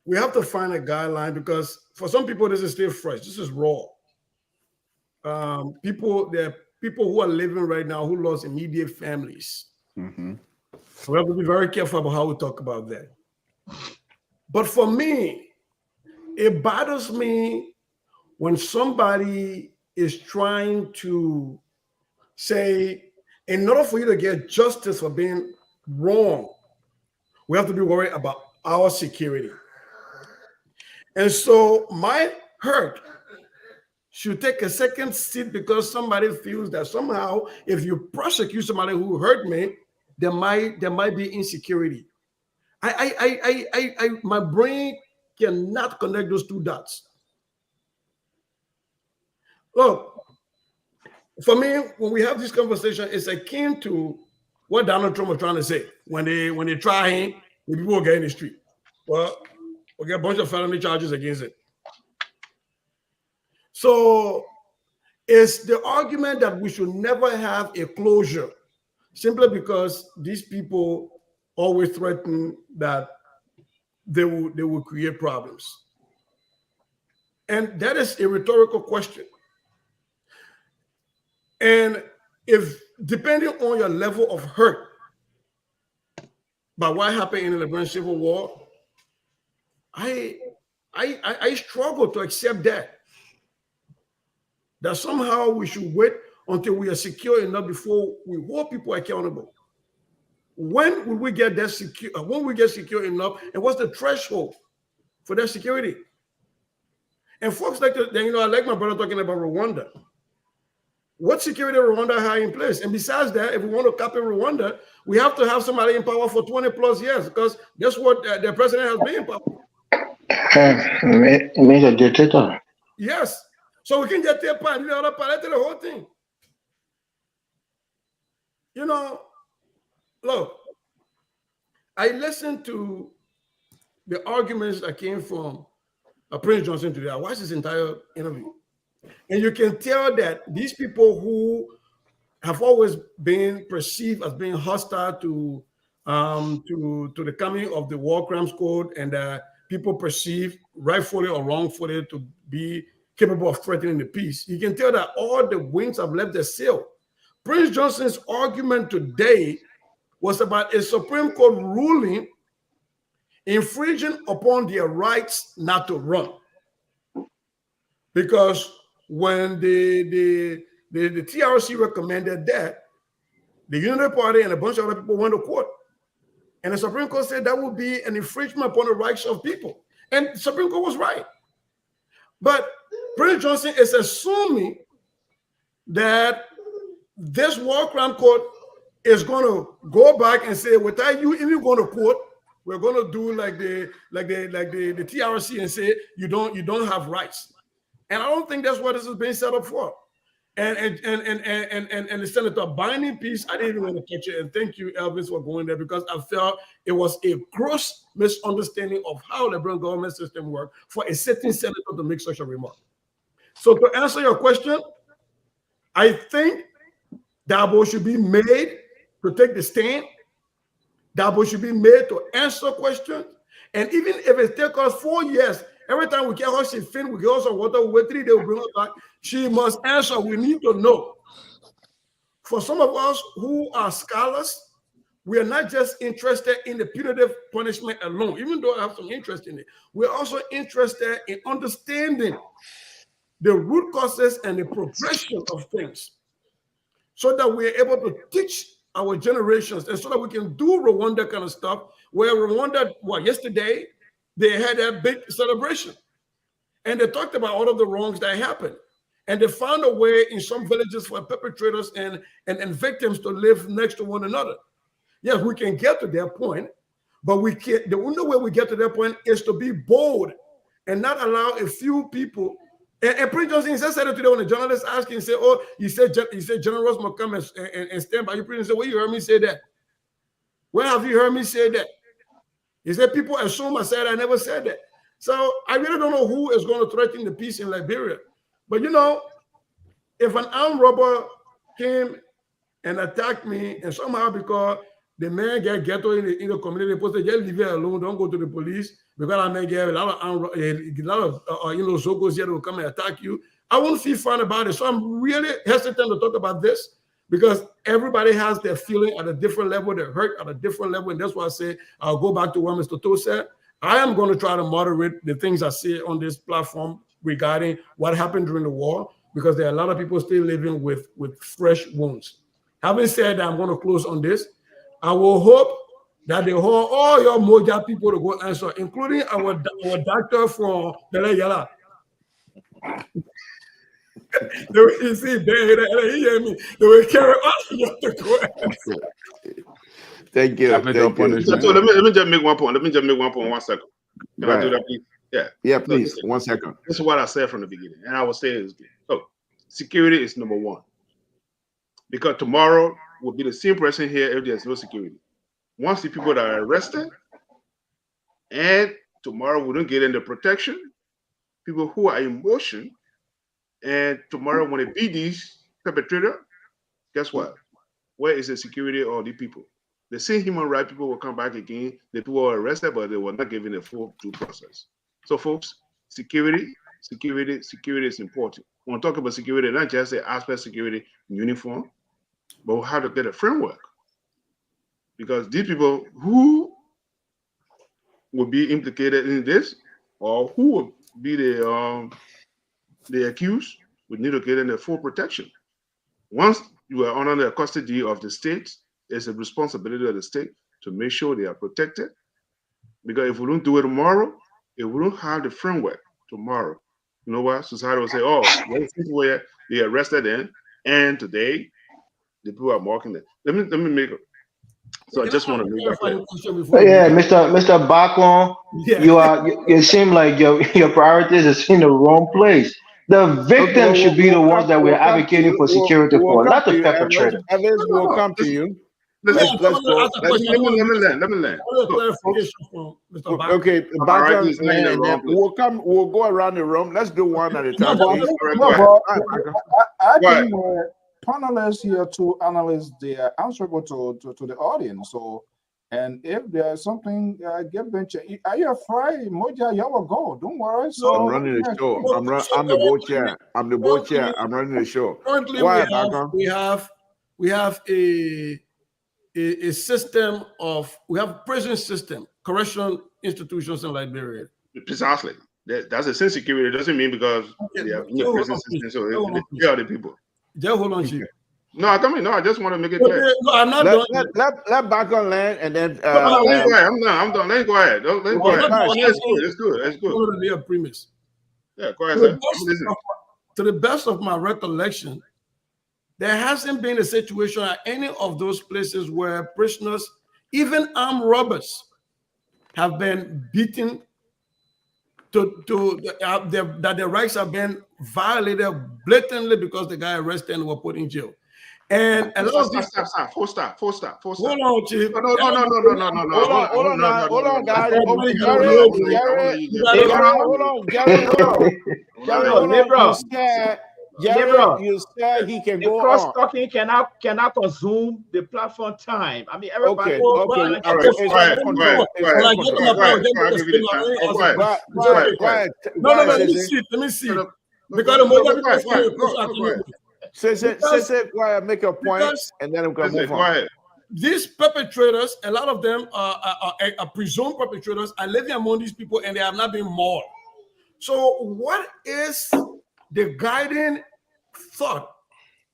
Speaker 7: we have to find a guideline, because for some people this is still fresh. This is raw. There are people who are living right now who lost immediate families.
Speaker 2: Mm-hmm.
Speaker 7: So we have to be very careful about how we talk about that. But for me, it bothers me when somebody is trying to say, in order for you to get justice for being wrong, we have to be worried about our security. And so my hurt should take a second seat, because somebody feels that somehow if you prosecute somebody who hurt me, there might be insecurity. My brain cannot connect those two dots. Look, for me, when we have this conversation, it's akin to what Donald Trump was trying to say when they try him, the people will get in the street. Well, we'll get a bunch of felony charges against it. So it's the argument that we should never have a closure, simply because these people always threaten that they will create problems. And that is a rhetorical question. And if, depending on your level of hurt by what happened in the Liberian Civil War, I struggle to accept that somehow we should wait until we are secure enough before we hold people accountable. When will we get that secure? When we get secure enough, and what's the threshold for that security? And folks like to, I like my brother talking about Rwanda. What security Rwanda had in place? And besides that, if we want to copy Rwanda, we have to have somebody in power for 20 plus years, because that's what their president has been in power.
Speaker 9: It means a dictator.
Speaker 7: Yes. So we can get their part, the other part, the whole thing. Look, I listened to the arguments that came from Prince Johnson today. I watched this entire interview. And you can tell that these people who have always been perceived as being hostile to the coming of the War Crimes Code, and people perceived, rightfully or wrongfully, to be capable of threatening the peace, you can tell that all the winds have left their sail. Prince Johnson's argument today was about a Supreme Court ruling infringing upon their rights not to run. Because when the TRC recommended that, the Unity Party and a bunch of other people went to court. And the Supreme Court said that would be an infringement upon the rights of people. And the Supreme Court was right. But Prince Johnson is assuming that this war crime court is going to go back and say, without you even going to court, we're going to do like the TRC and say you don't have rights. And I don't think that's what this is being set up for. And the Senator binding piece, I didn't even want to touch it. And thank you, Elvis, for going there, because I felt it was a gross misunderstanding of how the Liberian government system works for a sitting senator to make such a remark. So to answer your question, I think Dabo should be made to take the stand. Dabo should be made to answer questions. And even if it takes us 4 years, every time we get her, she fin, we get her some water, we wait 3 days, we bring her back. She must answer. We need to know. for some of us who are scholars, we are not just interested in the punitive punishment alone, even though I have some interest in it. We're also interested in understanding the root causes and the progression of things so that we're able to teach our generations and so that we can do Rwanda kind of stuff, where Rwanda, yesterday, they had a big celebration. And they talked about all of the wrongs that happened. And they found a way in some villages for perpetrators and victims to live next to one another. Yes, we can get to that point, but we can't. The only way we get to that point is to be bold and not allow a few people. And Prince Johnson said it today when the journalist asked him, say, "Oh, he said General Ross must come and stand by you." Prince said, "Where you heard me say that? Where have you heard me say that?" He said, "People assume I said I never said that." So I really don't know who is going to threaten the peace in Liberia. But if an armed robber came and attacked me, and somehow because the man get ghetto in the community, they say, just leave it alone, don't go to the police, because I may get a lot of Zogos here that will come and attack you, I won't feel fine about it. So I'm really hesitant to talk about this because everybody has their feeling at a different level, their hurt at a different level, and that's why I say I'll go back to what Mr. To said. I am going to try to moderate the things I say on this platform regarding what happened during the war, because there are a lot of people still living with fresh wounds. Having said that, I'm going to close on this. I will hope that they hold all your Moja people to go answer, including our doctor from Bele Yala. You see, they hear me. They will carry us to go answer.
Speaker 2: Thank you.
Speaker 4: So let me just make one point. Let me just make one point. 1 second. Can I do that, please? Yeah.
Speaker 2: Yeah, please. 1 second.
Speaker 4: This is what I said from the beginning, and I will say this again. So, security is number one, because tomorrow will be the same person here if there's no security. Once the people that are arrested, and tomorrow we don't get into protection, people who are in motion, and tomorrow when they beat these perpetrators, guess what? Where is the security of the people? The same human rights people will come back again. The people were arrested, but they were not given a full due process. So, folks, security is important. When we talk about security, not just the aspect security uniform, but we have to get a framework. Because these people who will be implicated in this, or who will be the accused, we need to get in the full protection. Once you are under the custody of the state, it's a responsibility of the state to make sure they are protected. Because if we don't do it tomorrow, if we don't have the framework tomorrow, you know what? Society will say, "Oh, those people were they arrested then, and today the people are mocking them." Let me make it. So I just want to make that clear.
Speaker 9: Yeah, Mr. Bakon, you seem like your priorities is in the wrong place. The victims should be the ones that we're advocating for security for, not the perpetrator.
Speaker 2: Others will come to you.
Speaker 4: Let me land.
Speaker 2: Okay, we'll go around the room. Let's do one at a time.
Speaker 5: I think panelists here to analysts, they are answerable to the audience. So, and if there's something, get bench. Are you afraid? Moja, you will go. Don't worry. So
Speaker 2: I'm running the show. I'm the board chair. I'm running the show.
Speaker 7: Currently, we have a system of, we have prison system, correctional institutions in Liberia.
Speaker 4: Precisely. That's a sense security. It doesn't mean because they have prison system, so they are the people.
Speaker 7: Just hold on, Chief.
Speaker 4: No, I just want to make it clear.
Speaker 7: No, I'm not done.
Speaker 2: Let back on land and then.
Speaker 4: I'm done. Let go ahead. It's good. It's good.
Speaker 7: Go to their premise.
Speaker 4: Yeah, go ahead.
Speaker 7: To the best of my recollection, there hasn't been a situation at any of those places where prisoners, even armed robbers, have been beaten that their rights have been violated blatantly because the guy arrested and were put in jail. And a lot of these
Speaker 4: stop. Hold
Speaker 7: on, Chief.
Speaker 4: No.
Speaker 2: Hold on, guys. Gary, you said he can go on.
Speaker 8: Cross-talking cannot consume the platform time. I mean, everybody.
Speaker 2: Okay. All right.
Speaker 7: No. Let me see. Because the
Speaker 2: Say, go ahead, make a point, and then we're going to move on.
Speaker 4: Go ahead.
Speaker 7: These perpetrators, a lot of them are presumed perpetrators, are living among these people, and they have not been mauled. So what is the guiding thought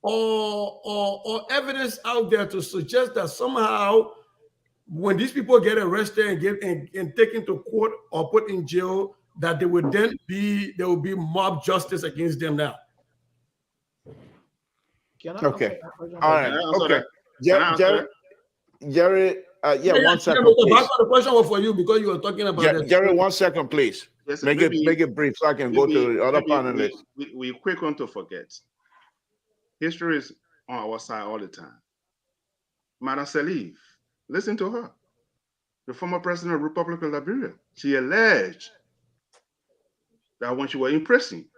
Speaker 7: or evidence out there to suggest that somehow when these people get arrested and taken to court or put in jail, that there will be mob justice against them now?
Speaker 2: Okay. All right. Okay. Jerry, yeah, 1 second.
Speaker 7: The question was for you because you were talking about
Speaker 2: Jerry, 1 second, please.
Speaker 4: Yes,
Speaker 2: make it brief so I can go to the other panelists.
Speaker 4: We quick on to forget. History is on our side all the time. Madam Salif, listen to her. The former president of the Republic of Liberia. She alleged that when she was in prison,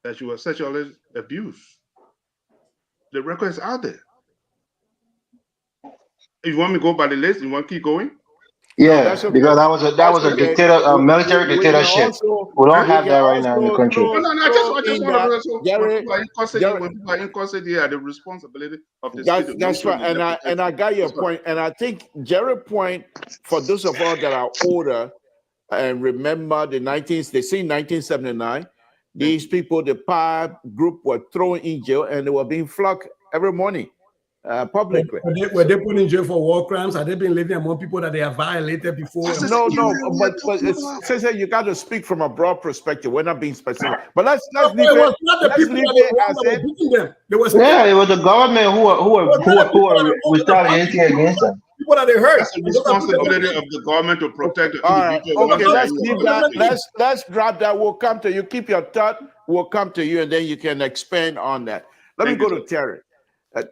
Speaker 4: that she was sexually abused. The record is out there. If you want me to go by the list, you want to keep going?
Speaker 9: Yeah, because that was a dictator, a military dictatorship. We don't have that right now in the country.
Speaker 4: No, I just want to know when people are in custody, are the responsibility of the state.
Speaker 2: That's right, and I got your point, and I think Jerry's point for those of us that are older and remember they say 1979, these people, the PAR group, were thrown in jail and they were being flogged every morning. Publicly.
Speaker 7: Were they put in jail for war crimes? Have they been living among people that they have violated before?
Speaker 2: No, but it's you got to speak from a broad perspective. We're not being specific. But let's leave it.
Speaker 7: It was not the people that were beating them.
Speaker 9: It was the government who were retaliating against them.
Speaker 7: People that they hurt.
Speaker 4: That's the responsibility of the government to protect the individual.
Speaker 2: Okay, let's leave that. Let's drop that. We'll come to you. Keep your thought. We'll come to you, and then you can expand on that. Let me go to Terry.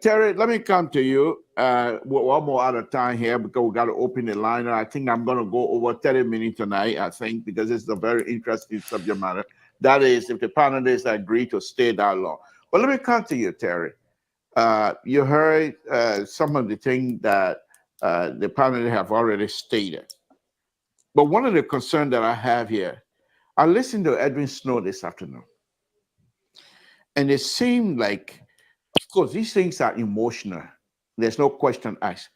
Speaker 2: Terry, let me come to you. We're almost out of time here because we got to open the line. I think I'm going to go over 30 minutes tonight, I think, because it's a very interesting subject matter. That is, if the panelists agree to stay that long. But let me come to you, Terry. You heard some of the things that the panelists have already stated. But one of the concerns that I have here, I listened to Edwin Snow this afternoon. And it seemed like, of course, these things are emotional. There's no question asked.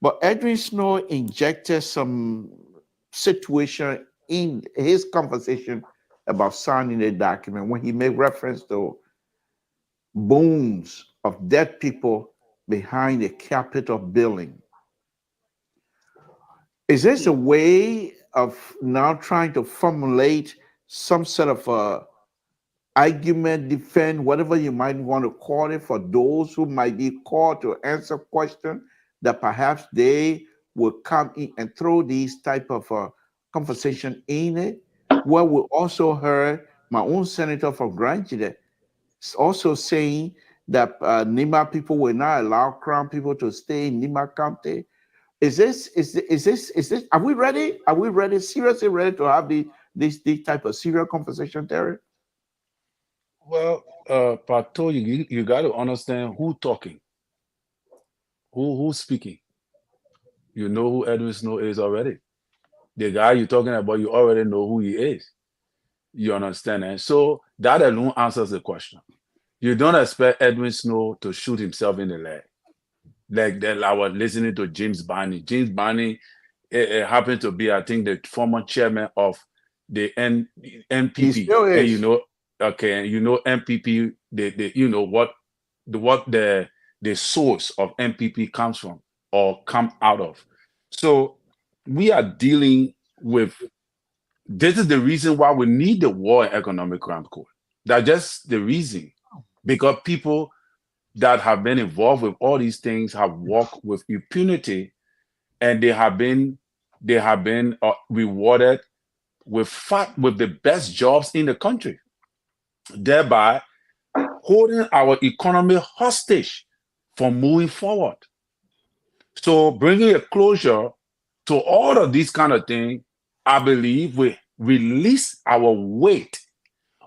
Speaker 2: But Edwin Snow injected some situation in his conversation about signing the document when he made reference to bones of dead people behind the Capitol building. Is this a way of now trying to formulate some sort of argument, defend, whatever you might want to call it, for those who might be called to answer questions, that perhaps they will come in and throw these type of conversation in it? Well, we also heard my own senator from Granjide also saying that Nima people will not allow Crown people to stay in Nima County. Is this, are we ready? Are we ready, seriously ready to have this type of serious conversation, Terry?
Speaker 6: Well, Pato, you got to understand who talking, who's speaking. You know who Edwin Snow is already. The guy you're talking about, you already know who he is. You understand? And so that alone answers the question. You don't expect Edwin Snow to shoot himself in the leg. Like that, I was listening to James Barney. James Barney happened to be, I think, the former chairman of the NPP. And you know, okay, you know NPP, you know what the source of NPP comes from or come out of. So we are dealing with, this is the reason why we need the War and Economic Crime Court. That's just the reason, because people that have been involved with all these things have walked with impunity, and they have been rewarded with the best jobs in the country, thereby holding our economy hostage from moving forward. So bringing a closure to all of these kind of things, I believe we release our weight.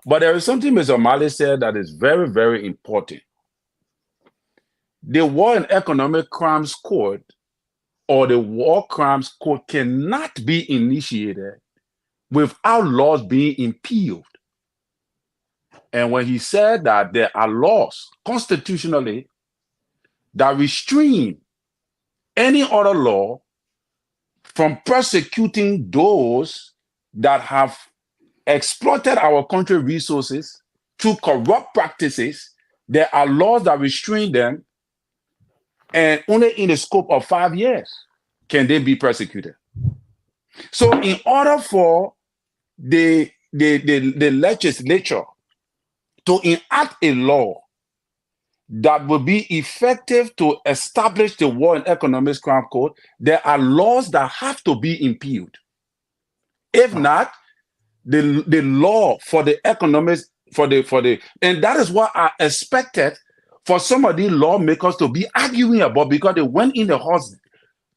Speaker 6: But there is something Mr. Mali said that is very, very important. The War and Economic Crimes Court or the War Crimes Court cannot be initiated without laws being impealed. And when he said that there are laws constitutionally that restrain any other law from persecuting those that have exploited our country resources through corrupt practices, there are laws that restrain them, and only in the scope of 5 years can they be persecuted. So in order for the legislature to enact a law that will be effective to establish the War and Economics Crime Code, there are laws that have to be impealed. If not, the law for the economics, and that is what I expected for some of these lawmakers to be arguing about, because they went in the house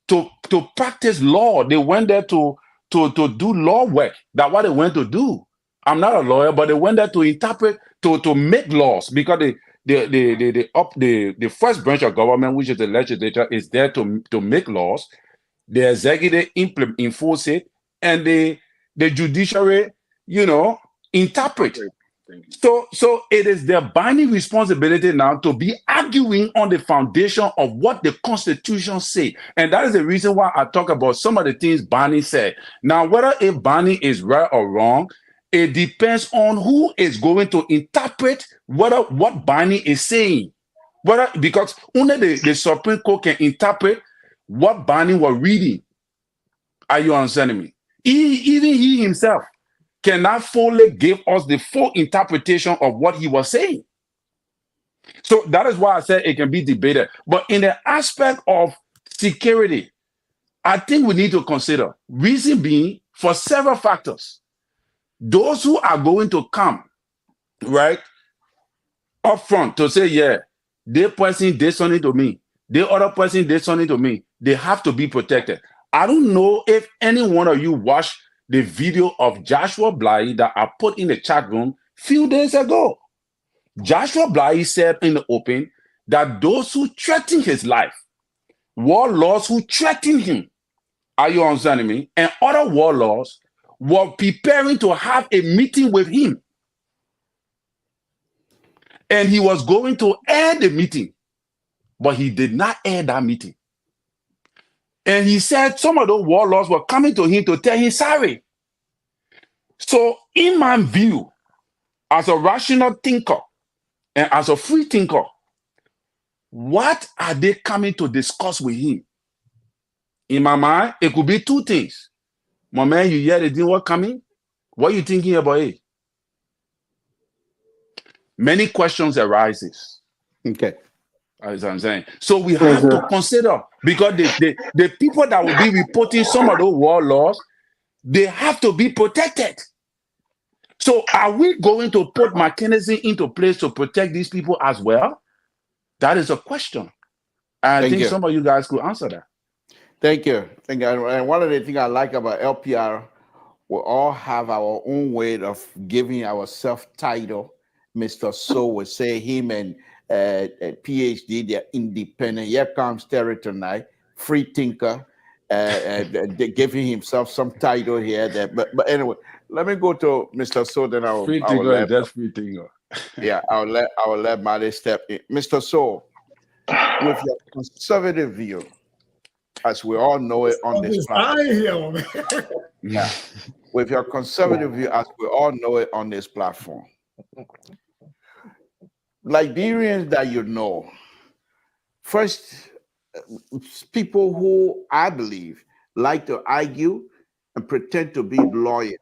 Speaker 6: to practice law. They went there to do law work. That's what they went to do. I'm not a lawyer, but they went there to interpret, to make laws, because the first branch of government, which is the legislature, is there to make laws. The executive enforce it, and the judiciary, interpret. So it is their binding responsibility now to be arguing on the foundation of what the Constitution say. And that is the reason why I talk about some of the things Barney said. Now, whether if Barney is right or wrong, it depends on who is going to interpret what Barney is saying. Because only the Supreme Court can interpret what Barney was reading. Are you understanding me? Even he himself cannot fully give us the full interpretation of what he was saying. So that is why I said it can be debated. But in the aspect of security, I think we need to consider, reason being, for several factors. Those who are going to come, right, up front to say, yeah, they person did something to me, the other person did something to me, they have to be protected. I don't know if any one of you watched the video of Joshua Bly that I put in the chat room a few days ago. Joshua Bly said in the open that those who threaten his life, warlords who threaten him, are you understanding me, and other warlords were preparing to have a meeting with him. And he was going to end the meeting, but he did not end that meeting. And he said some of those warlords were coming to him to tell him sorry. So in my view, as a rational thinker and as a free thinker, what are they coming to discuss with him? In my mind, it could be two things. My man, you hear the thing what coming? What are you thinking about it? Many questions arises.
Speaker 2: Okay.
Speaker 6: As I'm saying. So we have to consider, because the people that will be reporting some of those warlords, they have to be protected. So are we going to put mechanism into place to protect these people as well? That is a question. I think some of you guys could answer that.
Speaker 2: Thank you. And one of the things I like about LPR, we all have our own way of giving ourselves title. Mr. So would say him and PhD, they're independent. Here comes Terry tonight, free thinker, giving himself some title here. But anyway, let me go to Mr. So. Then I'll
Speaker 6: free thinker. That's free thinker.
Speaker 2: Yeah, I'll let Mali step in. Mr. So, with your conservative view, as we all know it on this platform. Yeah, with your conservative view, as we all know it on this platform. Liberians that you know, first, people who I believe like to argue and pretend to be lawyers,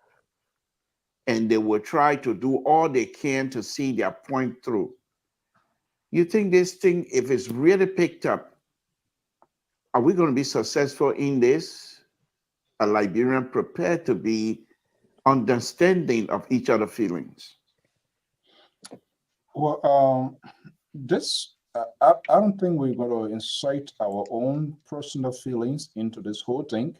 Speaker 2: and they will try to do all they can to see their point through. You think this thing, if it's really picked up, are we going to be successful in this? A Liberian prepared to be understanding of each other's feelings?
Speaker 5: Well, I don't think we're going to incite our own personal feelings into this whole thing.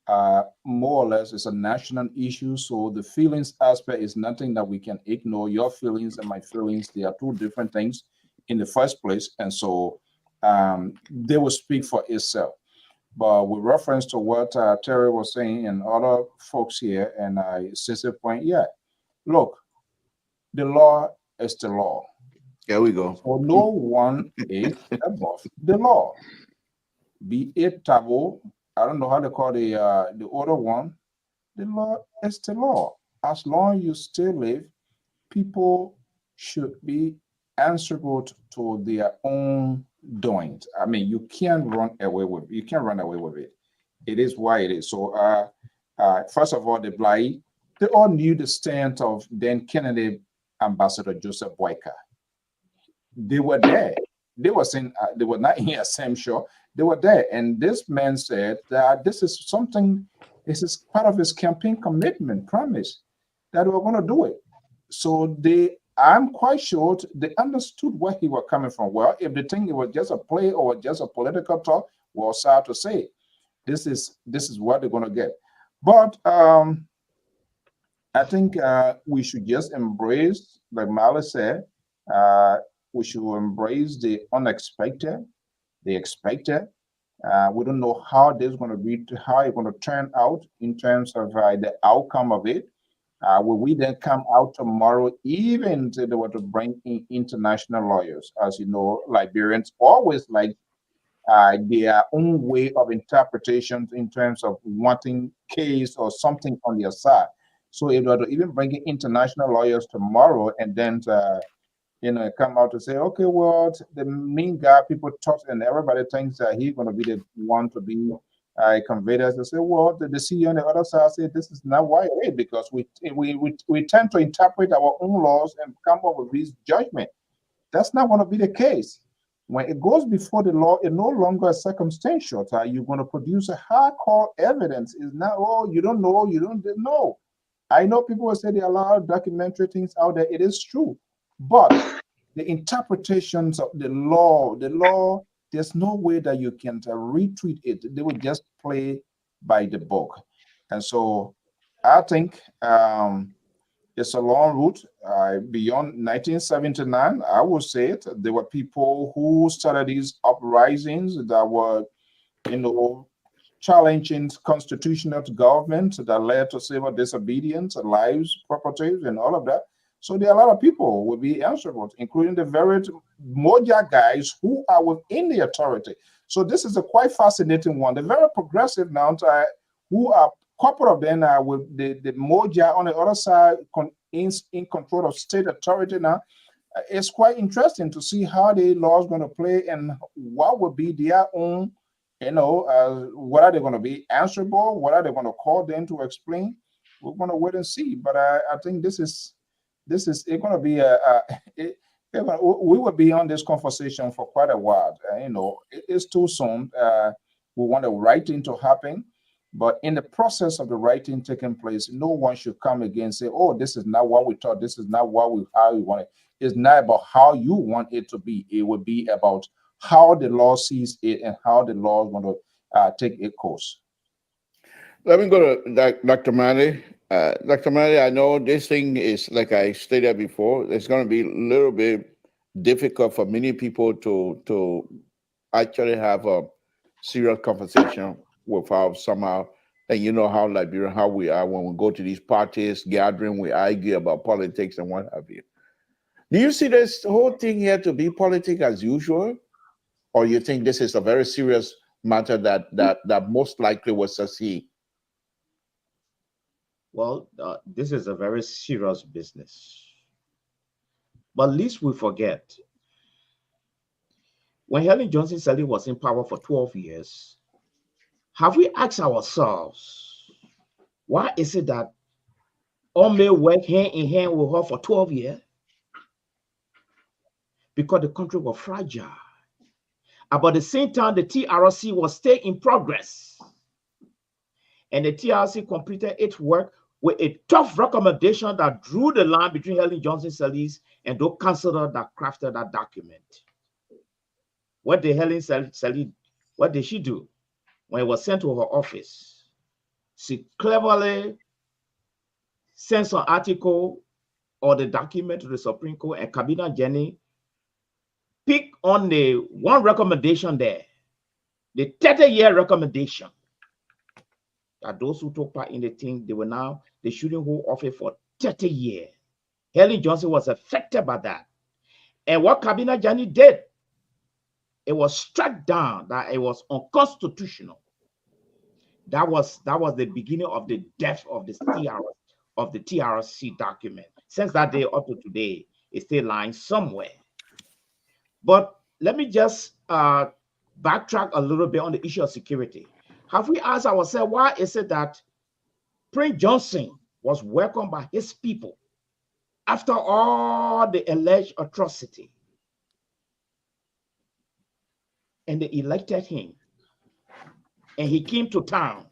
Speaker 5: More or less, it's a national issue. So the feelings aspect is nothing that we can ignore. Your feelings and my feelings, they are two different things in the first place. And so they will speak for itself. But with reference to what Terry was saying and other folks here, and I since the point, yeah, look, the law is the law.
Speaker 2: There we go.
Speaker 5: So no one is above the law. Be it taboo, I don't know how to call the other one. The law is the law. As long as you still live, people should be answerable to their own doings. I mean, you can't run away with it. You can't run away with it. It is why it is. So, first of all, the Bly, they all knew the stand of then Kennedy Ambassador Joseph Boyka. They were there. They were saying they were not here, same show. They were there, and this man said that this is something. This is part of his campaign commitment, promise that we're going to do it. So I'm quite sure they understood where he was coming from. Well, if they think it was just a play or just a political talk, well, sad to say, this is what they're going to get. But I think we should just embrace, like Mali said, we should embrace the unexpected, the expected. We don't know how this is going to be, how it's going to turn out in terms of the outcome of it. Will we then come out tomorrow, even if they were to bring in international lawyers? As you know, Liberians always like their own way of interpretation in terms of wanting case or something on their side. So if they were to even bring in international lawyers tomorrow and then come out to say, okay, well, the main guy people talk and everybody thinks that he's going to be the one to be conveyed as to say, well, the CEO on the other side say this is not why it is, because we tend to interpret our own laws and come up with these judgment. That's not going to be the case. When it goes before the law, it's no longer a circumstantial. You're going to produce a hardcore evidence. It's not, oh, you don't know, you don't know. I know people will say there are a lot of documentary things out there. It is true. But the interpretations of the law, there's no way that you can retweet it. They will just play by the book. And so I think it's a long route. Beyond 1979, I would say it. There were people who started these uprisings that were, challenging constitutional government that led to civil disobedience, lives, properties, and all of that. So there are a lot of people will be answerable, including the very Moja guys who are within the authority. So this is a quite fascinating one. The very progressive now, who are couple of them are with the Moja on the other side in control of state authority now. It's quite interesting to see how the law is going to play and what will be their own, what are they going to be answerable? What are they going to call them to explain? We're going to wait and see. But I think this is it's going to be we will be on this conversation for quite a while. It's too soon. We want the right thing to happen, but in the process of the right thing taking place, no one should come again and say, "Oh, this is not what we thought. This is not how we want it." It's not about how you want it to be. It will be about how the law sees it and how the law is going to take its course.
Speaker 2: Let me go to Dr. Mali. Dr. Mali, I know this thing is, like I stated before, it's going to be a little bit difficult for many people to actually have a serious conversation without somehow, and you know how Liberian, how we are when we go to these parties, gathering, we argue about politics and what have you. Do you see this whole thing here to be politics as usual? Or you think this is a very serious matter that most likely will succeed?
Speaker 8: Well, this is a very serious business. But at least we forget, when Helen Johnson Sirleaf was in power for 12 years, have we asked ourselves, why is it that Ome worked hand in hand with her for 12 years? Because the country was fragile. About the same time, the TRC was still in progress. And the TRC completed its work with a tough recommendation that drew the line between Helen Johnson Sirleaf and those councillors that crafted that document. What did Helen Sirleaf, what did she do? When it was sent to her office, she cleverly sent an article or the document to the Supreme Court, and Kabina Jenny picked on the one recommendation there, the 30-year recommendation, that those who took part in the thing, they shouldn't hold office for 30 years. Helen Johnson was affected by that. And what Kabina Jani did, it was struck down that it was unconstitutional. That was the beginning of the death of the TRC document. Since that day up to today, it's still lying somewhere. But let me just backtrack a little bit on the issue of security. Have we asked ourselves, why is it that Prince Johnson was welcomed by his people after all the alleged atrocity? And they elected him. And he came to town.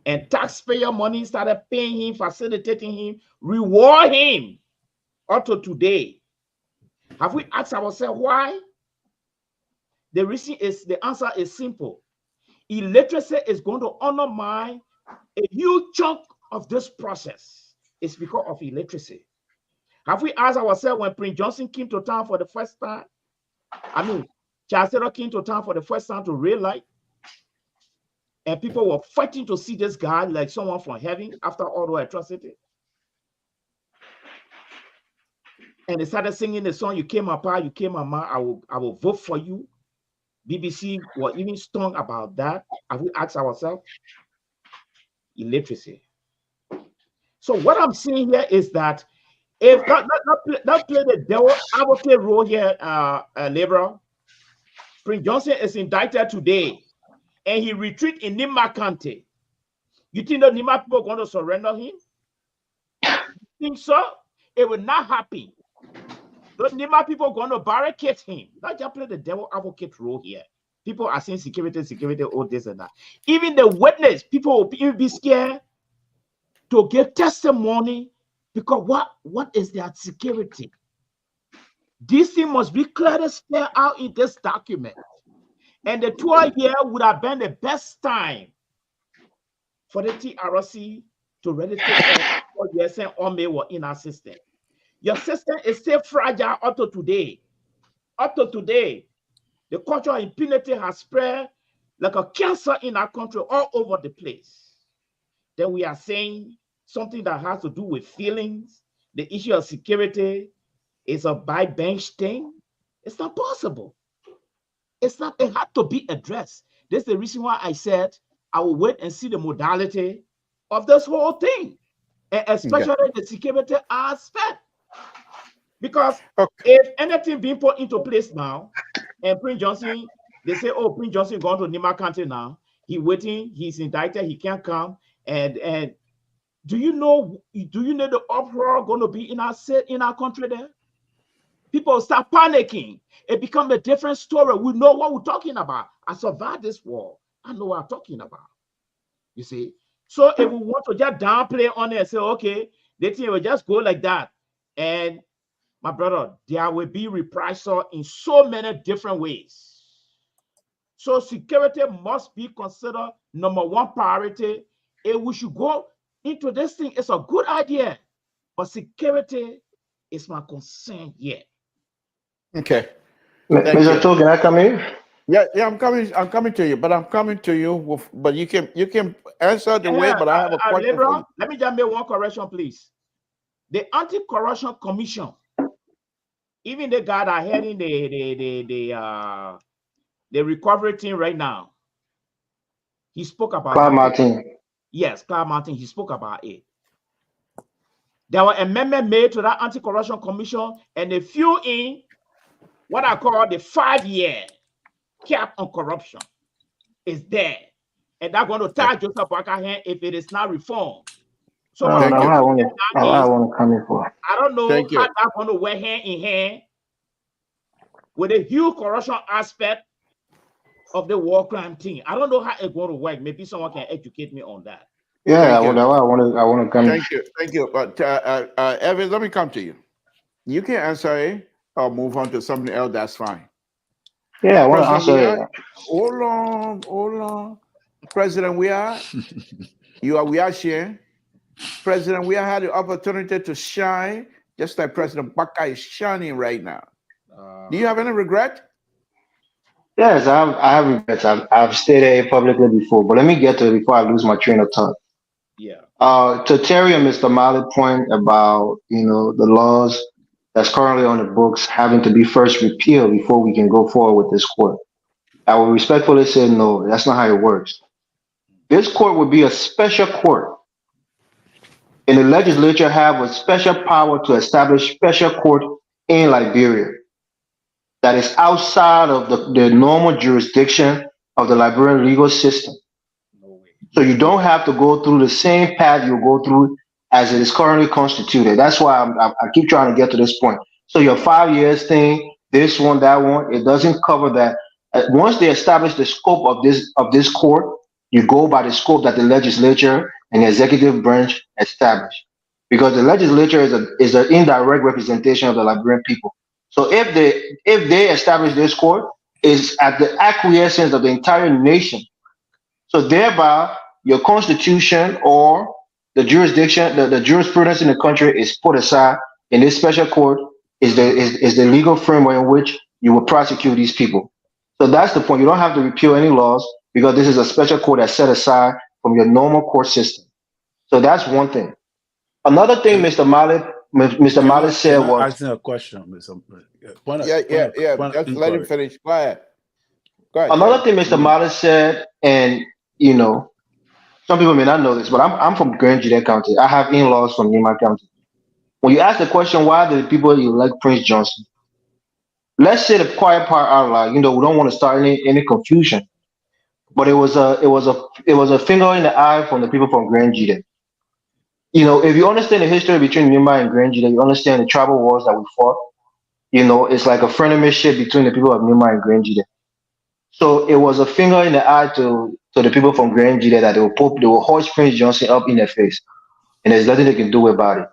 Speaker 8: And taxpayer money started paying him, facilitating him, reward him up to today. Have we asked ourselves why? The reason is, the answer is simple. Illiteracy is going to undermine a huge chunk of this process. It's because of illiteracy. Have we asked ourselves, when Prince Johnson came to town for the first time, Charles Taylor came to town for the first time to real life, and people were fighting to see this guy like someone from heaven after all the atrocity. And they started singing the song, "You came apart, you came apart, I will vote for you." BBC were even stung about that. Have we asked ourselves? Illiteracy. So what I'm saying here is that if not play the devil advocate role here, Liberia, Prince Johnson is indicted today, and he retreat in Nima County. You think the Nima people are going to surrender him? You think so? It will not happen. The Nima people are going to barricade him. Not just play the devil advocate role here. People are saying security, all this and that. Even the witness, people will even be scared to give testimony, because what is their security? This thing must be clearly spelled out in this document. And the 12 year would have been the best time for the TRC to really take what you're saying were in our system. Your system is still fragile up to today. Up to today, the culture of impunity has spread like a cancer in our country all over the place. Then we are saying something that has to do with feelings, the issue of security is a by-bench thing. It's not possible. It's not, it had to be addressed. This is the reason why I said I will wait and see the modality of this whole thing, and especially the security aspect. Because if anything being put into place now, and Prince Johnson, they say, oh, Prince Johnson gone to Nima County now. He waiting, he's indicted, he can't come. And do you know the uproar going to be in our country there? People start panicking. It becomes a different story. We know what we're talking about. I survived this war. I know what I'm talking about. You see? So if we want to just downplay on it and say, okay, they think it will just go like that. And my brother, there will be reprisal in so many different ways. So security must be considered number one priority. If we should go into this thing, it's a good idea. But security is my concern here.
Speaker 2: Okay.
Speaker 9: Mr. Toll, can I come in?
Speaker 2: Yeah, I'm coming to you, but I'm coming to you with, but you can answer the way, but I have a question.
Speaker 8: Liberal, let me just make one correction, please. The Anti-Corruption Commission, even the guy that heading the recovery team right now, he spoke about
Speaker 9: Clyde Martin.
Speaker 8: Yes, Clyde Martin, he spoke about it. There were amendments made to that Anti-Corruption Commission, and they flew in what I call the 5-year cap on corruption. Is there. And that's going to tie Joseph Boakai hand if it is not reformed. So
Speaker 9: I want to come in for.
Speaker 8: I don't know how that's going to work hand in hand with the huge corruption aspect of the war crime thing. I don't know how it's going to work. Maybe someone can educate me on that.
Speaker 9: Yeah, I want to come.
Speaker 2: Thank you. But Evan, let me come to you. You can answer it or move on to something else. That's fine.
Speaker 9: Yeah, I want to answer it.
Speaker 2: Hold on. President, we are sharing. President, we had the opportunity to shine, just like President Boakai is shining right now. Do you have any regret?
Speaker 9: Yes, I have regrets. I've stated it publicly before, but let me get to it before I lose my train of thought.
Speaker 8: Yeah.
Speaker 9: To Terry and Mr. Malik point about, the laws that's currently on the books having to be first repealed before we can go forward with this court. I will respectfully say no, that's not how it works. This court would be a special court, and the legislature have a special power to establish special court in Liberia that is outside of the normal jurisdiction of the Liberian legal system.
Speaker 8: No way.
Speaker 9: So you don't have to go through the same path you go through as it is currently constituted. That's why I keep trying to get to this point. So your 5 years thing, this one, that one, it doesn't cover that. Once they establish the scope of this court, you go by the scope that the legislature and the executive branch establish, because the legislature is an indirect representation of the Liberian people. So if they establish this court, is at the acquiescence of the entire nation. So thereby, your constitution or the jurisdiction, the jurisprudence in the country is put aside, and this special court is the legal framework in which you will prosecute these people. So that's the point. You don't have to repeal any laws because this is a special court that's set aside from your normal court system. So that's one thing. Another thing Mr. Malik said
Speaker 6: Can I
Speaker 9: was,
Speaker 6: ask him a question, Mr.
Speaker 2: Just let him finish. Go ahead.
Speaker 9: another thing Mr. Malik said, and some people may not know this, but I'm from Grand Jude County. I have in-laws from Nima County. When you ask the question, why did people elect Prince Johnson? Let's say the quiet part out loud. We don't want to start any confusion. But it was a finger in the eye from the people from Grand Jude. If you understand the history between Nima and Grand Jude, you understand the tribal wars that we fought. It's like a friendship between the people of Nima and Grand Jude. So it was a finger in the eye to the people from Grand Jude that they will hoist Prince Johnson up in their face, and there's nothing they can do about it.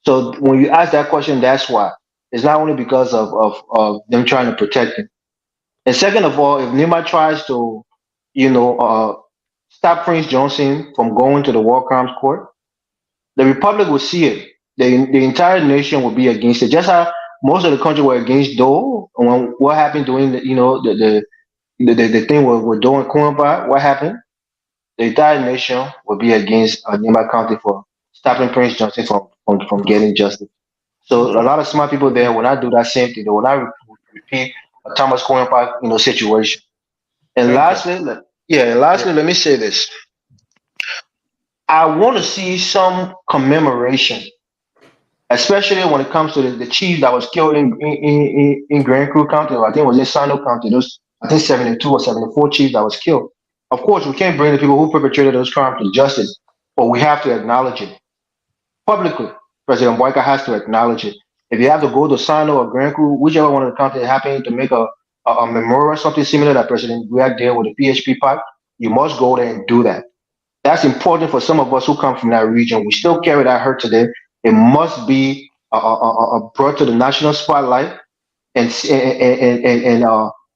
Speaker 9: So when you ask that question, that's why. It's not only because of them trying to protect him. And second of all, if Nima tries to, stop Prince Johnson from going to the War Crimes Court, the Republic will see it. The entire nation will be against it. Just how most of the country were against Dole, when what happened during the thing we're doing Kumba, what happened? The entire nation will be against Nima County for stopping Prince Johnson from getting justice. So a lot of smart people there will not do that same thing. They will not repeat a Thomas Kumba, situation. And lastly, let me say this. I want to see some commemoration, especially when it comes to the chief that was killed in Grand Crew County. I think it was in Sando County. Those, I think 72 or 74 chiefs that was killed. Of course, we can't bring the people who perpetrated those crimes to justice, but we have to acknowledge it publicly. President Boyka has to acknowledge it. If you have to go to Sando or Grand Crew, whichever one of the counties happening to make a memorial, something similar that President Guiak did with the PHP pipe, you must go there and do that. That's important for some of us who come from that region. We still carry that hurt today. It must be brought to the national spotlight, and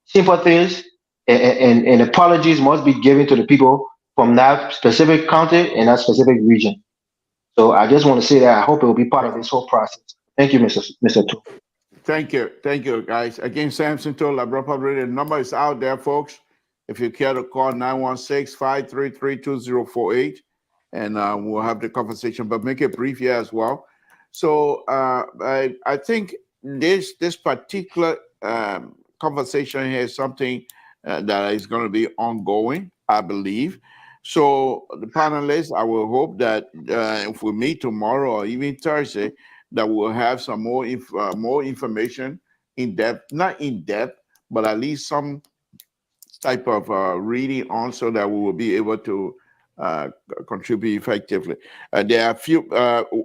Speaker 9: sympathies and apologies must be given to the people from that specific county and that specific region. So I just want to say that I hope it will be part of this whole process. Thank you, Mr. Tu.
Speaker 2: Thank you, guys. Again, Samson told Liberia Public, the number is out there, folks. If you care to call 916-533-2048, and we'll have the conversation, but make it brief here as well. So I think this particular conversation here is something that is going to be ongoing, I believe. So the panelists, I will hope that if we meet tomorrow or even Thursday, that we'll have some more information in depth, not in depth, but at least some type of reading on, so that we will be able to contribute effectively. There are a few,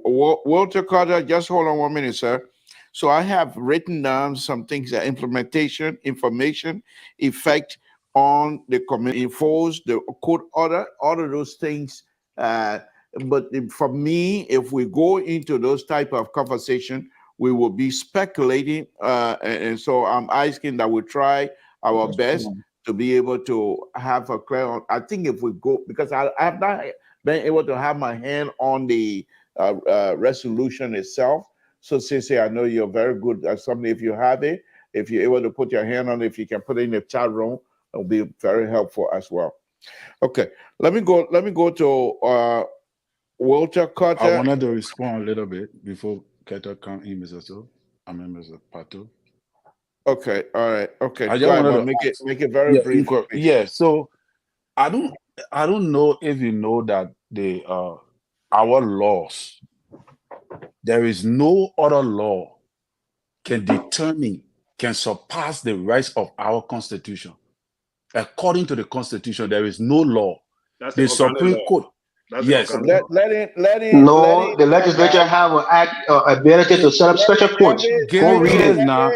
Speaker 2: Walter Carter, just hold on 1 minute, sir. So I have written down some things that implementation, information, effect on the community, enforce the court order, all of those things. But for me, if we go into those type of conversation, we will be speculating. And so I'm asking that we try our best to be able to have a clear. I think if we go, because I have not been able to have my hand on the resolution itself. So Sissy, I know you're very good at something. If you have it, if you're able to put your hand on it, if you can put it in the chat room, it'll be very helpful as well. Okay, let me go to Walter
Speaker 6: I
Speaker 2: Carter.
Speaker 6: wanted to respond a little bit before Keto come in, Mr. So. I mean, Mr. Pato.
Speaker 2: Okay, all right. Okay,
Speaker 6: I
Speaker 2: go
Speaker 6: just
Speaker 2: ahead,
Speaker 6: wanted
Speaker 2: but
Speaker 6: to
Speaker 2: make it very brief. Please.
Speaker 6: yeah. So I don't know if you know that the our laws, there is no other law can surpass the rights of our constitution. According to the constitution, there is no law.
Speaker 4: That's
Speaker 6: The
Speaker 4: the organic
Speaker 6: Supreme
Speaker 4: law.
Speaker 6: Court,
Speaker 4: That's the
Speaker 6: yes,
Speaker 4: organic law.
Speaker 9: No, the legislature have an ability to set up special courts.
Speaker 6: give
Speaker 9: Go
Speaker 6: it
Speaker 9: read it.
Speaker 6: now.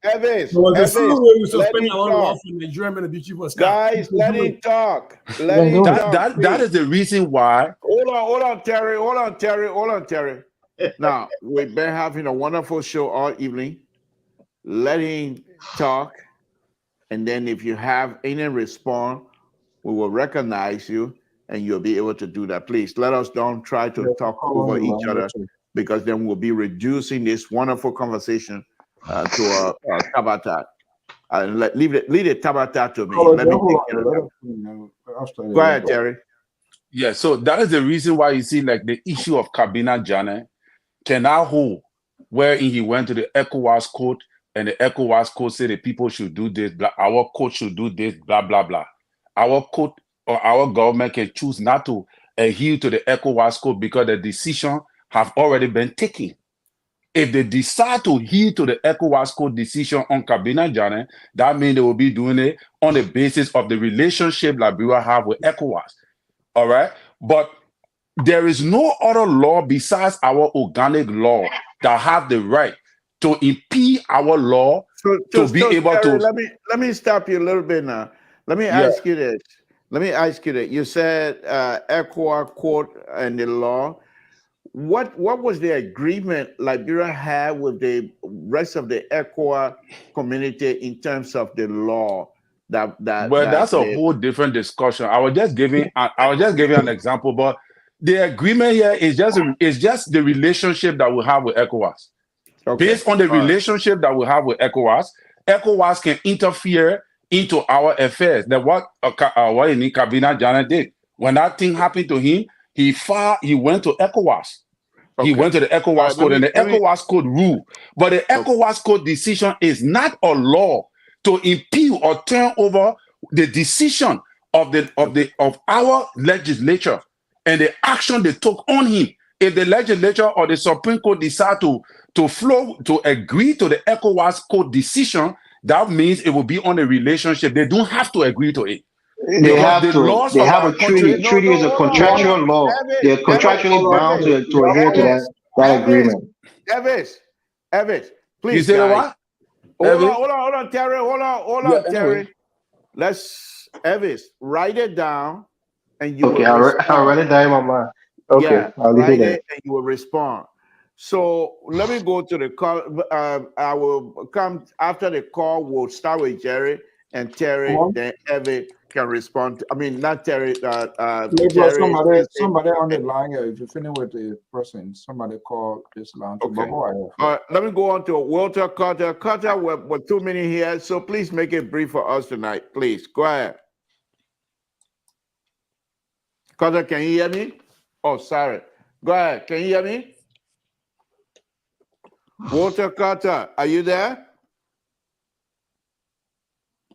Speaker 2: Evis,
Speaker 7: There was a single way we
Speaker 2: let
Speaker 7: suspend
Speaker 2: him
Speaker 7: our law
Speaker 2: talk.
Speaker 7: from Nigerian men to be chief of staff.
Speaker 2: Guys, let him talk.
Speaker 8: Yeah,
Speaker 2: Let him
Speaker 8: go
Speaker 2: talk.
Speaker 6: That is the reason why.
Speaker 2: Hold on, Terry. Now, we've been having a wonderful show all evening. Let him talk. And then if you have any response, we will recognize you and you'll be able to do that. Please let us don't try to talk over each other, because then we'll be reducing this wonderful conversation to a tabata. Leave the tabata to me. Let me take care of that. Go ahead, Terry.
Speaker 6: Yeah, so that is the reason why you see like the issue of Kabina Jane cannot hold, wherein he went to the ECOWAS court and the ECOWAS court said the people should do this, our court should do this, blah, blah, blah. Our court or our government can choose not to adhere to the ECOWAS court because the decision have already been taken. If they decide to adhere to the ECOWAS court decision on Kabina Jane, that means they will be doing it on the basis of the relationship Liberia have with ECOWAS. All right, but there is no other law besides our organic law that have the right to impede our law to be able
Speaker 2: Terry,
Speaker 6: to.
Speaker 2: Let me stop you a little bit now. Let me ask you this. You said ECOWAS court and the law. What was the agreement Liberia had with the rest of the ECOWAS community in terms of the law?
Speaker 6: That's a whole different discussion. I was just giving an example, but the agreement here is just the relationship that we have with ECOWAS. Okay. Based on the relationship that we have with ECOWAS, ECOWAS can interfere into our affairs. That what Kabina Jane did. When that thing happened to him, he went to ECOWAS. Okay. He went to the ECOWAS code, and the ECOWAS code rule. But the ECOWAS code decision is not a law to impede or turn over the decision of our legislature and the action they took on him. If the legislature or the Supreme Court decide to agree to the ECOWAS code decision, that means it will be on a relationship. They don't have to agree to it.
Speaker 9: They have to. They have a treaty. Treaty is a contractual law. They're contractually bound to adhere to that agreement.
Speaker 2: Evis, please.
Speaker 6: You say what?
Speaker 2: Hold on, Terry. Hold on, Terry. Anyway. Let's, Evis, write it down, and you.
Speaker 9: Okay, I'll write it down in my mind. Okay,
Speaker 2: yeah,
Speaker 9: I'll leave
Speaker 2: write
Speaker 9: it there.
Speaker 2: and you will respond. So let me go to the call. I will come after the call. We'll start with Jerry and Terry. Then Evis can respond. I mean, not Terry. Terry,
Speaker 5: somebody on the line. If you finish with the person, somebody call this line.
Speaker 2: Okay. Let me go on to Walter Carter. Carter, we're 2 minutes here, so please make it brief for us tonight. Please go ahead. Carter, can you hear me? Oh, sorry. Go ahead. Can you hear me? Walter Carter, are you there?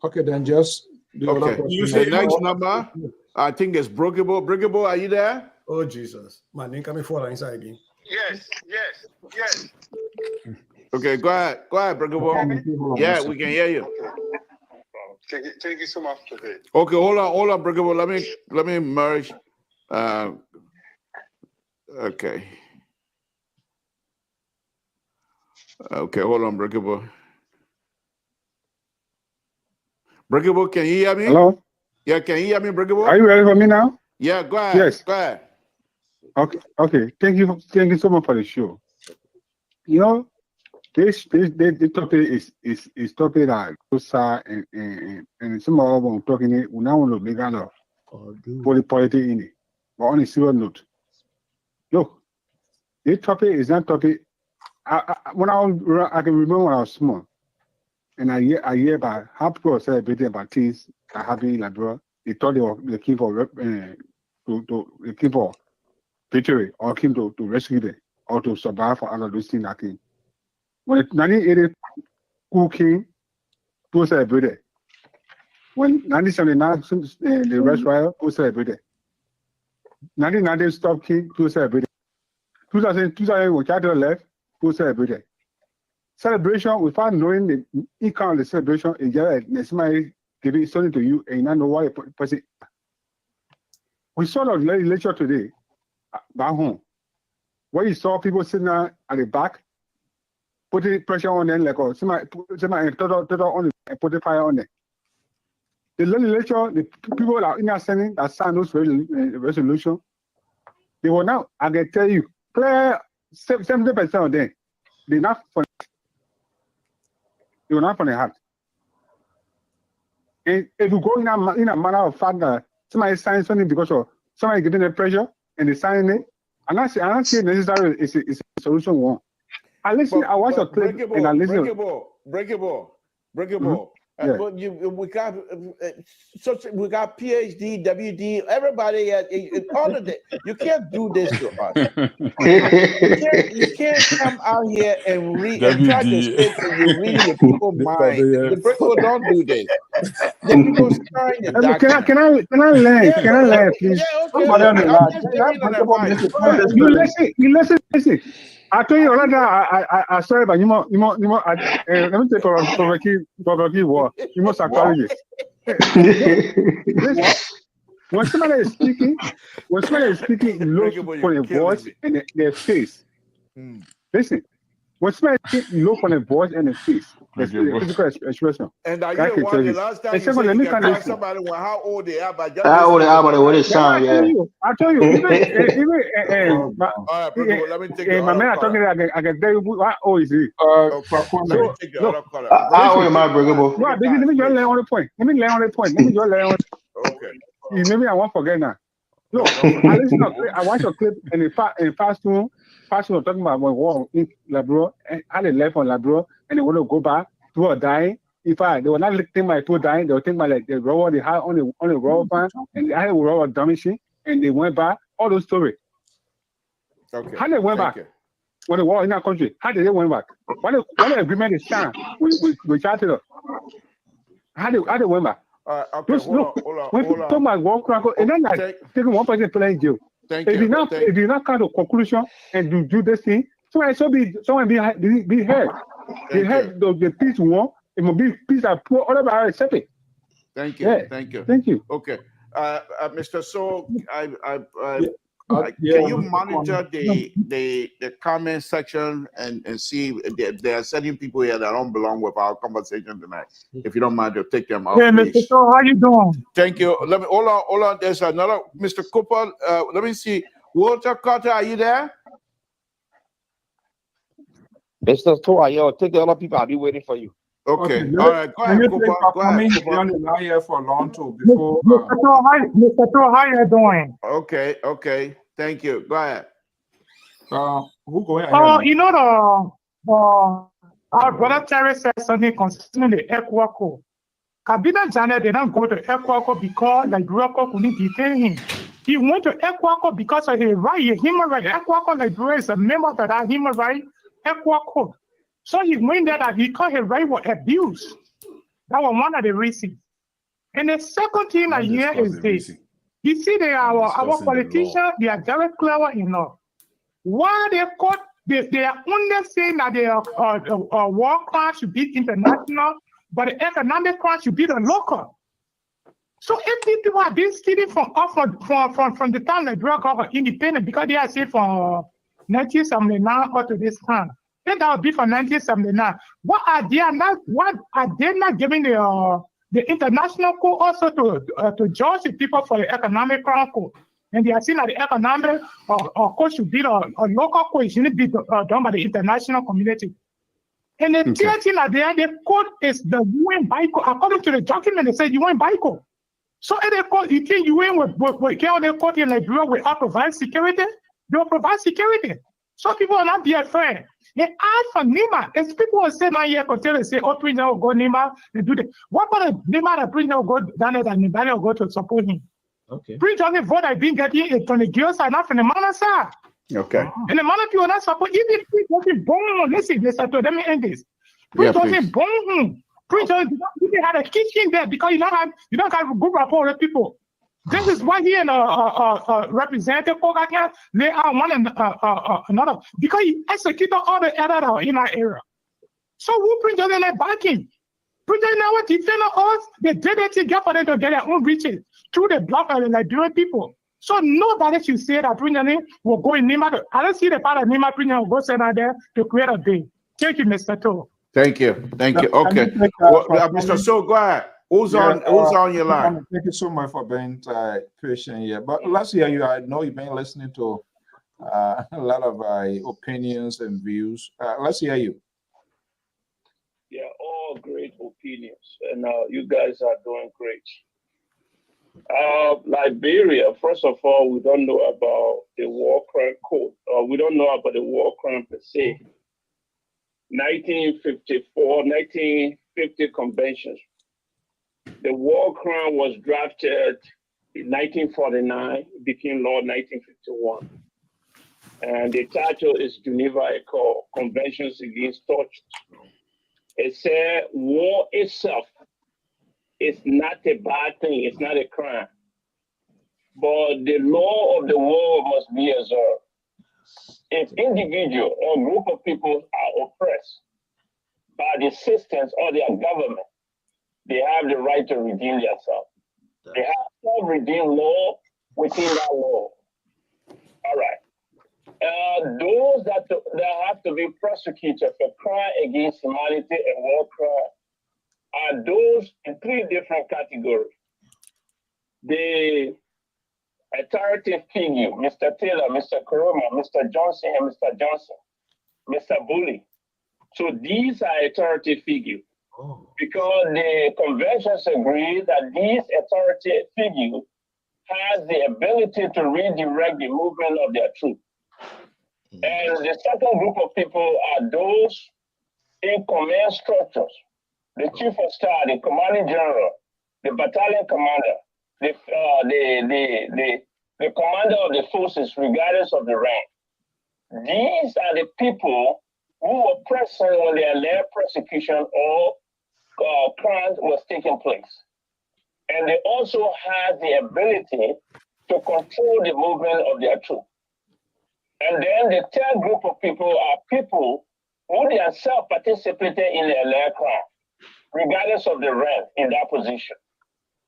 Speaker 5: Okay, then just
Speaker 2: the next number, I think it's Brigable. Brigable, are you there?
Speaker 7: Oh, Jesus. My name coming forward inside again.
Speaker 10: Yes.
Speaker 2: Okay, go ahead, Brigable. Yeah, we can hear you.
Speaker 10: Okay. Thank you so much today.
Speaker 2: Okay, hold on, Brigable. Let me merge. Okay. Okay, hold on, Brigable. Brigable, can you hear me?
Speaker 11: Hello?
Speaker 2: Yeah, can you hear me, Brigable?
Speaker 11: Are you ready for me now?
Speaker 2: Yeah, go ahead.
Speaker 11: Yes.
Speaker 2: Go ahead.
Speaker 11: Okay. Thank you so much for the show. You know, this topic is topic that Kosa and some of them talking it. We now want to make out of politics in it. But on a serious note, look, this topic is not topic. I can remember when I was small, and I hear about how people are celebrating about things that happen in Liberia. They thought they came for victory or came to rescue them or to survive for other those things that came. When 1980 coup came, people celebrated. When 1979 the Rush Riot, people celebrated. 1990 stop came, people celebrated. 2000 when Carter left, people celebrated. Celebration without knowing the income of the celebration is just like somebody giving something to you and you don't know why the person. We saw the legislature today back home, where you saw people sitting at the back, putting pressure on them, like somebody total on and putting fire on them. The legislature, the people that are in the Senate that signed those resolution, they were now, I can tell you, clear 70% of them, they were not from the heart. And if you go in a manner of fact that somebody signs something because of somebody giving them pressure and they sign it, I'm not saying necessarily it's a solution one. I watch a clip and I listen.
Speaker 2: Breakable.
Speaker 11: Yeah.
Speaker 2: But we got PhD, WD, everybody all of it. You can't do this to us. you can't come out here and read and try to say that you're reading the people's mind. The people don't do this. The people trying to
Speaker 11: Can I learn? Can I learn, please? You listen. I told you already. I sorry, but you must. Let me take provocative war. You must psychologist. When somebody is speaking, you look for a voice and their face. Listen. When somebody speaks, you look for a voice and a face. That's the physical expression.
Speaker 2: And are you the one the last time you said you can tell somebody how old they are, but just
Speaker 9: how old they are, but what it sound, yeah.
Speaker 11: I tell you, even
Speaker 2: let me take
Speaker 11: my man are talking. I can tell you how old is he.
Speaker 9: How old am I, Brigable?
Speaker 11: No, let me just lay on the point. Okay. Maybe I won't forget now. Look, I watch a clip and in fast room talking about when war in Liberia and how they left on Liberia and they want to go back to a dying. They were not think my two dying, they were think about like the rubber they had on the rubber band and they had a rubber damaging and they went back. All those stories.
Speaker 2: Okay.
Speaker 11: How they went back when the war in that country? How did they went back? When the agreement is signed with Charter, how they went back?
Speaker 2: Okay, hold on.
Speaker 11: Talk about war crackle and then like taking one person playing jail. If you not come to conclusion and you do this thing, someone be heard. The peace war. It must be peace that poor other by accept it.
Speaker 2: Thank you.
Speaker 11: Yeah.
Speaker 2: Thank you.
Speaker 11: Thank you.
Speaker 2: Okay. Mr. So can you monitor the comment section and see if there are certain people here that don't belong with our conversation tonight? If you don't mind, to take them out.
Speaker 12: Yeah, Mr. So, how you doing?
Speaker 2: Thank you. Let me hold on. There's another Mr. Cooper. Let me see. Walter Carter, are you there?
Speaker 13: Mr. Toa, take the other people. I'll be waiting for you.
Speaker 2: Okay. All right. Go ahead, Cooper. Go ahead.
Speaker 5: We're on the line here for long too. Before
Speaker 12: Mr. Toa, how you doing?
Speaker 2: Okay. Thank you. Go ahead.
Speaker 5: Who go ahead?
Speaker 12: Our brother Terry said something concerning the Equaco. Kabila Janet did not go to Equaco because Liberia couldn't detain him. He went to Equaco because of his human right. Equaco Liberia is a member of that human right Equaco. So he went there that because his right was abused. That was one of the reasons. And the second thing I hear is this. You see, our politicians, they are very clever enough. Why they are only saying that the war crime should be international, but the economic crime should be the local. So if people have been stealing from the time the drug got independent, because they are saying from 1979 up to this time, then that would be from 1979. What are they not giving the international court also to judge the people for the economic crime code? And they are saying that the economic court should be a local court, it shouldn't be done by the international community. And the third thing that the court is the UN BICO. According to the document, they say UN BICO. So if the court, you think UN will get on the court in Liberia without provide security? They will provide security. So people will not be afraid. They ask for Nima. As people will say now here, continue to say, oh, prisoner will go Nima, they do that. What about the Nima, the prisoner will go down there and Nima will go to support him?
Speaker 8: Okay.
Speaker 12: Prince Joseph vote I been getting it on the girls side, not from the man side.
Speaker 2: Okay.
Speaker 12: And the man of you not support even Prince Joseph born. Listen, let me end this. Prince Joseph born. Prince Joseph didn't have a kitchen there because you don't have a good rapport with people. This is why he and representative folk I can lay out one and another because he executed all the editor in our area. So who Prince Joseph like backing? Prince Joseph now defend us. They did it together for them to get their own riches through the block of the Liberian people. So nobody should say that Prince Joseph will go in Nima. I don't see the part of Nima Prince Joseph will go send out there to create a day. Thank you, Mr. To.
Speaker 2: Thank you. Okay. Mr. So, go ahead. Who's on your line?
Speaker 5: Thank you so much for being patient here. But let's hear you. I know you've been listening to a lot of opinions and views. Let's hear you.
Speaker 14: Yeah, all great opinions, and you guys are doing great. Liberia, first of all, we don't know about the war crime code, or we don't know about the war crime per se. 1950 conventions. The war crime was drafted in 1949, became law 1951. And the title is Geneva Accord, Conventions Against Torture. It said war itself is not a bad thing, it's not a crime. But the law of the war must be observed. If individual or group of people are oppressed by the systems or their government, they have the right to redeem themselves. They have self-redeem law within that law. All right. Those that have to be prosecuted for crime against humanity and war crime are those in three different categories. The authoritative figure, Mr. Taylor, Mr. Koroma, Mr. Johnson, and Mr. Johnson, Mr. Bully. So these are authoritative figures. Because the conventions agree that these authoritative figures has the ability to redirect the movement of their troops. And the second group of people are those in command structures. The chief of staff, the commanding general, the battalion commander, the commander of the forces, regardless of the rank. These are the people who were present when the alleged persecution or crimes was taking place. And they also have the ability to control the movement of their troops. And then the third group of people are people who themselves participated in the alleged crime, regardless of the rank in that position.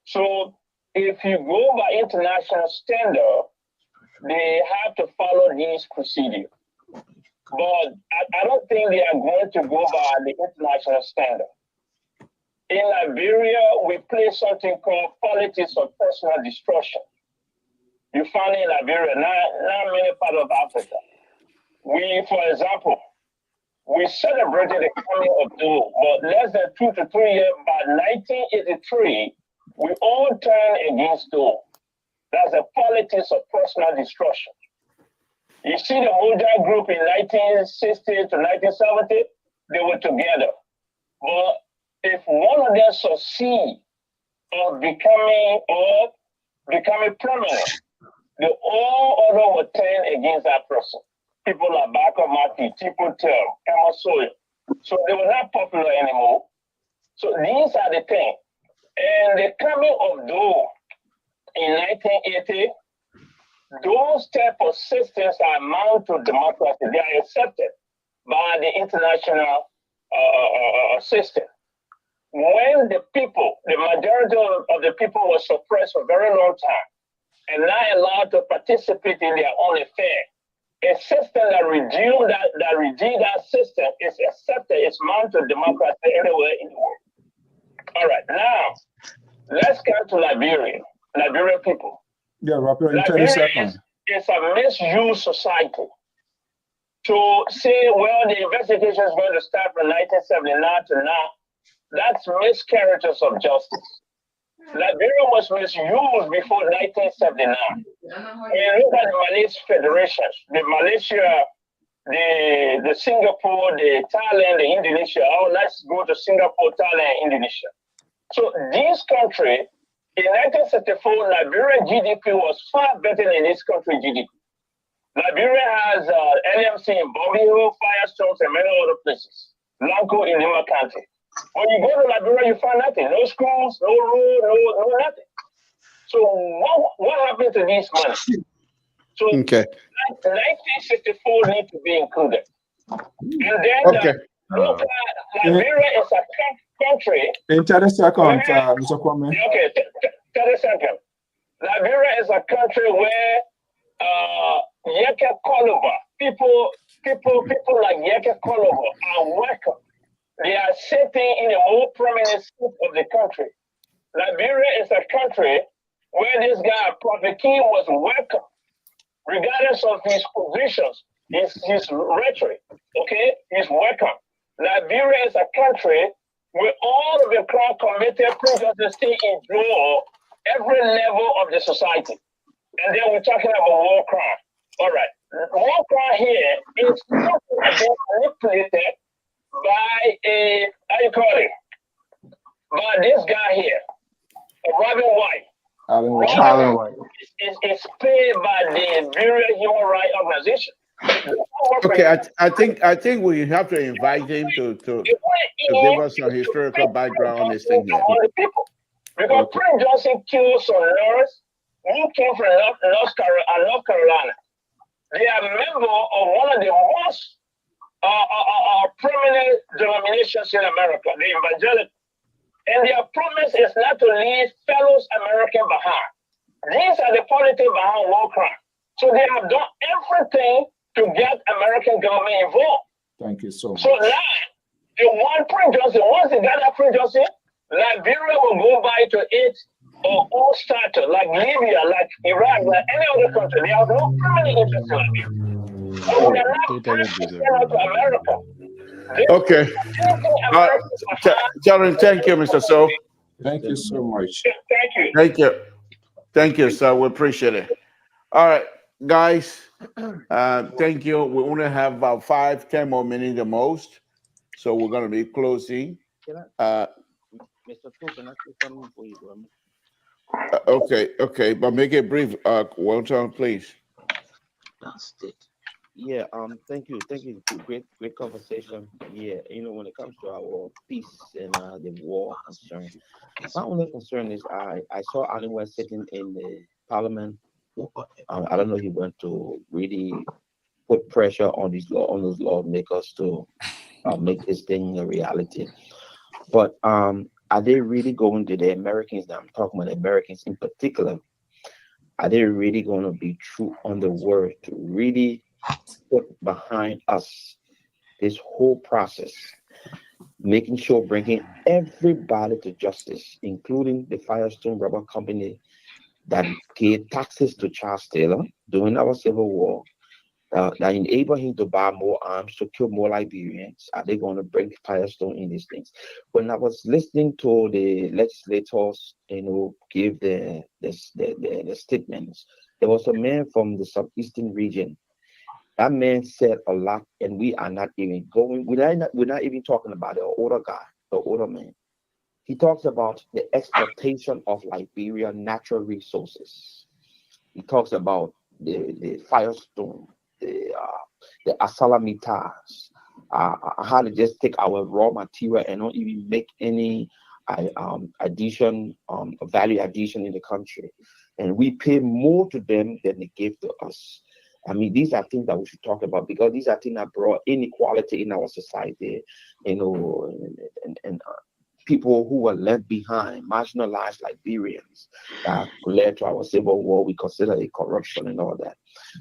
Speaker 14: So if you go by international standard, they have to follow these procedures. But I don't think they are going to go by the international standard. In Liberia, we play something called politics of personal destruction. You find it in Liberia, not many parts of Africa. We, for example, we celebrated the coming of Dole, but less than 2 to 3 years, by 1983, we all turned against Dole. That's a politics of personal destruction. You see the Moja group in 1960 to 1970, they were together. But if one of them succeeds of becoming permanent, the all other will turn against that person. People like Baka Mati, Tipo Tel, Emma Sawyer. So they were not popular anymore. So these are the things. And the coming of Dole in 1980, those type of systems are mount to democracy. They are accepted by the international system. When the people, the majority of the people were suppressed for a very long time and not allowed to participate in their own affair, a system that redeemed that system is accepted, it's mounted democracy everywhere in the world. All right, now let's come to Liberia, Liberian people.
Speaker 5: Yeah, Robert, in 30
Speaker 14: Liberia
Speaker 5: seconds.
Speaker 14: is a misused society. To say, well, the investigation is going to start from 1979 to now, that's miscarriages of justice. Liberia was misused before 1979. When you look at the Malaysian federations, the Malaysia, the Singapore, the Thailand, the Indonesia. Oh, let's go to Singapore, Thailand, Indonesia. So these countries In 1964, Liberian GDP was far better than this country's GDP. Liberia has LMC in Bobby Hill, Firestones, and many other places. Blanco in Lima County. When you go to Liberia, you find nothing. No schools, no road, no nothing. So what happened to this money? So 1964 need to be included. And then Liberia is a country.
Speaker 5: In 30 seconds, Mr. Kwame.
Speaker 14: Okay, 30 seconds. Liberia is a country where Yeke Koloba, people like Yeke Koloba are welcome. They are sitting in a more prominent seat of the country. Liberia is a country where this guy, Prophet King, was welcome, regardless of his positions, his rhetoric, okay? He's welcome. Liberia is a country where all of the crime committed previously stay in jail every level of the society. And then we're talking about war crime. All right. War crime here is manipulated by how you call it? By this guy here, Robin White.
Speaker 9: Alan White.
Speaker 14: Is paid by the Liberian Human Rights Organization.
Speaker 2: Okay, I think we have to invite him to give us some historical background on this thing here.
Speaker 14: Because Prince Johnson killed some lawyers who came from North Carolina. They are members of one of the most prominent denominations in America, the evangelical. And their promise is not to leave fellows American behind. These are the politics behind war crime. So they have done everything to get American government involved.
Speaker 5: Thank you so much.
Speaker 14: So now, the one Prince Johnson, once they got that Prince Johnson, Liberia will go back to its own status, like Libya, like Iraq, like any other country. They have no permanent interest in Liberia. So they are not to America.
Speaker 2: Okay. Gentlemen, thank you, Mr. So.
Speaker 5: Thank you so much.
Speaker 14: Thank you.
Speaker 2: Thank you. Thank you, sir. We appreciate it. All right, guys. Thank you. We only have about 5-10 more minutes the most. So we're going to be closing.
Speaker 8: Mr. Two, can I say something for you,
Speaker 2: Okay. But make it brief, Walter, please.
Speaker 8: That's it. Yeah, thank you. Great conversation. Yeah, when it comes to our peace and the war concern, my only concern is I saw Alan sitting in the parliament. I don't know, he went to really put pressure on those lawmakers to make this thing a reality. But are they really going to the Americans? That I'm talking about, Americans in particular. Are they really going to be true on the word to really put behind us this whole process, making sure bringing everybody to justice, including the Firestone Rubber Company that gave taxes to Charles Taylor during our Civil War, that enabled him to buy more arms to kill more Liberians? Are they going to bring Firestone in these things? When I was listening to the legislators, give the statements, there was a man from the southeastern region. That man said a lot, and we are not even going. We're not even talking about the older guy, the older man. He talks about the exploitation of Liberian natural resources. He talks about the Firestone, the Asalamitas, how to just take our raw material and not even make any value addition in the country, and we pay more to them than they give to us. I mean, these are things that we should talk about, because these are things that brought inequality in our society, and people who were left behind, marginalized Liberians, that led to our Civil War. We consider it corruption and all that.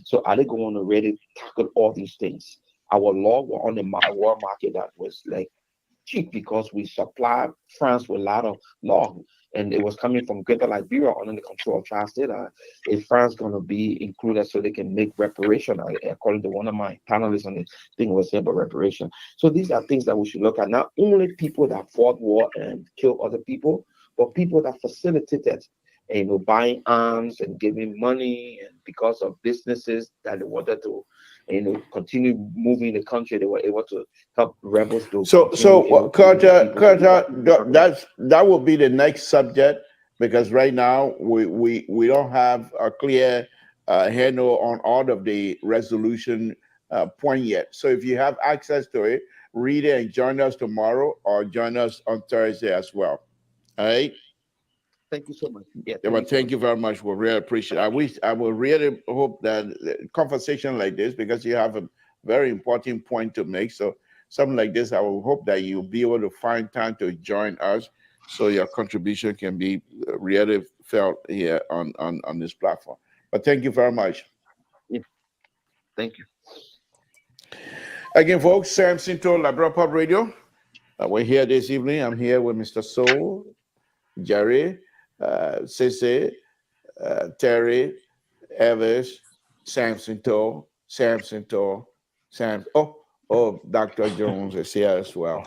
Speaker 8: So are they going to really tackle all these things? Our law were on the world market that was like cheap, because we supplied France with a lot of law, and it was coming from Greater Liberia under the control of Charles Taylor. Is France going to be included so they can make reparation? According to one of my panelists on the thing was about reparation. So these are things that we should look at. Not only people that fought war and killed other people, but people that facilitated, buying arms and giving money, and because of businesses that they wanted to, continue moving the country, they were able to help rebels to.
Speaker 2: So Carter, that will be the next subject. because right now we don't have a clear handle on all of the resolution point yet. So if you have access to it, read it and join us tomorrow or join us on Thursday as well. All right.
Speaker 13: Thank you so much. Yeah,
Speaker 2: Well, thank you very much. We really appreciate it. I will really hope that conversation like this, because you have a very important point to make. So something like this, I will hope that you'll be able to find time to join us so your contribution can be really felt here on this platform. But thank you very much.
Speaker 13: Yeah. Thank you.
Speaker 2: Again, folks, Samson to Liberia Pub Radio. We're here this evening. I'm here with Mr. Soul, Jerry, Sissy, Terry, Evers, Samson to, Dr. Jones is here as well.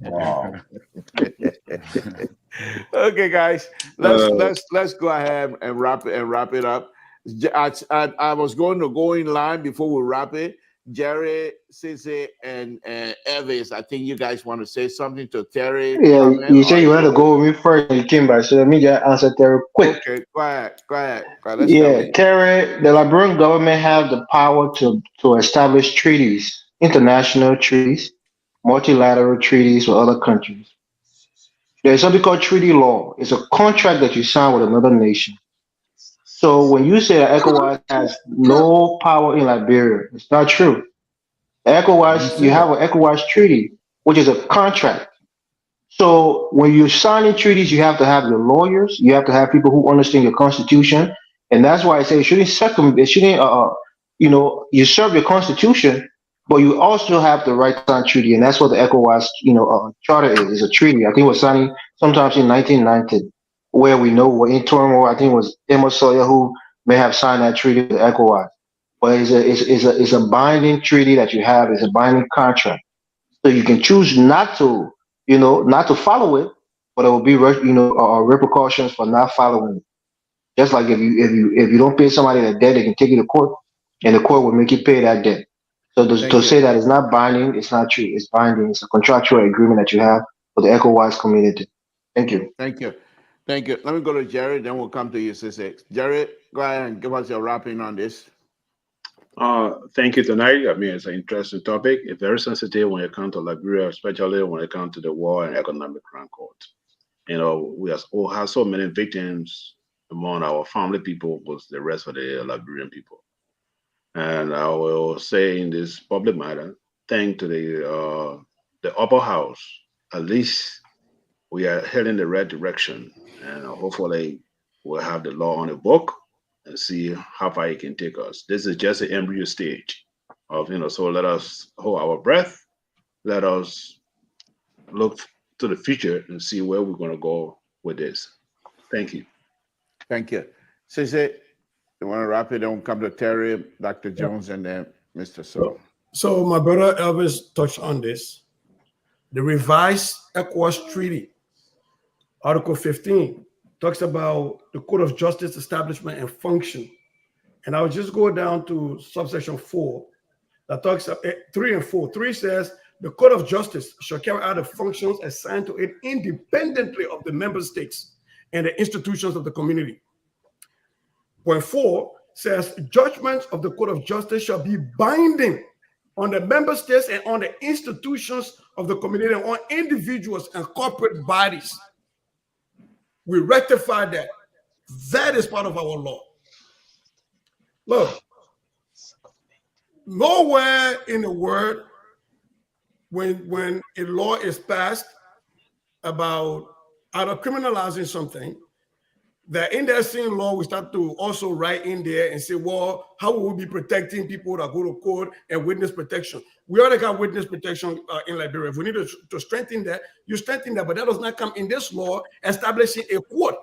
Speaker 6: Wow.
Speaker 2: Okay, guys, let's go ahead and wrap it up. I was going to go in line before we wrap it. Jerry, Sissy, and Evers, I think you guys want to say something to Terry.
Speaker 9: Yeah, you say you had to go with me first and you came back, so let me just answer Terry quick.
Speaker 2: Okay, go ahead. Let's
Speaker 9: Yeah, Terry, the Liberian government have the power to establish treaties, international treaties, multilateral treaties with other countries. There's something called treaty law. It's a contract that you sign with another nation. So when you say that ECOWAS has no power in Liberia, it's not true. ECOWAS, you have an ECOWAS treaty, which is a contract. So when you're signing treaties, you have to have your lawyers, you have to have people who understand your constitution, and that's why I say you serve your constitution, but you also have the right to sign treaty, and that's what the ECOWAS, charter is a treaty. I think it was signed sometimes in 1990, where we know we're in turmoil. I think it was Emma Sawyer who may have signed that treaty with ECOWAS, but it's a binding treaty that you have. It's a binding contract, so you can choose not to follow it, but it will be repercussions for not following it. Just like if you don't pay somebody that debt, they can take you to court, and the court will make you pay that debt. So to say that it's not binding, it's not true. It's binding. It's a contractual agreement that you have with the ECOWAS community. Thank you.
Speaker 2: Thank you. Let me go to Jared, then we'll come to you, Sissy. Jared, go ahead and give us your wrapping on this.
Speaker 4: Thank you tonight. I mean, it's an interesting topic. It's very sensitive when it comes to Liberia, especially when it comes to the war and economic crime court. We have so many victims among our family people with the rest of the Liberian people. And I will say in this public matter, thanks to the upper house, at least we are heading the right direction. And hopefully we'll have the law on the book and see how far it can take us. This is just an embryo stage of, so let us hold our breath. Let us look to the future and see where we're going to go with this. Thank you.
Speaker 2: Thank you. Sissy, you want to wrap it? Then come to Terry, Dr. Jones, and then Mr. So.
Speaker 7: So my brother Elvis touched on this. The revised ECOWAS Treaty, Article 15, talks about the Court of Justice establishment and function. And I'll just go down to subsection 4 that talks about 3 and 4. 3 says the Court of Justice shall carry out the functions assigned to it independently of the member states and the institutions of the community. Point 4 says judgments of the Court of Justice shall be binding on the member states and on the institutions of the community and on individuals and corporate bodies. We rectify that. That is part of our law. Look, nowhere in the world when a law is passed about either criminalizing something, that in that same law, we start to also write in there and say, well, how will we be protecting people that go to court and witness protection? We already got witness protection in Liberia. If we need to strengthen that, you strengthen that, but that does not come in this law establishing a court.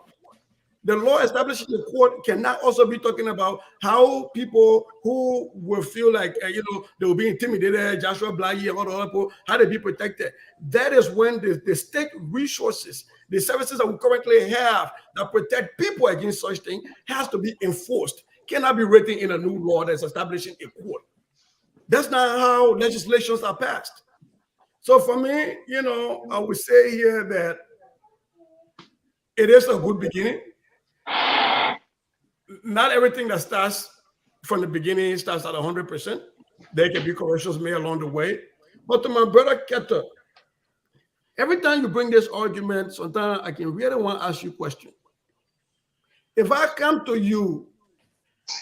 Speaker 7: The law establishing the court cannot also be talking about how people who will feel like, they will be intimidated, Joshua Blaggy and all the other people, how they be protected. That is when the state resources, the services that we currently have that protect people against such things has to be enforced. Cannot be written in a new law that's establishing a court. That's not how legislations are passed. So for me, I would say here that it is a good beginning. Not everything that starts from the beginning starts at 100%. There can be corrections made along the way. But to my brother Keter, every time you bring this argument, sometimes I can really want to ask you a question. If I come to you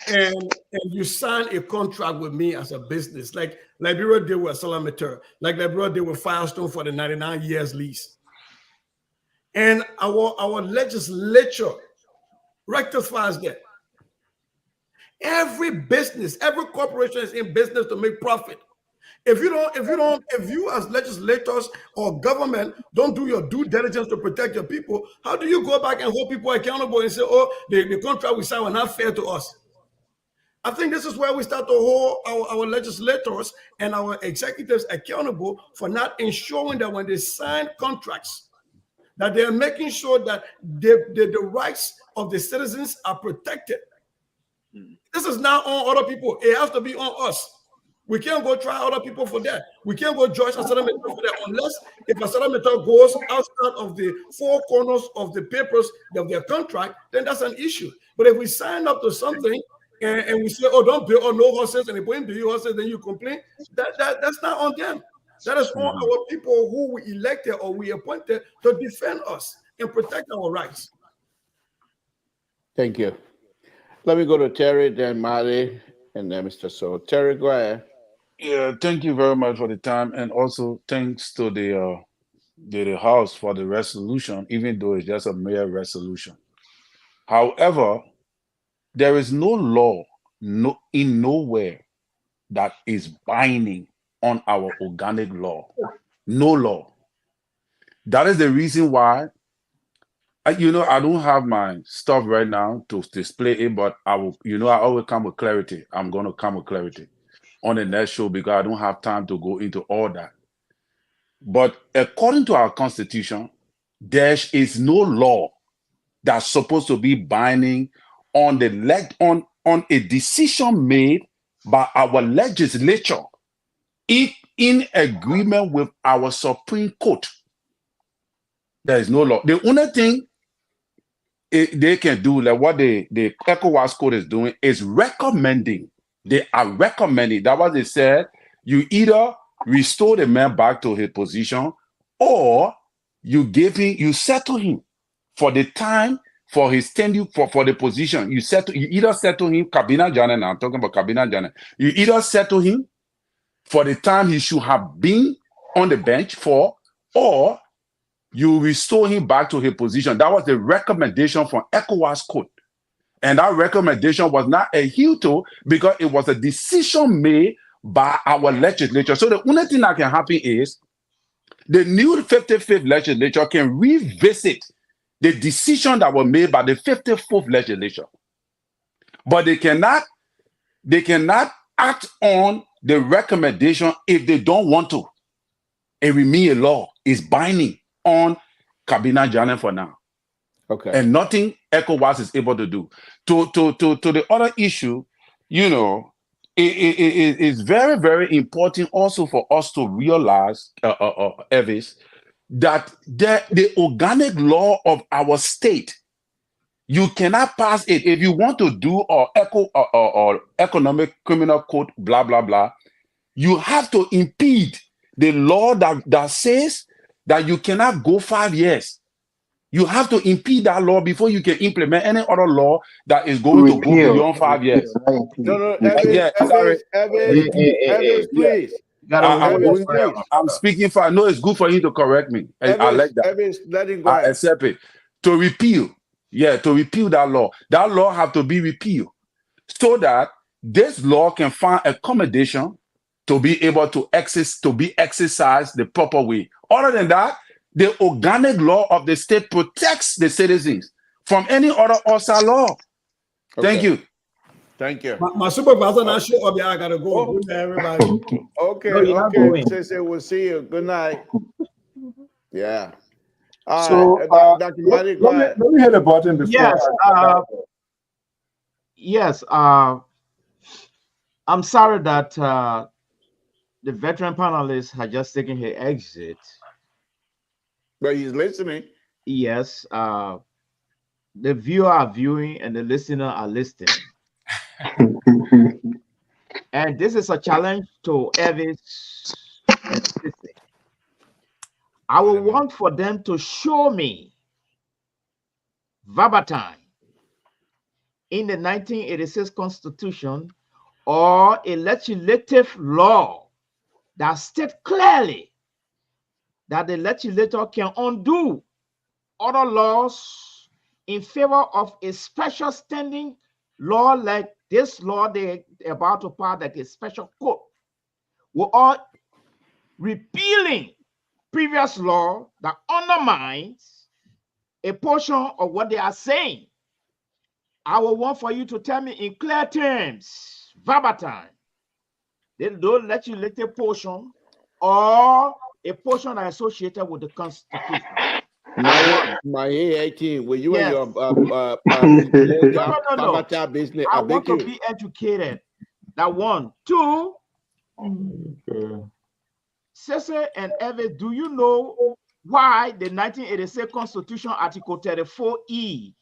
Speaker 7: and you sign a contract with me as a business, like Liberia did with Salamateur, like Liberia did with Firestone for the 99 years lease, and our legislature rectifies that. Every business, every corporation is in business to make profit. If you as legislators or government don't do your due diligence to protect your people, how do you go back and hold people accountable and say, oh, the contract we signed was not fair to us? I think this is where we start to hold our legislators and our executives accountable for not ensuring that when they sign contracts, that they are making sure that the rights of the citizens are protected. This is not on other people. It has to be on us. We can't go try other people for that. We can't go judge a settlement for that unless if a settlement goes outside of the four corners of the papers of their contract, then that's an issue. But if we sign up to something and we say, oh, don't pay, or no horses, and they put in the horses, then you complain, that's not on them. That is on our people who we elected or we appointed to defend us and protect our rights.
Speaker 2: Thank you. Let me go to Terry, then Mali, and then Mr. So. Terry, go ahead.
Speaker 6: Yeah, thank you very much for the time, and also thanks to the House for the resolution, even though it's just a mere resolution. However, there is no law, in nowhere that is binding on our organic law. No law. That is the reason why. I don't have my stuff right now to display it, but I will. I always come with clarity. I'm going to come with clarity on the next show because I don't have time to go into all that. But according to our Constitution, there is no law that's supposed to be binding on on a decision made by our legislature in agreement with our Supreme Court. There is no law. The only thing they can do, like what the ECOWAS code is doing, is recommending. They are recommending. That what they said. You either restore the man back to his position, or you settle him for the time, for his tenure, for the position. You either settle him, Kabina Jana, now I'm talking about Kabina Jana. You either settle him for the time he should have been on the bench for, or you restore him back to his position. That was the recommendation from ECOWAS Code. And that recommendation was not adhered to because it was a decision made by our legislature. So the only thing that can happen is the new 55th legislature can revisit the decision that was made by the 54th legislature. But they cannot act on the recommendation if they don't want to. It remains a law. It's binding on Kabina Jana for now.
Speaker 2: Okay.
Speaker 6: And nothing ECOWAS is able to do. To the other issue, it is very, very important also for us to realize, Evis, that the organic law of our state, you cannot pass it. If you want to do or economic criminal code, blah, blah, blah, you have to impede the law that says that you cannot go 5 years. You have to impede that law before you can implement any other law that is going to go beyond 5 years.
Speaker 2: No, Evis, please.
Speaker 6: I'm speaking for. I know it's good for you to correct me. I like that.
Speaker 2: Evis, let him go.
Speaker 6: I accept it. To repeal that law. That law have to be repealed so that this law can find accommodation to be able to be exercised the proper way. Other than that, the organic law of the state protects the citizens from any other outside law.
Speaker 2: Okay.
Speaker 6: Thank you.
Speaker 2: Thank you.
Speaker 7: My supervisor not sure. I gotta go. Good night, everybody.
Speaker 2: Okay. Say we'll see you. Good night. Yeah.
Speaker 5: So
Speaker 2: Dr. Mali,
Speaker 5: let me hit a button before.
Speaker 8: Yes. I'm sorry that the veteran panelist had just taken her exit.
Speaker 2: But he's listening.
Speaker 8: Yes. the viewer are viewing and the listener are listening. And this is a challenge to Elvis and Sissy. I will want for them to show me verbatim in the 1986 Constitution or a legislative law that states clearly that the legislator can undo other laws in favor of a special standing law like this law they're about to pass, like a special code. We're all repealing previous law that undermines a portion of what they are saying. I will want for you to tell me in clear terms, verbatim, those legislative portion or a portion associated with the Constitution.
Speaker 2: My AIT, will you
Speaker 8: Yes.
Speaker 2: and your
Speaker 8: No.
Speaker 2: business?
Speaker 8: I want to be educated. That one. Two, Cesar and Elvis, do you know why the 1986 Constitution Article 34E,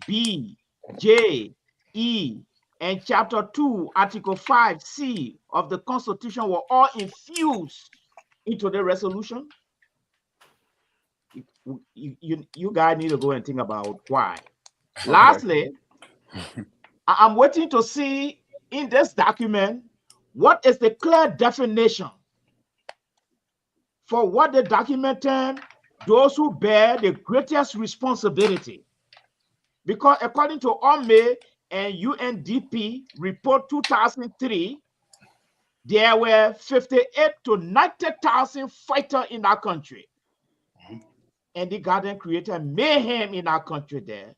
Speaker 8: B, J, E, and Chapter 2, Article 5C of the Constitution were all infused into the resolution? You guys need to go and think about why. Okay. Lastly, I'm waiting to see in this document what is the clear definition for what the document term those who bear the greatest responsibility. Because according to OME and UNDP report 2003, there were 58 to 90,000 fighters in our country. And the garden created mayhem in our country there.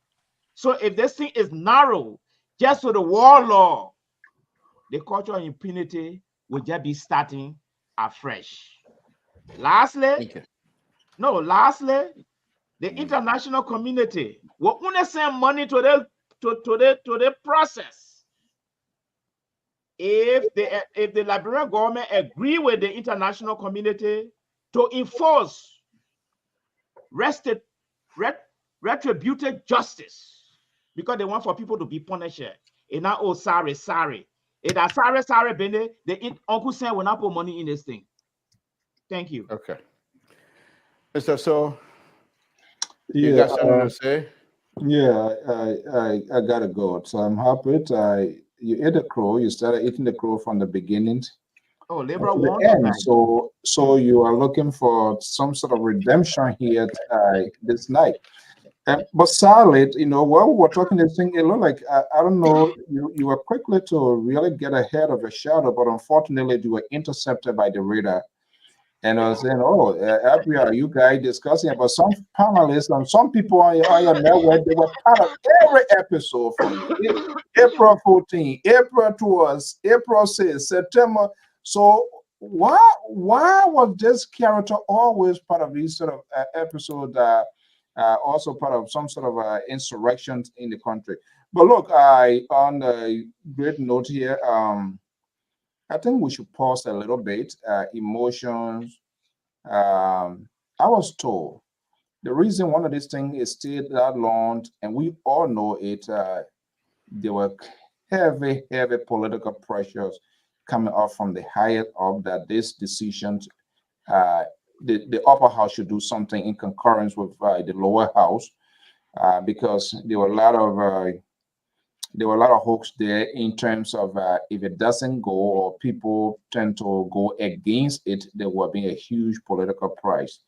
Speaker 8: So if this thing is narrow just to the war law, the culture of impunity will just be starting afresh. Lastly, the international community will only send money to the process if the Liberian government agree with the international community to enforce retributive justice, because they want for people to be punished. And now, oh, sorry. If that sorry, Bene, the Uncle Sam will not put money in this thing. Thank you.
Speaker 2: Okay. Mr. So,
Speaker 5: yeah,
Speaker 2: you got something to say?
Speaker 5: Yeah, I gotta go. So I'm happy. You ate the crow. You started eating the crow from the beginning.
Speaker 8: Oh, Libra
Speaker 5: to the end. So you are looking for some sort of redemption here this night. But solid, while we were talking this thing, it looked like I don't know. You were quickly to really get ahead of your shadow, but unfortunately, you were intercepted by the radar. And I was saying, LPR, you guys discussing about some panelists and some people on your network, they were part of every episode from April 14, April 2, April 6, September. So why was this character always part of these sort of episodes, also part of some sort of insurrection in the country? But look, on a great note here, I think we should pause a little bit. Emotions. I was told the reason one of these things is still that long, and we all know it, there were heavy political pressures coming up from the higher up that this decision, the upper house should do something in concurrence with the lower house, because there were a lot of hopes there in terms of if it doesn't go or people tend to go against it, there will be a huge political price.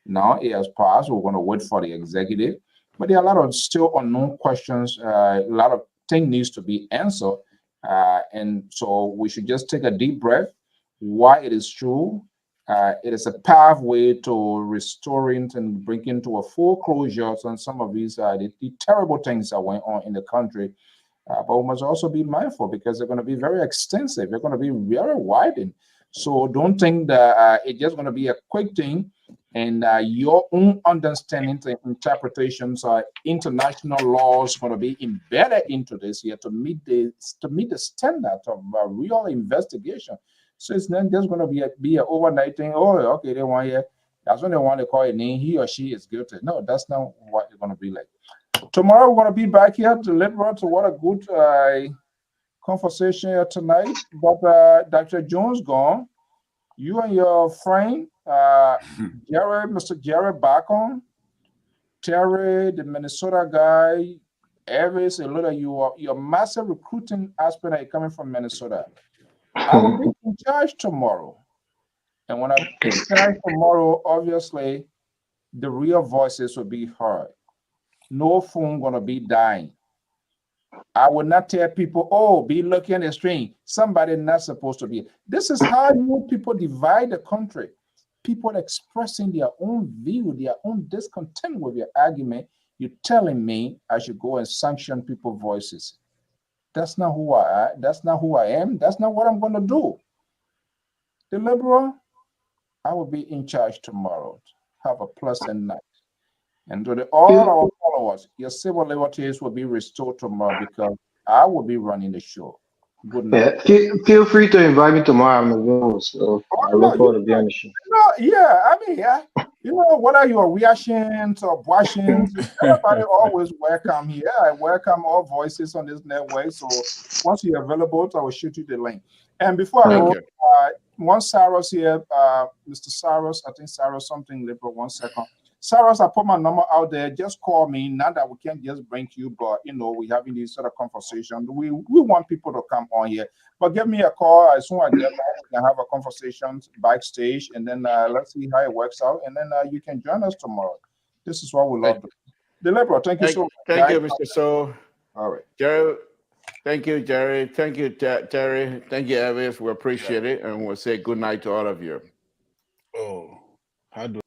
Speaker 5: Now it has passed. We're going to wait for the executive, but there are a lot of still unknown questions. A lot of things needs to be answered, and so we should just take a deep breath. Why it is true, it is a pathway to restoring and bringing to a full closure on some of these the terrible things that went on in the country. But we must also be mindful because they're going to be very extensive. They're going to be very widened. So don't think that it's just going to be a quick thing and your own understanding and interpretations international laws going to be embedded into this here to meet the standard of real investigation. So it's not just going to be an overnight thing. Oh, okay, they want here. That's when they want to call a name. He or she is guilty. No, that's not what it's going to be like. Tomorrow we're going to be back here to Liberia. To what a good conversation here tonight. But Dr. Jones gone. You and your friend, Mr. Jerry Bacon, Terry, the Minnesota guy, Evis, a lot of your massive recruiting aspect are coming from Minnesota. I will be in charge tomorrow. And when I'm in charge tomorrow, obviously, the real voices will be heard. No phone gonna be dying. I will not tell people, oh, be looking at the string. Somebody not supposed to be. This is how you people divide the country. People expressing their own view, their own discontent with your argument. You're telling me I should go and sanction people's voices. That's not who I am. That's not who I am. That's not what I'm going to do. The Liberal, I will be in charge tomorrow. Have a pleasant night. And to all our followers, your civil liberties will be restored tomorrow because I will be running the show. Good night.
Speaker 9: Yeah, feel free to invite me tomorrow. I'm available, so I look forward to being on the show. Whether you're reactions or washings, everybody always welcome here. I welcome all voices on this network. So once you're available, I will shoot you the link. And before I go, one Saros here, Mr. Saros, I think Saros something Liberal, 1 second. Saros, I put my number out there. Just call me. Not that we can't just bring you, but we're having this sort of conversation. We want people to come on here. But give me a call as soon as I get back. We can have a conversation backstage, and then let's see how it works out. And then you can join us tomorrow. This is what we love. The Liberal, thank you so much.
Speaker 2: Thank you, Mr. So.
Speaker 5: All right.
Speaker 2: Jerry, thank you, Jerry. Thank you, Terry. Thank you, Elvis. We appreciate it. And we'll say good night to all of you.
Speaker 6: Oh, how do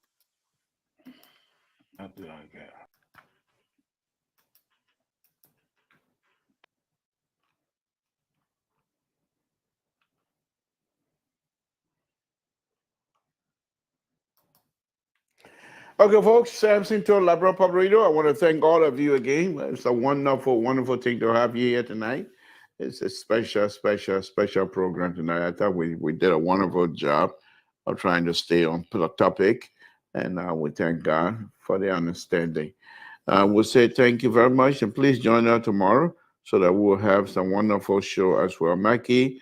Speaker 6: I get?
Speaker 2: Okay, folks, Samson to Liberal Public Radio. I want to thank all of you again. It's a wonderful, wonderful thing to have you here tonight. It's a special, special, special program tonight. I thought we did a wonderful job of trying to stay on the topic, and we thank God for the understanding. We'll say thank you very much, and please join us tomorrow so that we'll have some wonderful show as well. Mackie,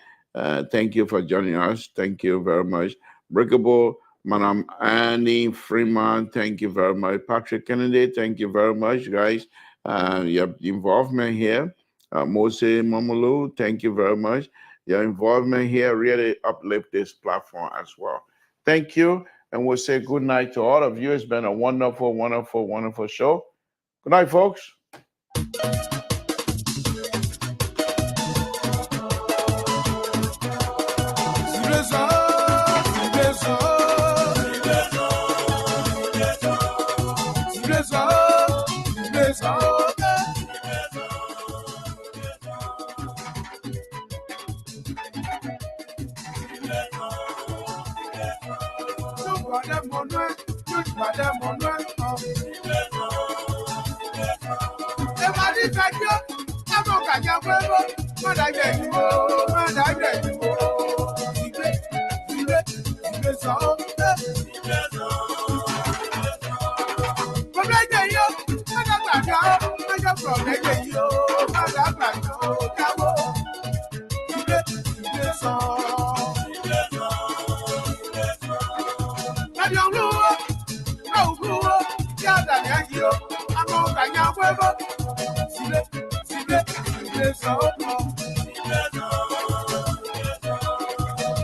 Speaker 2: thank you for joining us. Thank you very much. Breakable, Madam Annie Freeman, thank you very much. Patrick Kennedy, thank you very much, guys. Your involvement here. Mose Momolu, thank you very much. Your involvement here really uplift this platform as well. Thank you, and we'll say good night to all of you. It's been a wonderful, wonderful, wonderful show. Good night, folks.
Speaker 15: Madame,